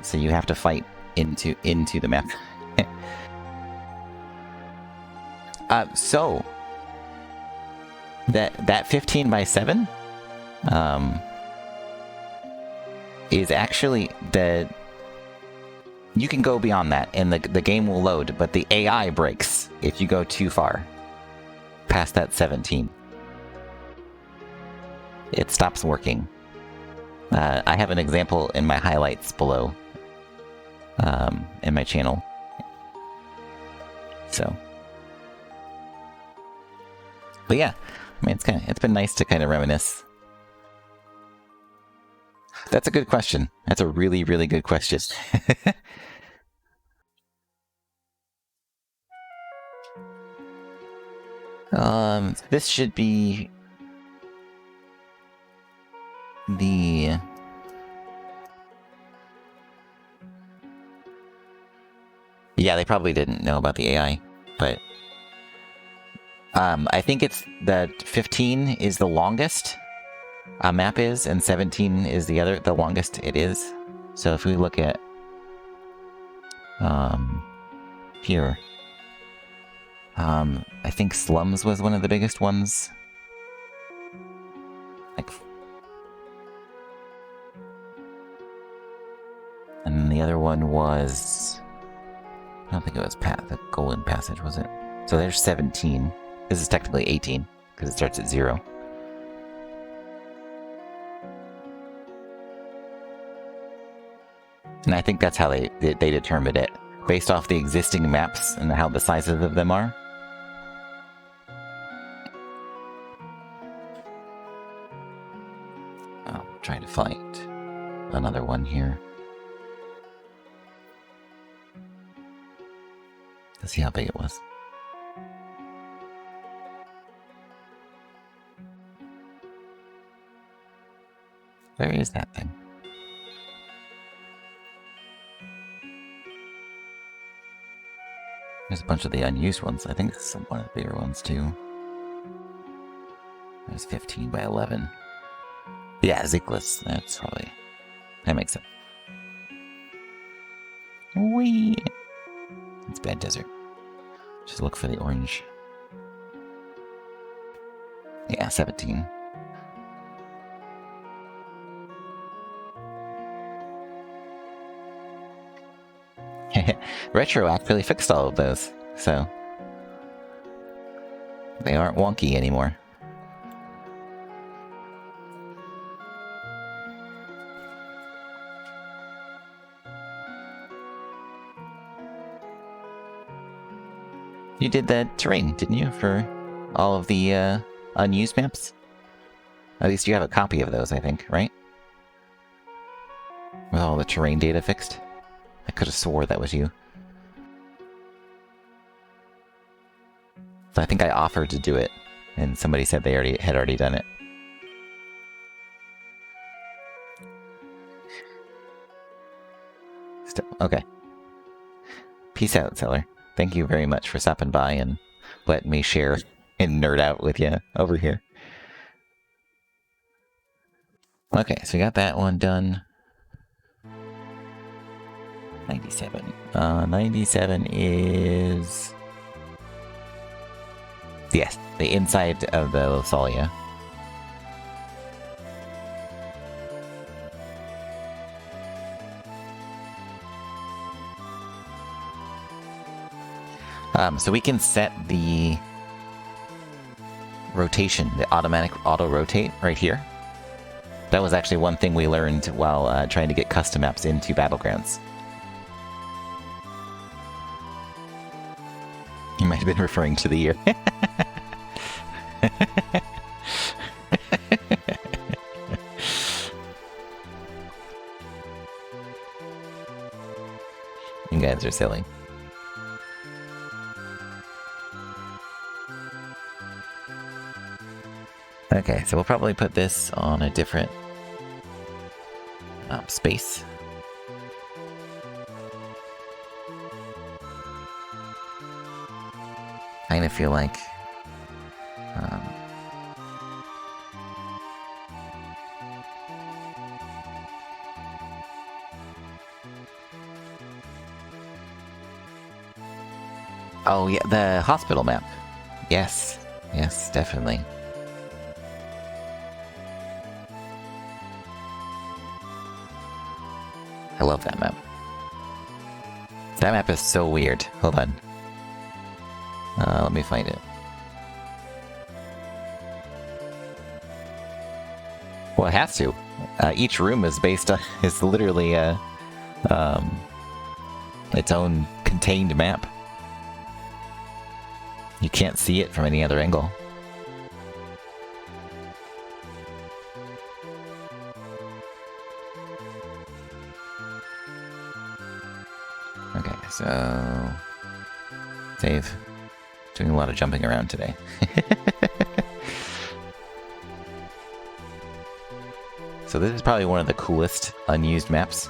So you have to fight into the map. So that 15 by 7 is actually you can go beyond that and the game will load, but the AI breaks if you go too far past that 17. It stops working. I have an example in my highlights below in my channel. So, but yeah, I mean, it's been nice to kind of reminisce. That's a good question. That's a really, really good question. This should be the... Yeah, they probably didn't know about the AI, but... I think it's that 15 is the longest map is, and 17 is the longest it is. So if we look at... here... I think Slums was one of the biggest ones. And then the other one was... I don't think it was the Golden Passage, was it? So there's 17. This is technically 18, because it starts at 0. And I think that's how they determined it, based off the existing maps and how the sizes of them are. I'm trying to find another one here. Let's see how big it was. Where is that thing? There's a bunch of the unused ones. I think this is one of the bigger ones too. There's 15 by 11. Yeah, Ziklas. That makes sense. Whee! It's Bad Desert. Just look for the orange. Yeah, 17. Retro actually fixed all of those, so they aren't wonky anymore. You did the terrain, didn't you, for all of the unused maps? At least you have a copy of those, I think, right? With all the terrain data fixed? I could have swore that was you. So I think I offered to do it and somebody said they had already done it. Okay. Peace out, Seller. Thank you very much for stopping by and letting me share and nerd out with you over here. Okay, so we got that one done. 97. 97 is... Yes, the inside of the Losalia. So we can set the rotation, the automatic auto-rotate right here. That was actually one thing we learned while trying to get custom maps into Battlegrounds. You might have been referring to the year. You guys are silly. Okay, so we'll probably put this on a different space. I kind of feel like oh yeah, the hospital map. Yes, yes, definitely. I love that map. That map is so weird. Hold on. Let me find it. Well, it has to. Each room is based on... is literally its own contained map. You can't see it from any other angle. Okay, so... Save. Doing a lot of jumping around today. So this is probably one of the coolest unused maps.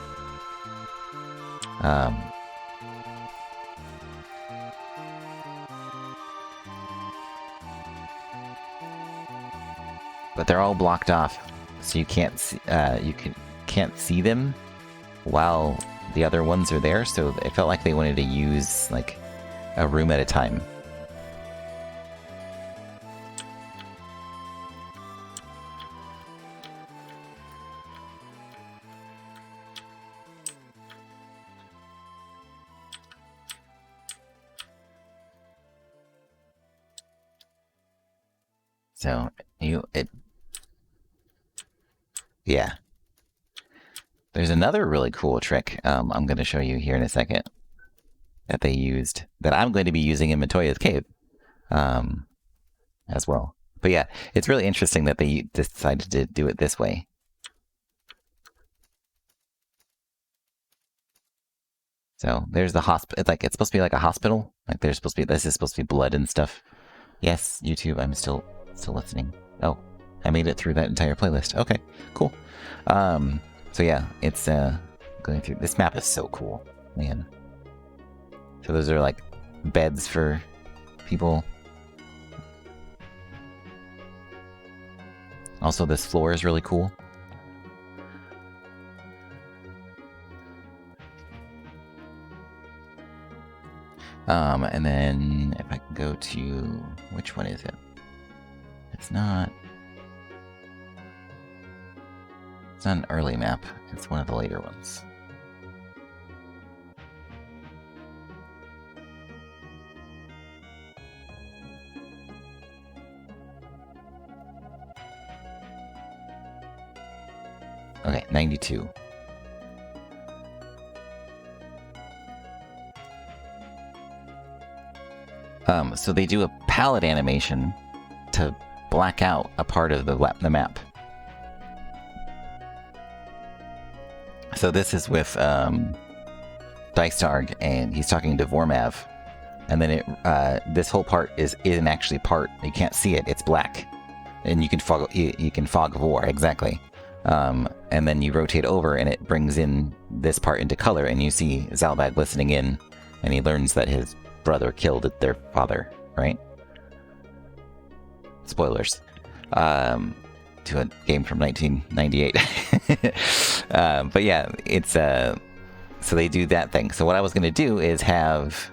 But they're all blocked off, so you can't see, can't see them while the other ones are there. So it felt like they wanted to use like a room at a time. So yeah. There's another really cool trick I'm going to show you here in a second that they used, that I'm going to be using in Matoya's cave as well. But yeah, it's really interesting that they decided to do it this way. So there's the hospital. Like it's supposed to be like a hospital. Like there's supposed to be, this is supposed to be blood and stuff. Yes, YouTube, I'm still listening. Oh, I made it through that entire playlist. Okay, cool. So yeah, it's going through. This map is so cool, man. So those are like beds for people. Also, this floor is really cool. And then if I can go to, which one is it? It's not an early map. It's one of the later ones. Okay, 92. So they do a palette animation to black out a part of the map. So this is with Dicetarg, and he's talking to Vormav, and then this whole part isn't actually part. You can't see it. It's black, and you can fog of war, exactly. And then you rotate over, and it brings in this part into color, and you see Zalbag listening in, and he learns that his brother killed their father, right? Spoilers. To a game from 1998. But yeah, it's so they do that thing. So what I was going to do is have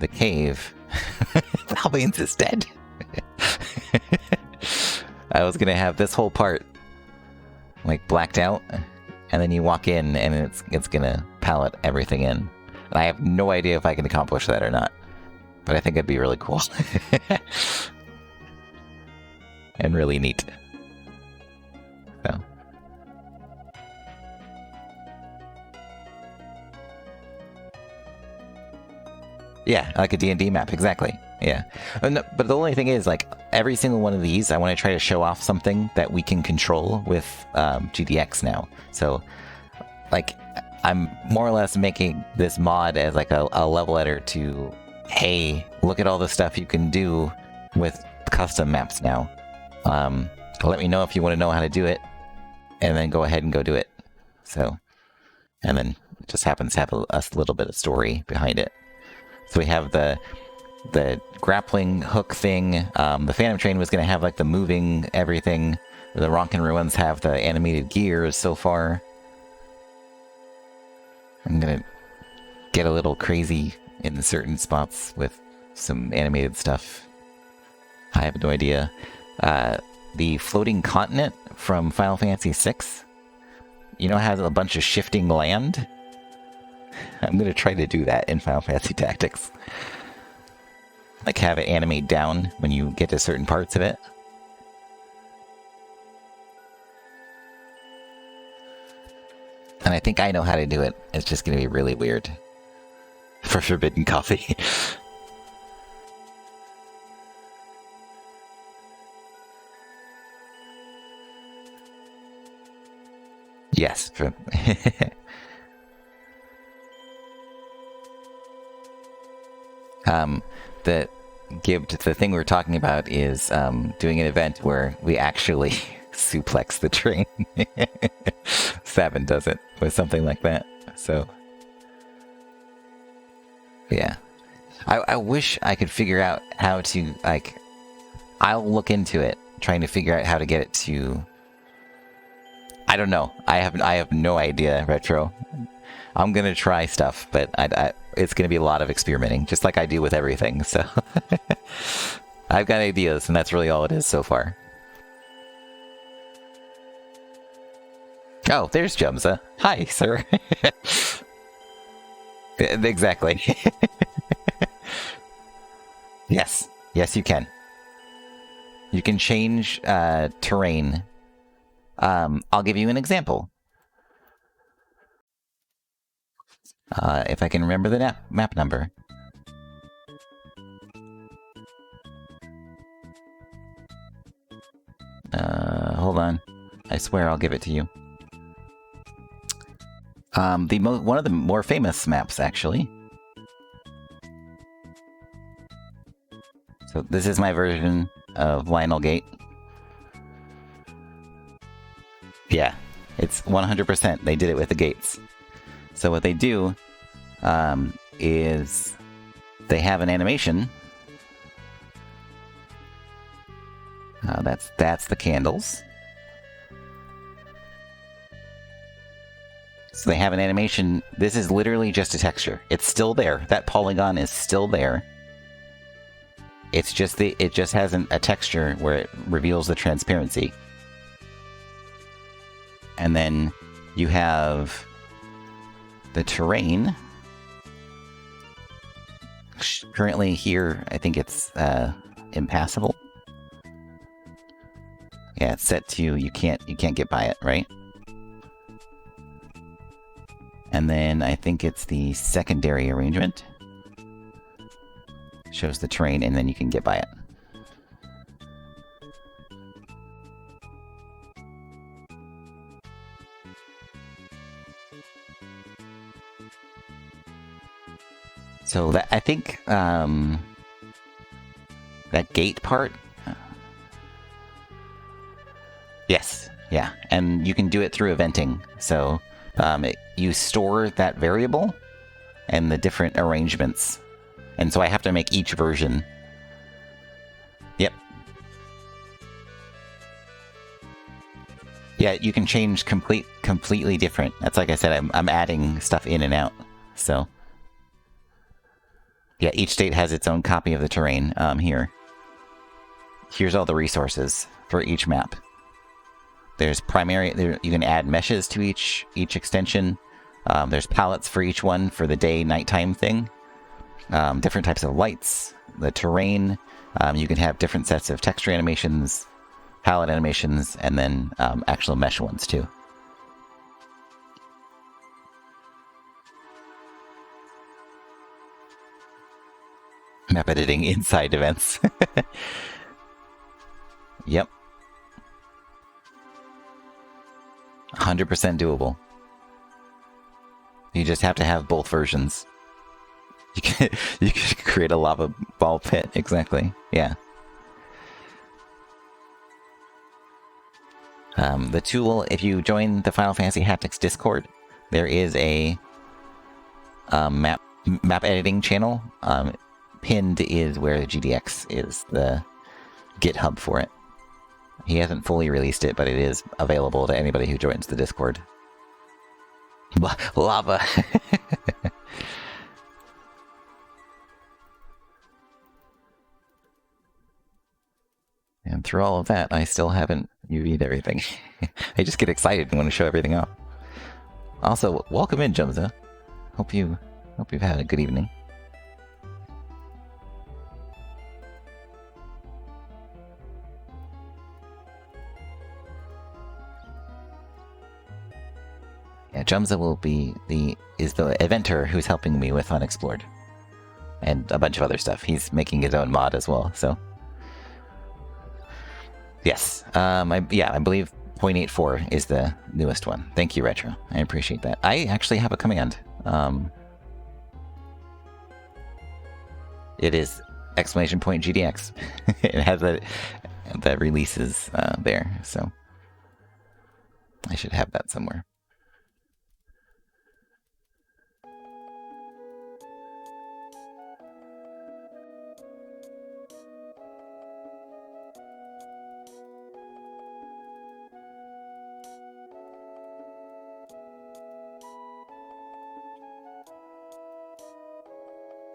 the cave. Valbane's is dead. I was going to have this whole part like blacked out, and then you walk in and it's going to palette everything in. And I have no idea if I can accomplish that or not, but I think it'd be really cool. And really neat. So. Yeah, like a D&D map, exactly. Yeah. But the only thing is, like, every single one of these, I want to try to show off something that we can control with GDX now. So, like, I'm more or less making this mod as, like, a level editor to, hey, look at all the stuff you can do with custom maps now. Let me know if you want to know how to do it, and then go ahead and go do it. So, and then it just happens to have a little bit of story behind it. So we have the grappling hook thing. The Phantom Train was going to have like the moving everything. The Ronkin Ruins have the animated gears so far. I'm going to get a little crazy in certain spots with some animated stuff. I have no idea. The floating continent from Final Fantasy VI, you know, has a bunch of shifting land. I'm going to try to do that in Final Fantasy Tactics. Like have it animate down when you get to certain parts of it. And I think I know how to do it. It's just going to be really weird. For Forbidden Coffee. Yes. The thing we're talking about is doing an event where we actually suplex the train. Sabin does it with something like that. So, yeah. I wish I could figure out how to, like, I'll look into it, trying to figure out how to get it to, I don't know. I have no idea, Retro. I'm going to try stuff, but it's going to be a lot of experimenting, just like I do with everything, so. I've got ideas, and that's really all it is so far. Oh, there's Jumza. Hi, sir. Exactly. Yes. Yes, you can. You can change terrain. I'll give you an example. If I can remember the map number. Hold on. I swear I'll give it to you. One of the more famous maps, actually. So this is my version of Lionel Gate. Yeah, it's 100%. They did it with the gates. So what they do is they have an animation. That's the candles. So they have an animation. This is literally just a texture. It's still there. That polygon is still there. It's just it just has a texture where it reveals the transparency. And then you have the terrain. Currently here, I think it's impassable. Yeah, it's set to you can't get by it, right? And then I think it's the secondary arrangement. Shows the terrain, and then you can get by it. So that I think that gate part. Yes, yeah, and you can do it through eventing. So you store that variable and the different arrangements, and so I have to make each version. Yep. Yeah, you can change completely different. That's like I said, I'm adding stuff in and out. So yeah, each state has its own copy of the terrain. Here. Here's all the resources for each map. There's you can add meshes to each extension. There's palettes for each one for the day-nighttime thing. Different types of lights, the terrain. You can have different sets of texture animations, palette animations, and then actual mesh ones too. Map editing inside events. Yep. 100% doable. You just have to have both versions. You can create a lava ball pit, exactly. Yeah. The tool, if you join the Final Fantasy Haptics Discord, there is a map editing channel. Pinned is where the GDX is, the GitHub for it. He hasn't fully released it, but it is available to anybody who joins the Discord. Lava! And through all of that, I still haven't UV'd everything. I just get excited and want to show everything off. Also, welcome in, Jumza. Hope you've had a good evening. Yeah, Jumza will be the eventer who's helping me with Unexplored. And a bunch of other stuff. He's making his own mod as well, so. Yes. I believe 0.84 is the newest one. Thank you, Retro. I appreciate that. I actually have a command. It is !GDX. It has the releases there, so I should have that somewhere.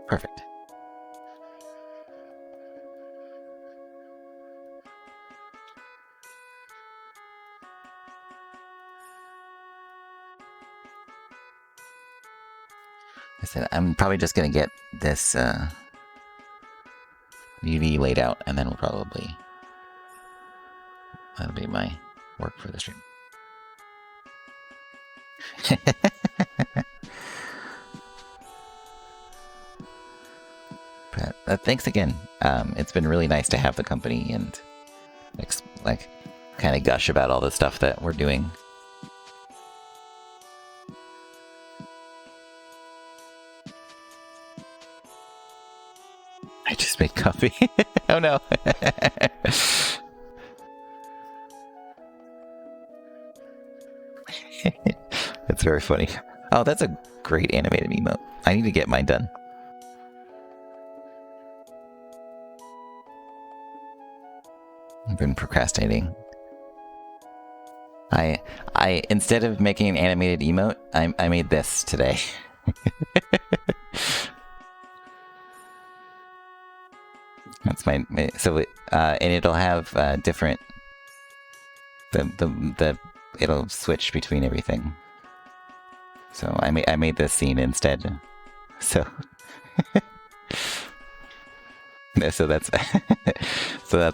Perfect. I said I'm probably just gonna get this UV laid out, and then that'll be my work for the stream. But thanks again. It's been really nice to have the company and kind of gush about all the stuff that we're doing. I just made coffee. Oh no. That's very funny. Oh, that's a great animated emote. I need to get mine done. I've been procrastinating. I instead of making an animated emote, I made this today. That's my so and it'll have different it'll switch between everything. So I made this scene instead. So so that's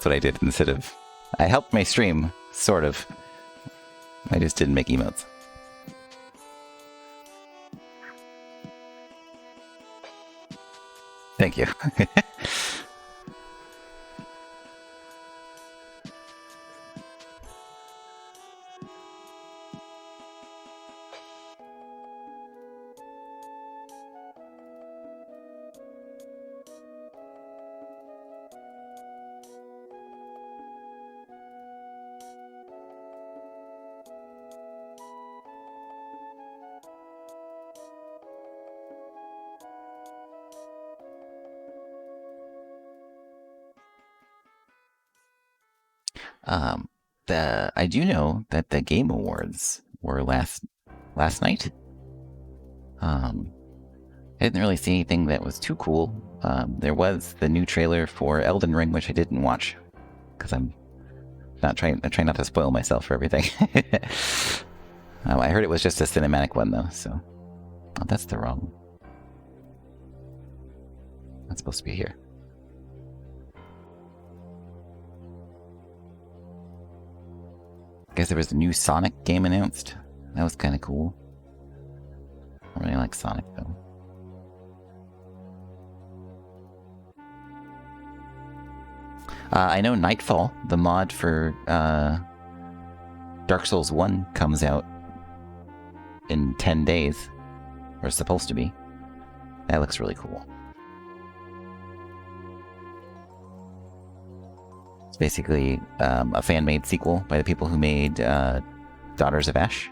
what I did instead of I helped my stream sort of. I just didn't make emotes. Thank you. Um, I do know that the Game Awards were last night. I didn't really see anything that was too cool. There was the new trailer for Elden Ring, which I didn't watch because I'm trying not to spoil myself for everything. I heard it was just a cinematic one though, so that's the wrong. That's supposed to be here. I guess there was a new Sonic game announced. That was kind of cool. I really like Sonic though. I know Nightfall, the mod for Dark Souls 1, comes out in 10 days. Or it's supposed to be. That looks really cool. It's basically a fan-made sequel by the people who made Daughters of Ash.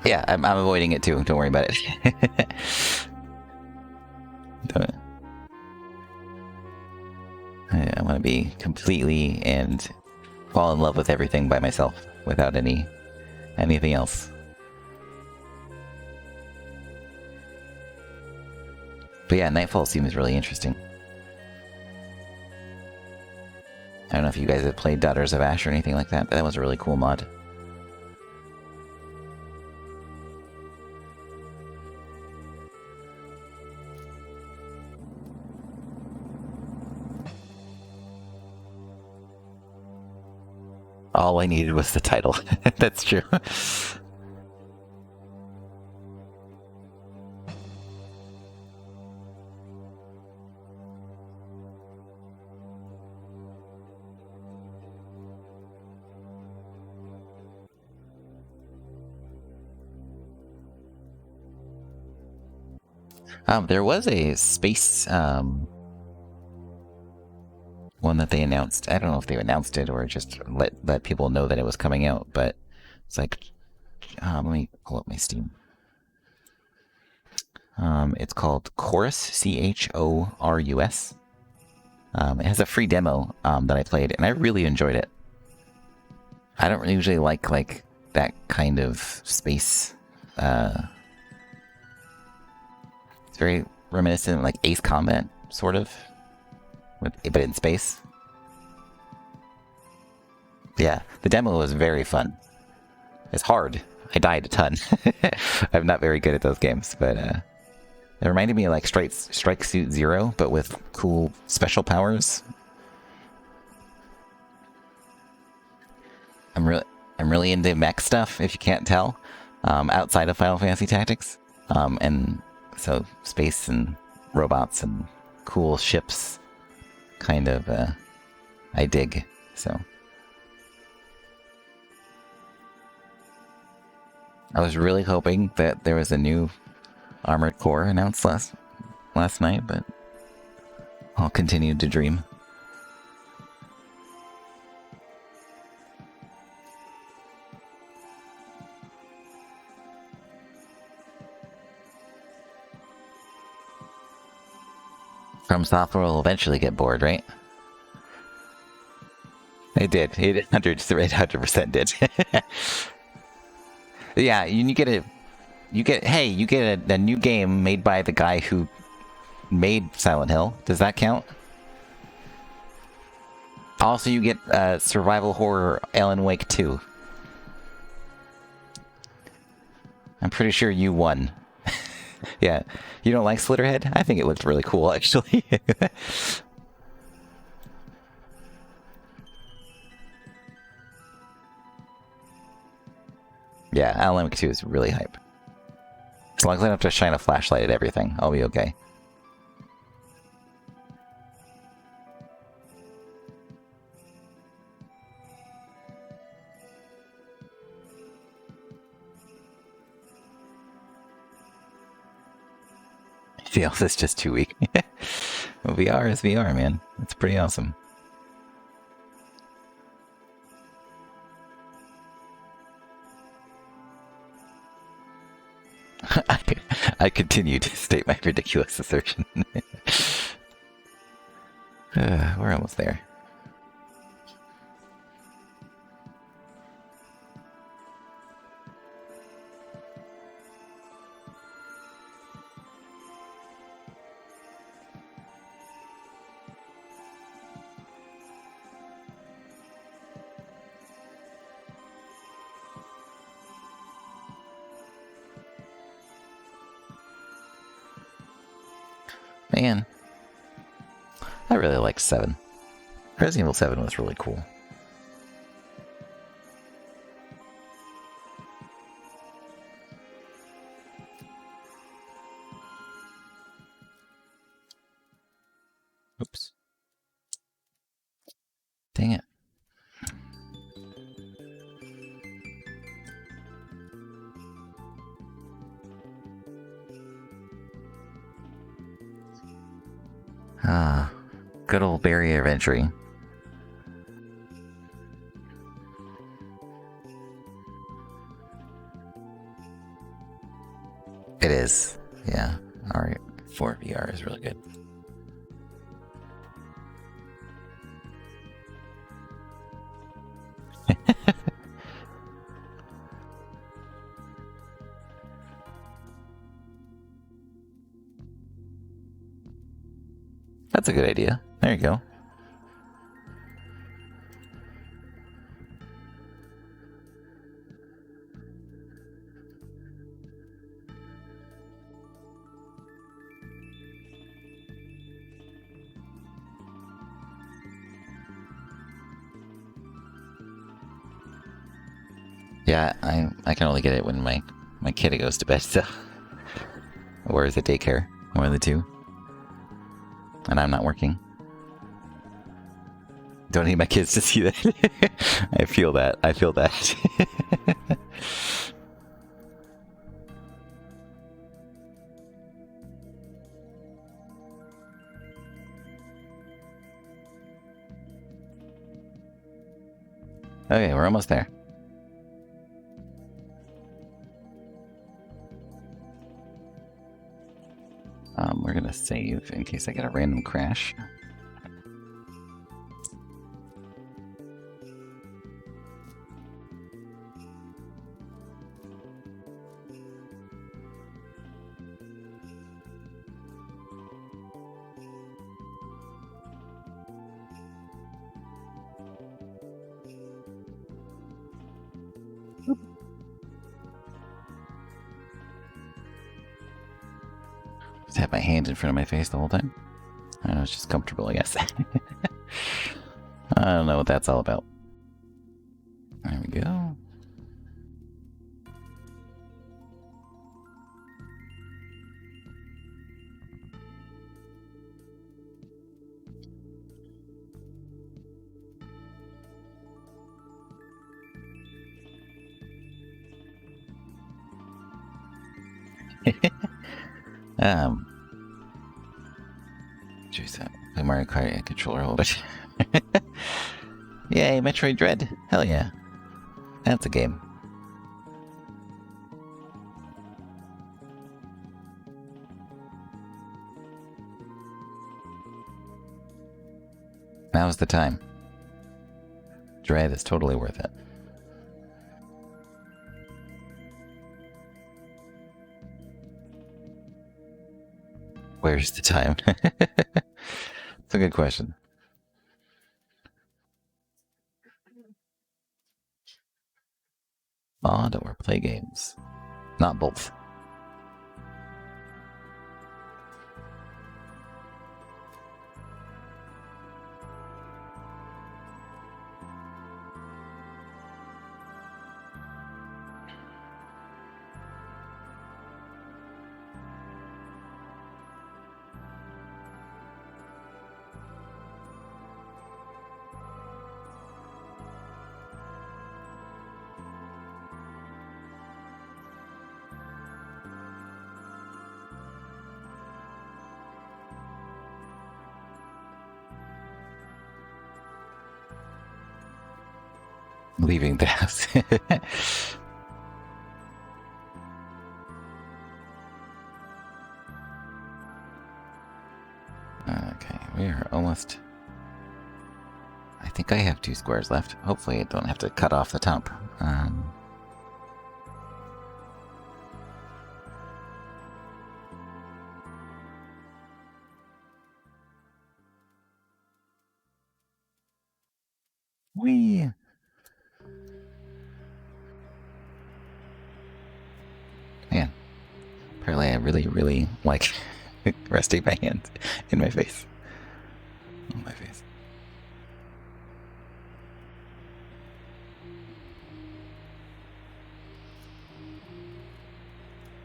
Yeah, I'm avoiding it too. Don't worry about it. I want to be completely and fall in love with everything by myself without anything else. But yeah, Nightfall seems really interesting. I don't know if you guys have played Daughters of Ash or anything like that, but that was a really cool mod. All I needed was the title. That's true. There was a space one that they announced. I don't know if they announced it or just let people know that it was coming out, but it's like, let me pull up my Steam. It's called Chorus, Chorus. It has a free demo that I played, and I really enjoyed it. I don't usually like that kind of space. It's very reminiscent of like Ace Combat, sort of, but in space. Yeah, the demo was very fun. It's hard. I died a ton. I'm not very good at those games, but it reminded me of like Strike Suit Zero, but with cool special powers. I'm really into mech stuff, if you can't tell, outside of Final Fantasy Tactics, and so space and robots and cool ships, kind of, I dig. So I was really hoping that there was a new Armored Core announced last night, but I'll continue to dream. From Software will eventually get bored, right? It did. It 100% did. Yeah, you get a new game made by the guy who made Silent Hill. Does that count? Also, you get survival horror Alan Wake 2. I'm pretty sure you won. Yeah, you don't like Slitterhead? I think it looks really cool, actually. Yeah, Alan Wake 2 is really hype. As long as I don't have to shine a flashlight at everything, I'll be okay. Anything else is just too weak. Well, VR is VR, man. It's pretty awesome. I continue to state my ridiculous assertion. We're almost there. Man, I really like 7. Resident Evil 7 was really cool. Oops. Dang it. Ah, good old barrier of entry. It is. Yeah. Alright. 4 VR is really good. That's a good idea. There you go. Yeah, I can only get it when my kid goes to bed, so or is it daycare? One of the two. And I'm not working. Don't need my kids to see that. I feel that. I feel that. Okay, we're almost there. We're gonna save in case I get a random crash. Just have my hand in front of my face the whole time. I don't know, it's just comfortable, I guess. I don't know what that's all about. There we go. Jeez, play Mario Kart controller a little bit. Yay, Metroid Dread. Hell yeah. That's a game. Now's the time. Dread is totally worth it. Where's the time? It's a good question. Mod or play games? Not both. Leaving the house. Okay, we are almost I think I have 2 squares left. Hopefully I don't have to cut off the top. Whee! Man, apparently I really, really like resting my hand in my face. On my face.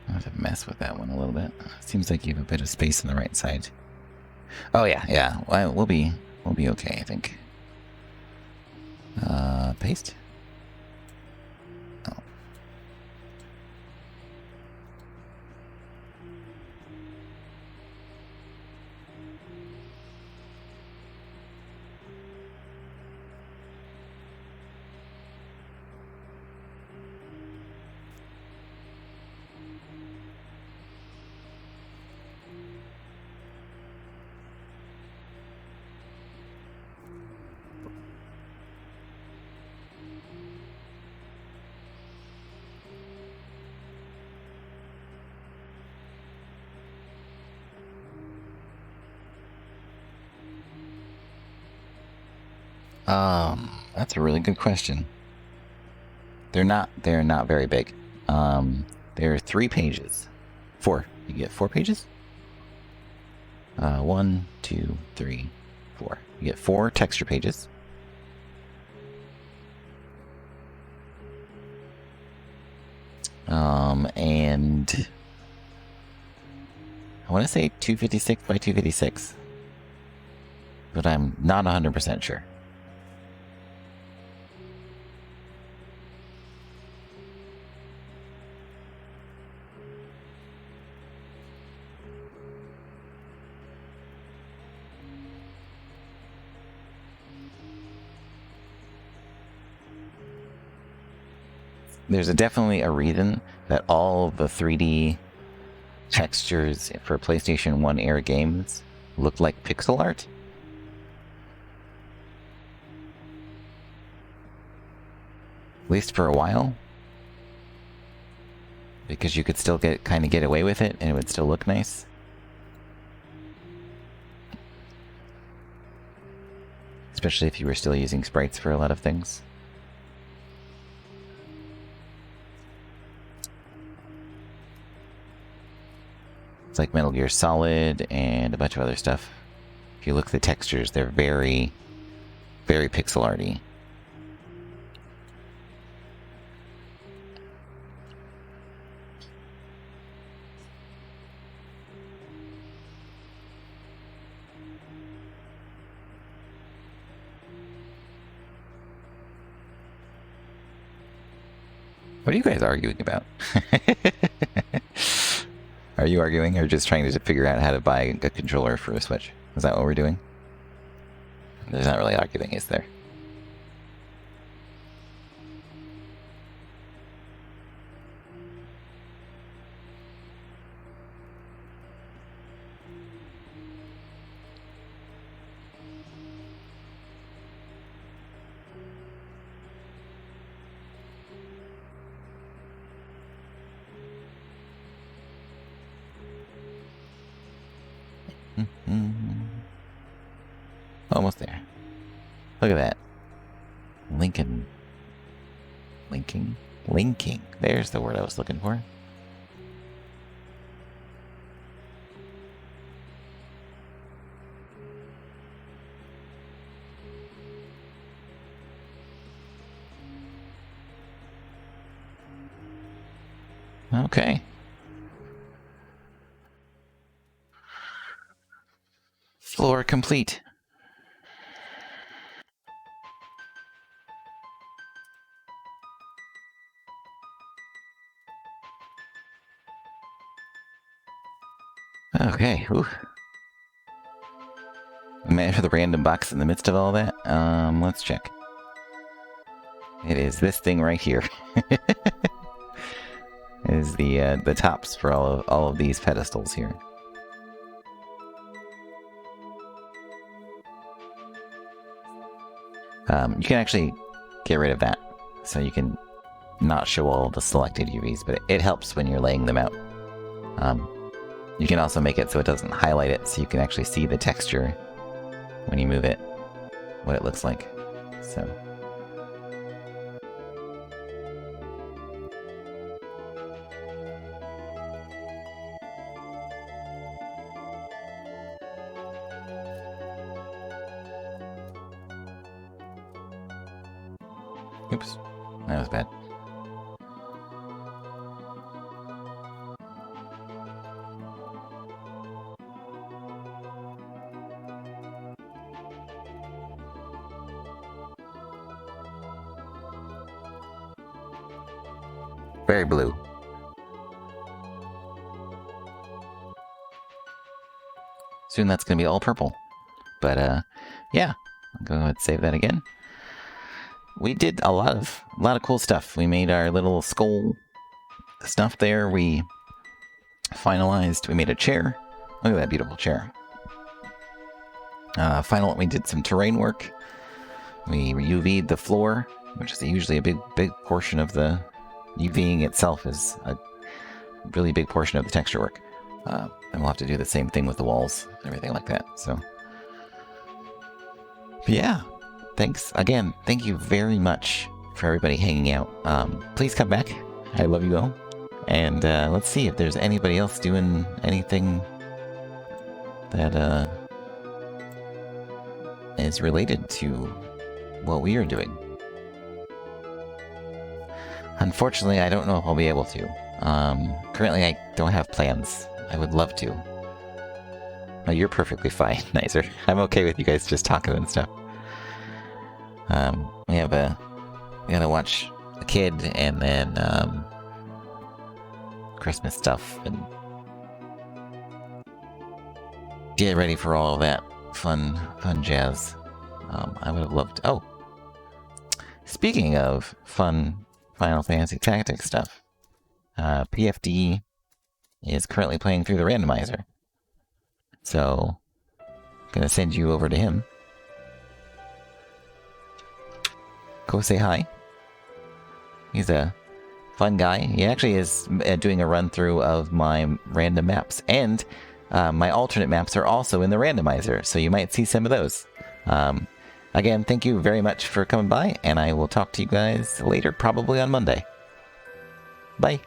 I have to mess with that one a little bit. Seems like you have a bit of space on the right side. Oh yeah, yeah. Well, we'll be okay, I think. Paste. Oh. That's a really good question. They're not very big. There are 3 pages. 4. You get 4 pages? 1, 2, 3, 4. You get 4 texture pages. And I want to say 256 by 256, but I'm not 100% sure. There's definitely a reason that all of the 3D textures for PlayStation 1 era games look like pixel art. At least for a while. Because you could still kind of get away with it and it would still look nice. Especially if you were still using sprites for a lot of things. It's like Metal Gear Solid and a bunch of other stuff. If you look at the textures, they're very, very pixel arty. What are you guys arguing about? Are you arguing or just trying to figure out how to buy a controller for a Switch? Is that what we're doing? There's not really arguing, is there? Almost there. Look at that. Linking. There's the word I was looking for. Okay. Floor complete. Okay. Ooh. Man, for the random box in the midst of all that, let's check. It is this thing right here. It is the tops for all of these pedestals here. You can actually get rid of that, so you can not show all the selected UVs, but it helps when you're laying them out. You can also make it so it doesn't highlight it, so you can actually see the texture when you move it, what it looks like. So. Oops, that was bad. Very blue. Soon that's going to be all purple. But, yeah. I'll go ahead and save that again. We did a lot of cool stuff. We made our little skull stuff there. We finalized. We made a chair. Look at that beautiful chair. We did some terrain work. We UV'd the floor, which is usually a big portion of the UVing itself is a really big portion of the texture work. And we'll have to do the same thing with the walls, everything like that. So, yeah. Thanks again. Thank you very much for everybody hanging out. Please come back. I love you all. And let's see if there's anybody else doing anything that is related to what we are doing. Unfortunately, I don't know if I'll be able to. Currently, I don't have plans. I would love to. Oh, you're perfectly fine, Nicer. I'm okay with you guys just talking and stuff. We gotta watch a kid and then Christmas stuff and get ready for all of that fun jazz. I would have loved. Oh, speaking of fun Final Fantasy Tactics stuff, PFD is currently playing through the randomizer, so I'm gonna send you over to him. Go say hi. He's a fun guy. He actually is doing a run-through of my random maps. And my alternate maps are also in the randomizer, so you might see some of those. Again, thank you very much for coming by, and I will talk to you guys later, probably on Monday. Bye.